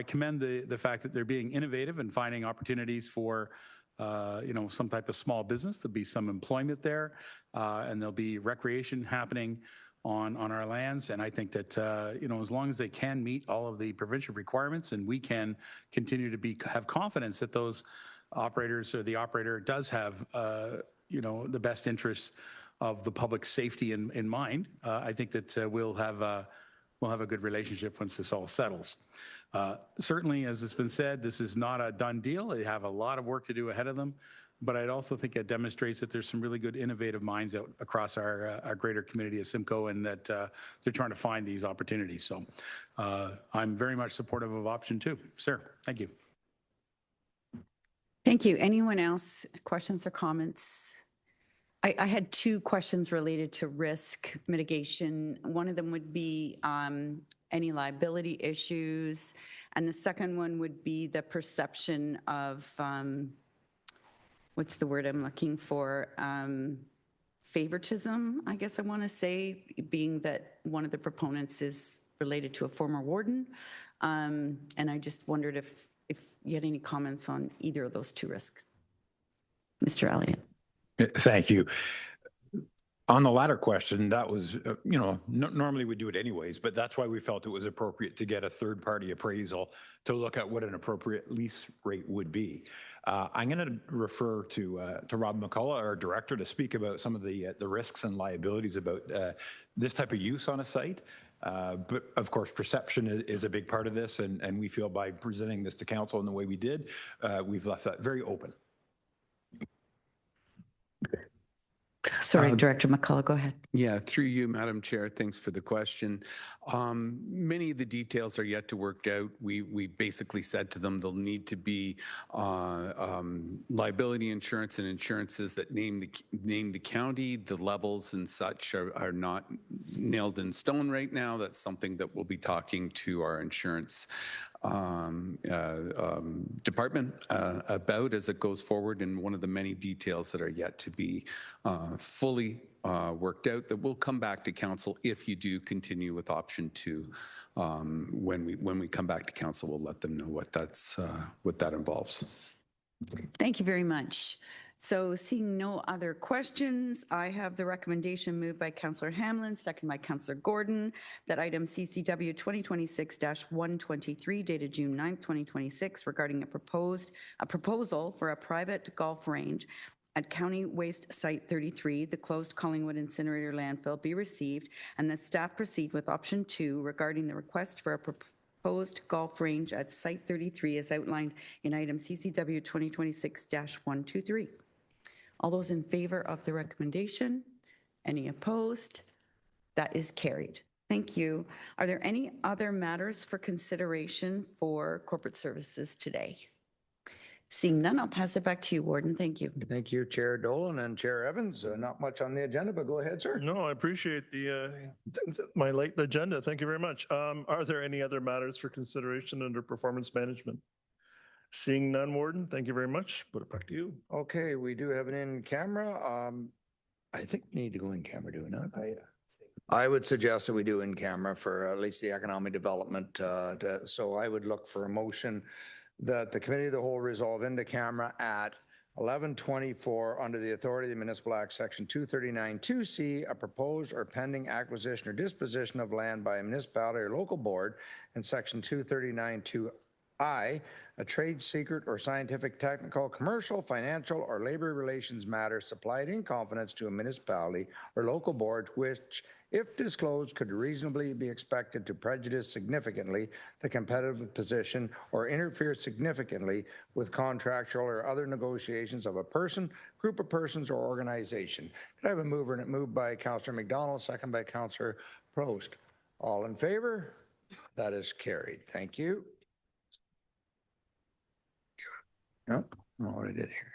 commend the fact that they're being innovative and finding opportunities for, you know, some type of small business. There'll be some employment there, and there'll be recreation happening on our lands. And I think that, you know, as long as they can meet all of the provincial requirements and we can continue to have confidence that those operators or the operator does have, you know, the best interests of the public safety in mind, I think that we'll have a good relationship once this all settles. Certainly, as it's been said, this is not a done deal. They have a lot of work to do ahead of them, but I'd also think it demonstrates that there's some really good innovative minds out across our greater community of Simcoe, and that they're trying to find these opportunities. So I'm very much supportive of option 2. Sir, thank you. Thank you. Anyone else? Questions or comments? I had 2 questions related to risk mitigation. One of them would be any liability issues, and the second one would be the perception of, what's the word I'm looking for? Favoritism, I guess I want to say, being that one of the proponents is related to a former warden. And I just wondered if you had any comments on either of those 2 risks. Mr. Elliott. Thank you. On the latter question, that was, normally we do it anyways, but that's why we felt it was appropriate to get a third-party appraisal to look at what an appropriate lease rate would be. I'm going to refer to Rob McCullough, our director, to speak about some of the risks and liabilities about this type of use on a site. But of course, perception is a big part of this, and we feel by presenting this to council in the way we did, we've left that very open. Sorry, Director McCullough, go ahead. Yeah, through you, Madam Chair. Thanks for the question. Many of the details are yet to work out. We basically said to them there'll need to be liability insurance and insurances that name the county. The levels and such are not nailed in stone right now. That's something that we'll be talking to our insurance department about as it goes forward, and one of the many details that are yet to be fully worked out that will come back to council if you do continue with option 2. When we come back to council, we'll let them know what that involves. Thank you very much. So seeing no other questions, I have the recommendation moved by Councillor Hamlin, second by Councillor Gordon, that item CCW 2026-123 dated June 9th, 2026 regarding a proposal for a private golf range at County Waste Site 33, the closed Collingwood Incinerator landfill, be received, and that staff proceed with option 2 regarding the request for a proposed golf range at Site 33 as outlined in item CCW 2026-123. All those in favor of the recommendation? Any opposed? That is carried. Thank you. Are there any other matters for consideration for corporate services today? Seeing none, I'll pass it back to you, Warden. Thank you. Thank you, Chair Dolan and Chair Evans. Not much on the agenda, but go ahead, sir. No, I appreciate my late agenda. Thank you very much. Are there any other matters for consideration under performance management? Seeing none, Warden, thank you very much. Put it back to you. Okay, we do have an in-camera. I think we need to go in camera, do we not? I would suggest that we do in camera for at least the economic development. So I would look for a motion that the Committee of the Whole resolve into camera at 11:24 under the authority of the Municipal Act, Section 239(2)C, a proposed or pending acquisition or disposition of land by a municipality or local board, and Section 239(2)I, a trade secret or scientific, technical, commercial, financial, or labor relations matter supplied in confidence to a municipality or local board which, if disclosed, could reasonably be expected to prejudice significantly the competitive position or interfere significantly with contractual or other negotiations of a person, group of persons, or organization. Could I have a mover? And it moved by Councillor McDonald, second by Councillor Prost. All in favor? That is carried. Thank you. Nope, not what I did here.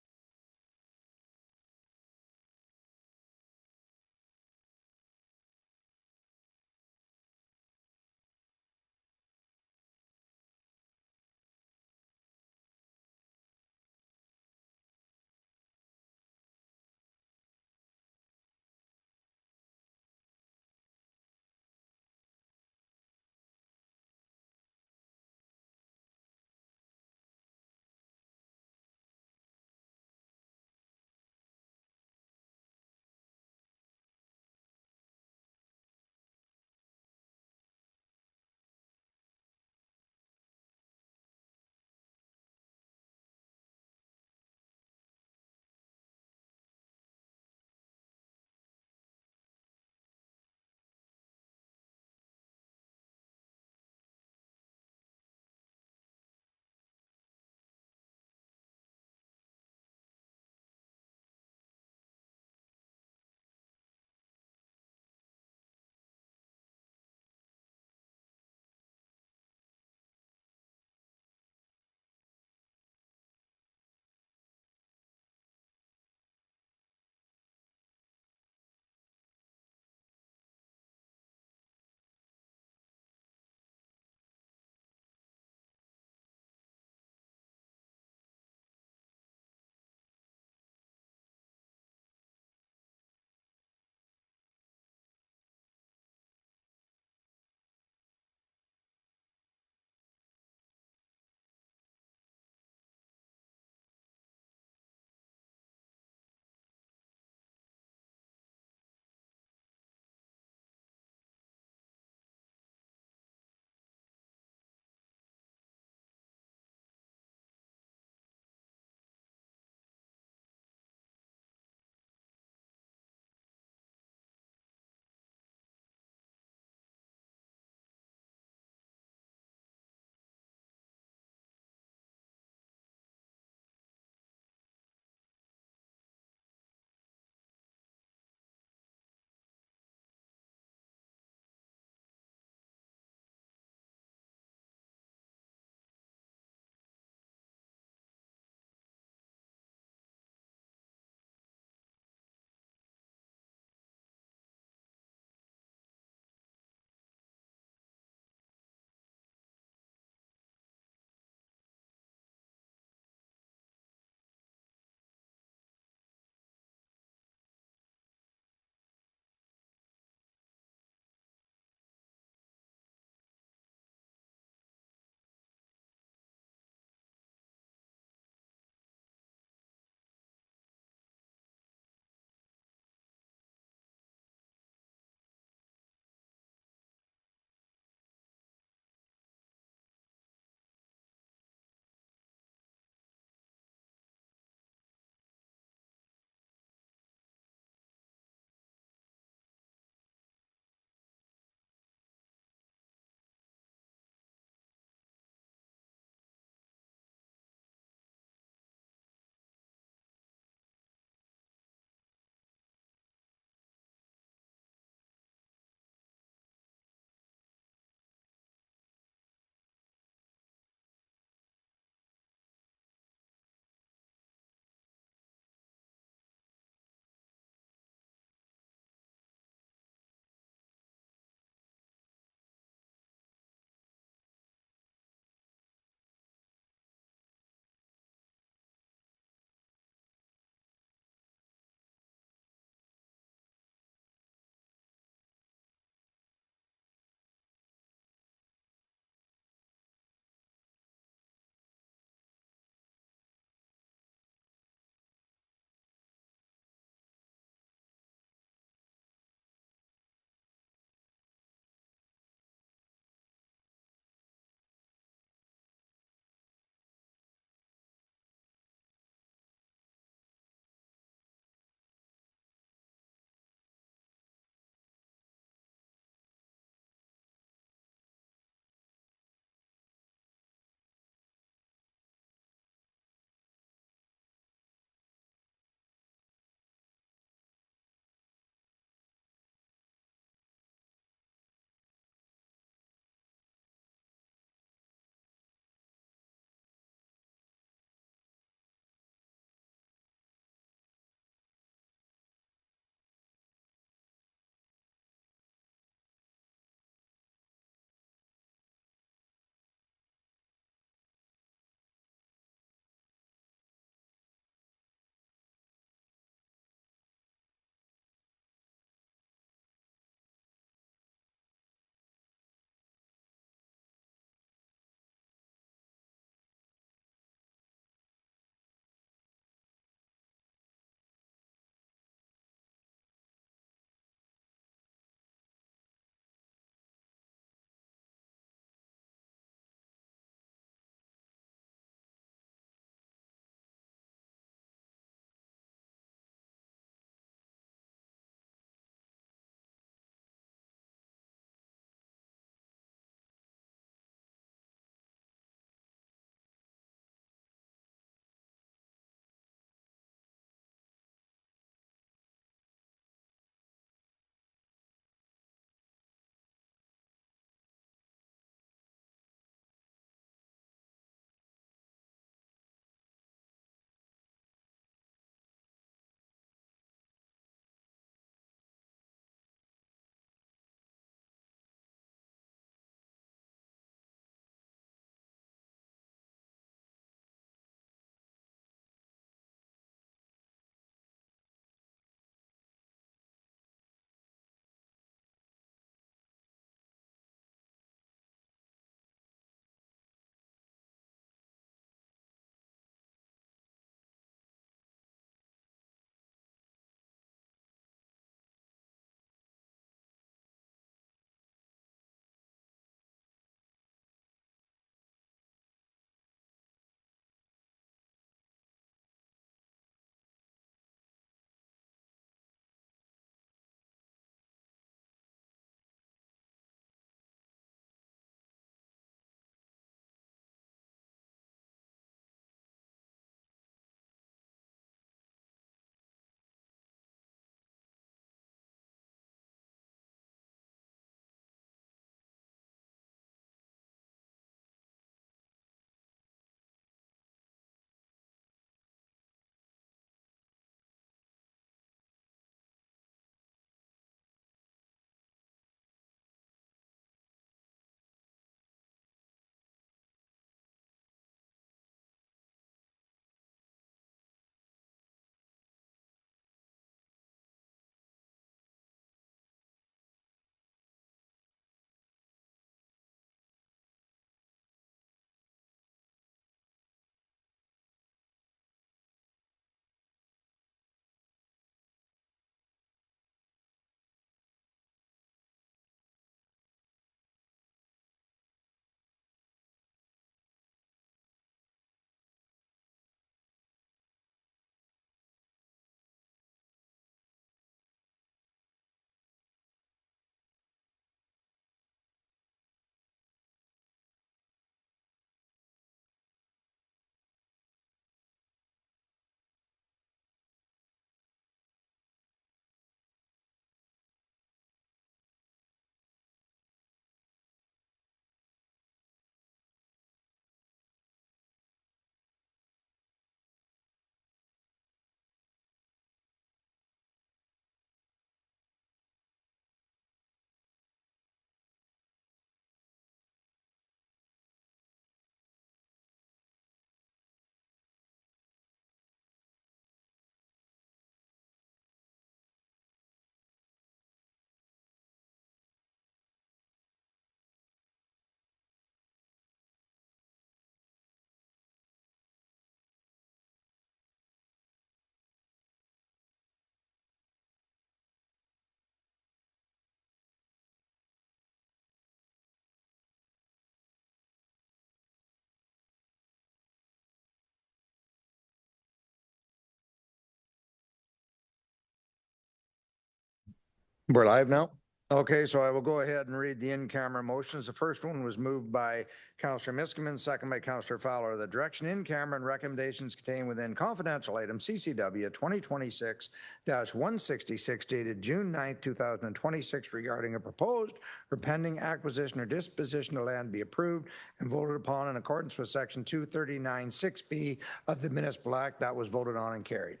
We're live now? Okay, so I will go ahead and read the in-camera motions. The first one was moved by Councillor Miskman, second by Councillor Fowler. The direction in-camera and recommendations contained within confidential item CCW 2026-166 dated June 9th, 2026 regarding a proposed or pending acquisition or disposition of land be approved and voted upon in accordance with section 239(6)B of the Municipal Act. That was voted on and carried.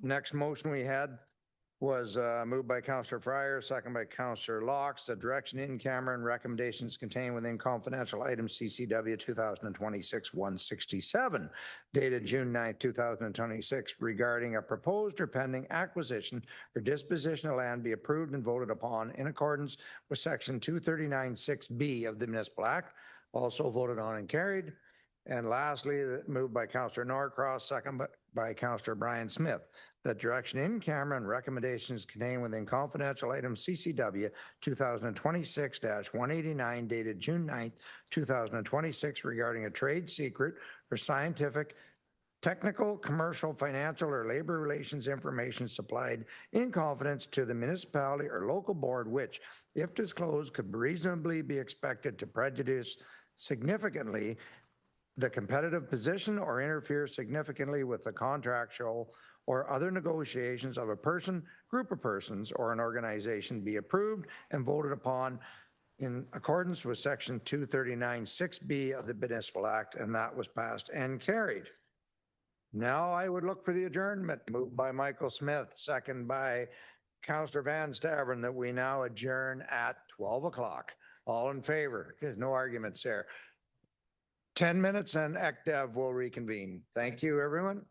Next motion we had was moved by Councillor Fryer, second by Councillor Locks. The direction in camera and recommendations contained within confidential item CCW 2026-167 dated June 9th, 2026 regarding a proposed or pending acquisition or disposition of land be approved and voted upon in accordance with section 239(6)B of the Municipal Act, also voted on and carried. And lastly, moved by Councillor Norcross, second by Councillor Brian Smith. The direction in camera and recommendations contained within confidential item CCW 2026-189 dated June 9th, 2026 regarding a trade secret or scientific, technical, commercial, financial, or labor relations information supplied in confidence to the municipality or local board, which, if disclosed, could reasonably be expected to prejudice significantly the competitive position or interfere significantly with the contractual or other negotiations of a person, group of persons, or an organization be approved and voted upon in accordance with section 239(6)B of the Municipal Act, and that was passed and carried. Now I would look for the adjournment, moved by Michael Smith, second by Councillor Van Staveren, that we now adjourn at 12 o'clock. All in favor? There's no arguments there. 10 minutes and ECDEV will reconvene. Thank you, everyone.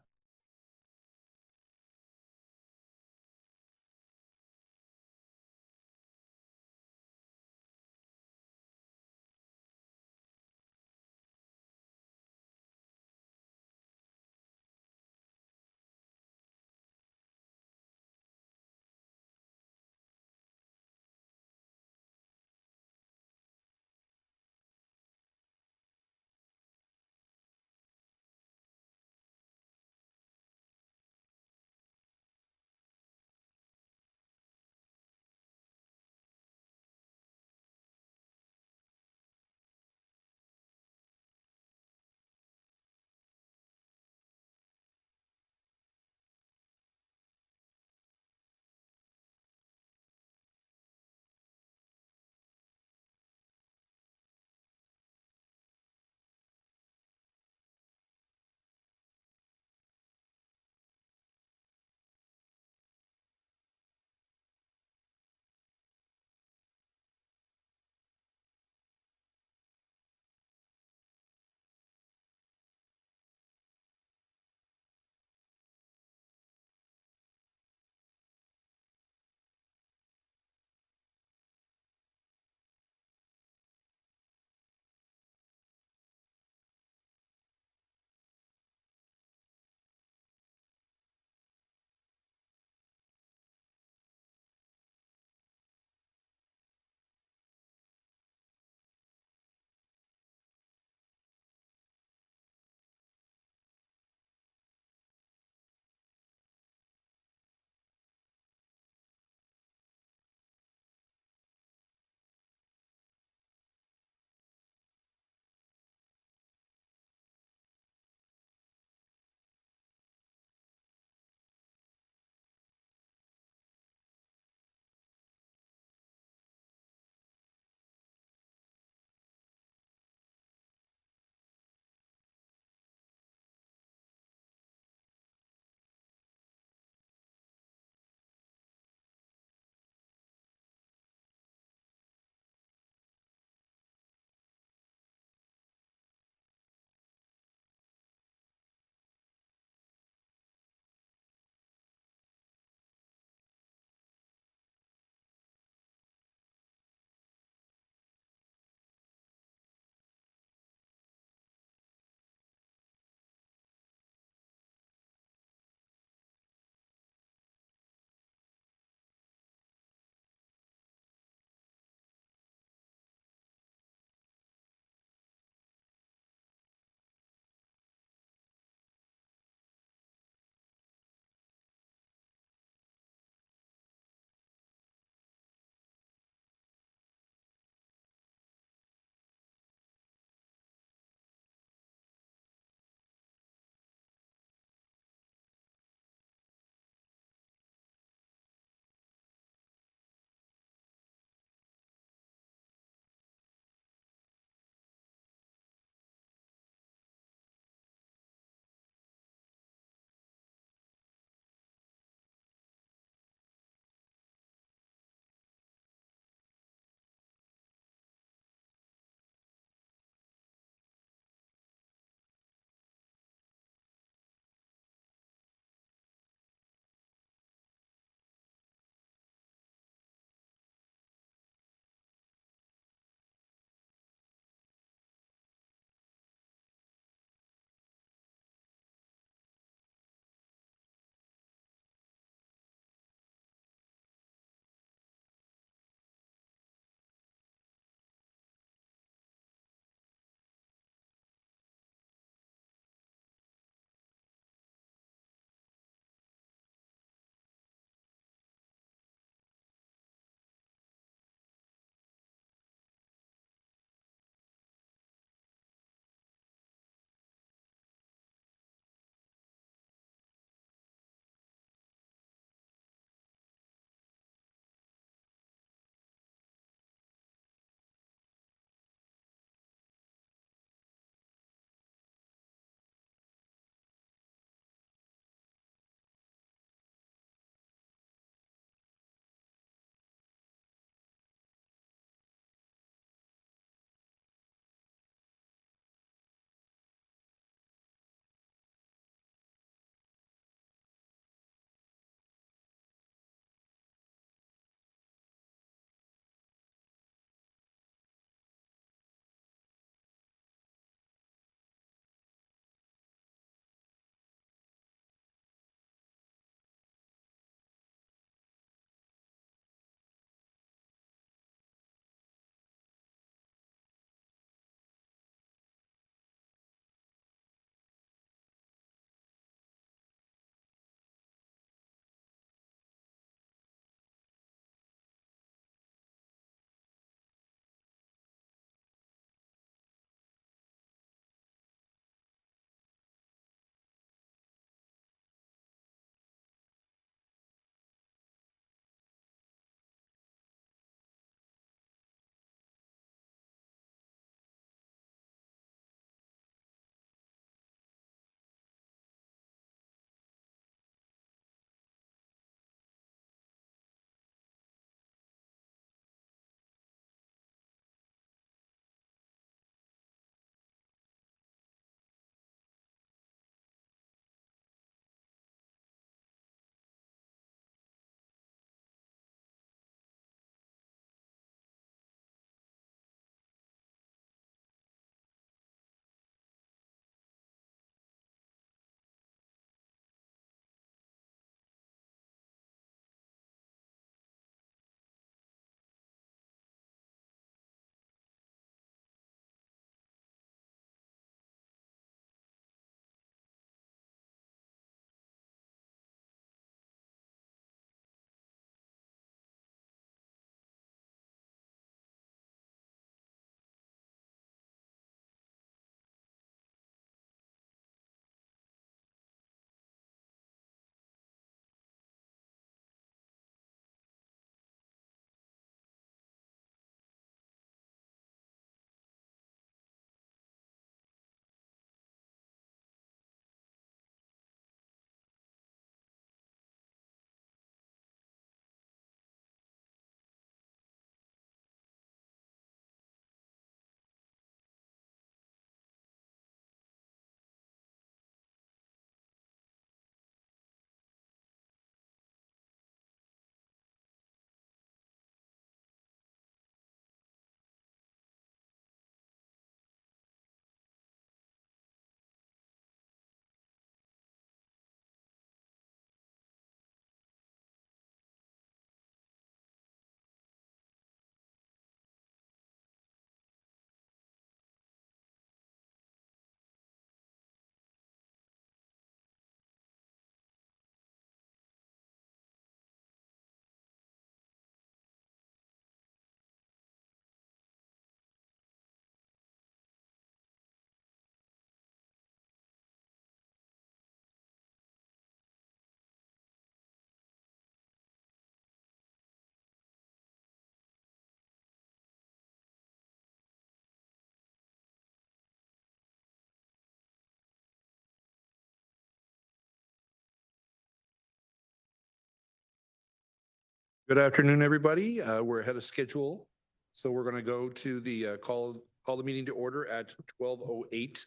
Good afternoon, everybody. We're ahead of schedule. So we're going to go to the call the meeting to order at 12:08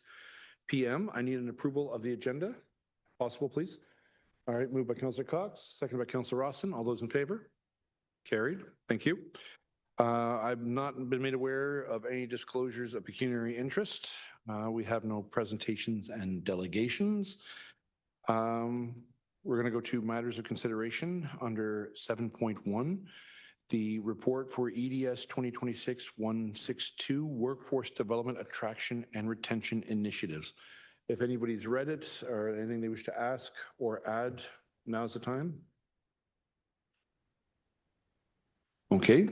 p.m. I need an approval of the agenda. Possible, please. All right, moved by Councillor Cox, seconded by Councillor Rawson. All those in favor? Carried. Thank you. I've not been made aware of any disclosures of pecuniary interest. We have no presentations and delegations. We're going to go to matters of consideration under 7.1, the report for EDS 2026-162 Workforce Development Attraction and Retention Initiatives. If anybody's read it or anything they wish to ask or add, now's the time. Okay.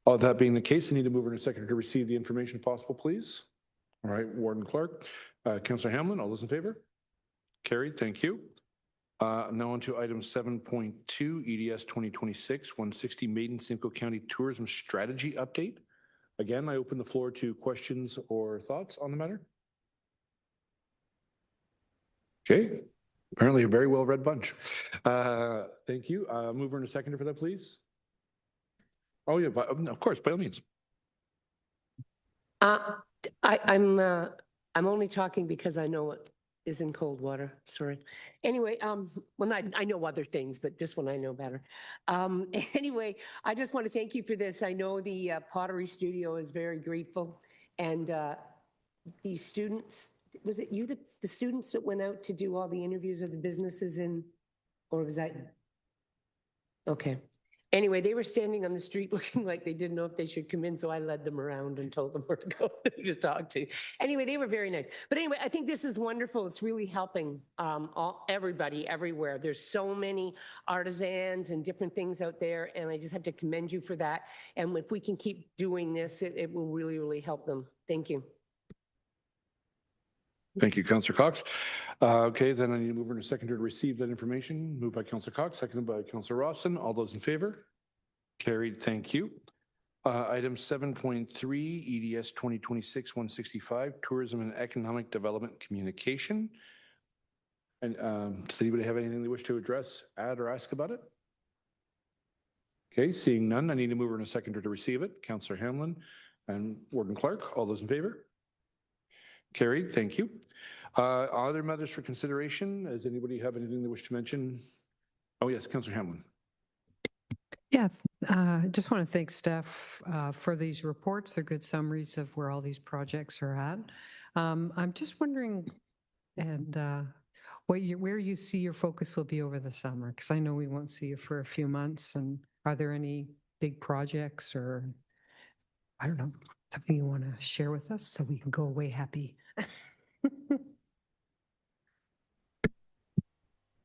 All that being the case, I need to move in a second to receive the information possible, please. All right, Warden Clark. Councillor Hamlin, all those in favor? Carried, thank you. Now on to item 7.2, EDS 2026-160 Maiden Simcoe County Tourism Strategy Update. Again, I open the floor to questions or thoughts on the matter. Okay, apparently a very well-read bunch. Thank you. Move in a second for that, please. Oh yeah, of course, by all means. I'm only talking because I know what is in cold water. Sorry. Anyway, well, I know other things, but this one I know better. Anyway, I just want to thank you for this. I know the Pottery Studio is very grateful, and the students. Was it you, the students that went out to do all the interviews of the businesses in, or was that? Okay. Anyway, they were standing on the street looking like they didn't know if they should come in, so I led them around and told them where to go to talk to. Anyway, they were very nice. But anyway, I think this is wonderful. It's really helping everybody everywhere. There's so many artisans and different things out there, and I just have to commend you for that. And if we can keep doing this, it will really, really help them. Thank you. Thank you, Councillor Cox. Okay, then I need to move in a second to receive that information. Moved by Councillor Cox, seconded by Councillor Rawson. All those in favor? Carried, thank you. Item 7.3, EDS 2026-165, Tourism and Economic Development Communication. And does anybody have anything they wish to address, add, or ask about it? Okay, seeing none, I need to move in a second to receive it. Councillor Hamlin and Warden Clark, all those in favor? Carried, thank you. Other matters for consideration? Does anybody have anything they wish to mention? Oh yes, Councillor Hamlin. Yeah, just want to thank staff for these reports. They're good summaries of where all these projects are at. I'm just wondering, and where you see your focus will be over the summer, because I know we won't see you for a few months. And are there any big projects or, I don't know, something you want to share with us so we can go away happy?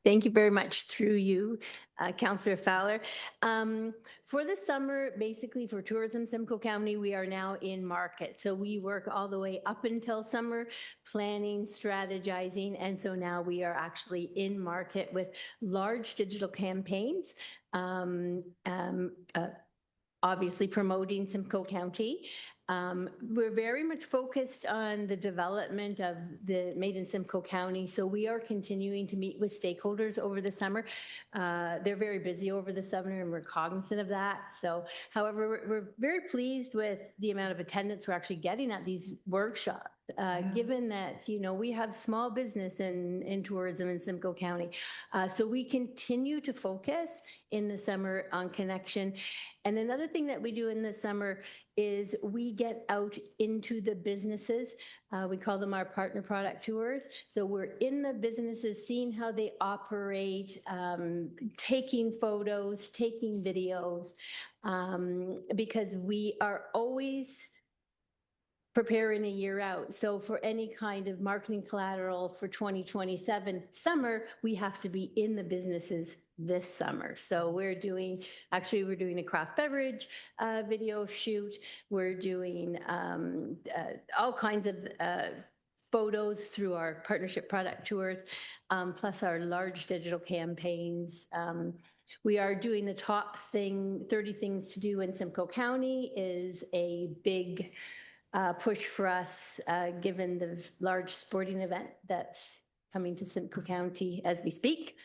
Thank you very much through you, Councillor Fowler. For the summer, basically for Tourism Simcoe County, we are now in market. So we work all the way up until summer, planning, strategizing, and so now we are actually in market with large digital campaigns, obviously promoting Simcoe County. We're very much focused on the development of the Made in Simcoe County. So we are continuing to meet with stakeholders over the summer. They're very busy over the summer and we're cognizant of that. So, however, we're very pleased with the amount of attendance we're actually getting at these workshops. Given that, you know, we have small business in tourism in Simcoe County. So we continue to focus in the summer on connection. And another thing that we do in the summer is we get out into the businesses. We call them our partner product tours. So we're in the businesses, seeing how they operate, taking photos, taking videos, because we are always preparing a year out. So for any kind of marketing collateral for 2027 summer, we have to be in the businesses this summer. So we're doing a craft beverage video shoot. We're doing all kinds of photos through our partnership product tours, plus our large digital campaigns. We are doing the top 30 things to do in Simcoe County is a big push for us, given the large sporting event that's coming to Simcoe County as we speak.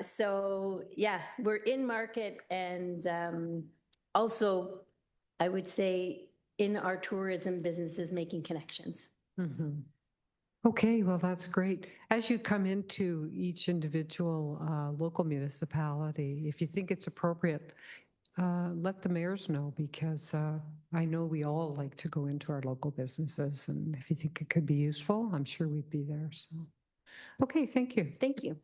So yeah, we're in market, and also I would say in our tourism businesses making connections. Mhm. Okay, well, that's great. As you come into each individual local municipality, if you think it's appropriate, let the mayors know, because I know we all like to go into our local businesses, and if you think it could be useful, I'm sure we'd be there. So, okay, thank you. Thank you.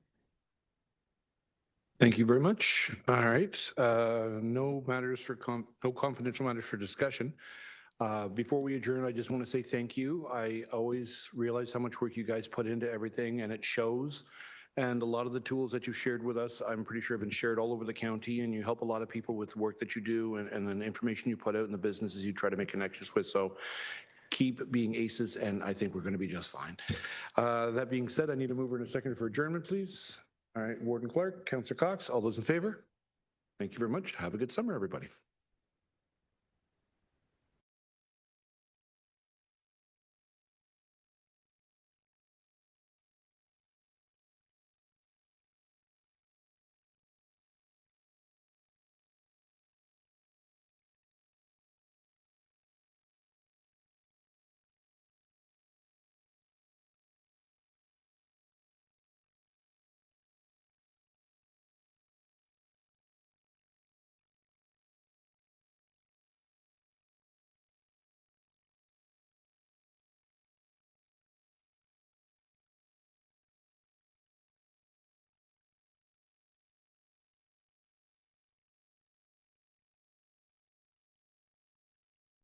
Thank you very much. All right. No confidential matters for discussion. Before we adjourn, I just want to say thank you. I always realize how much work you guys put into everything, and it shows. And a lot of the tools that you shared with us, I'm pretty sure have been shared all over the county, and you help a lot of people with the work that you do and the information you put out in the businesses you try to make connections with. So keep being aces, and I think we're going to be just fine. That being said, I need a mover and a second for adjournment, please. All right, Warden Clark, Councillor Cox, all those in favor? Thank you very much. Have a good summer, everybody.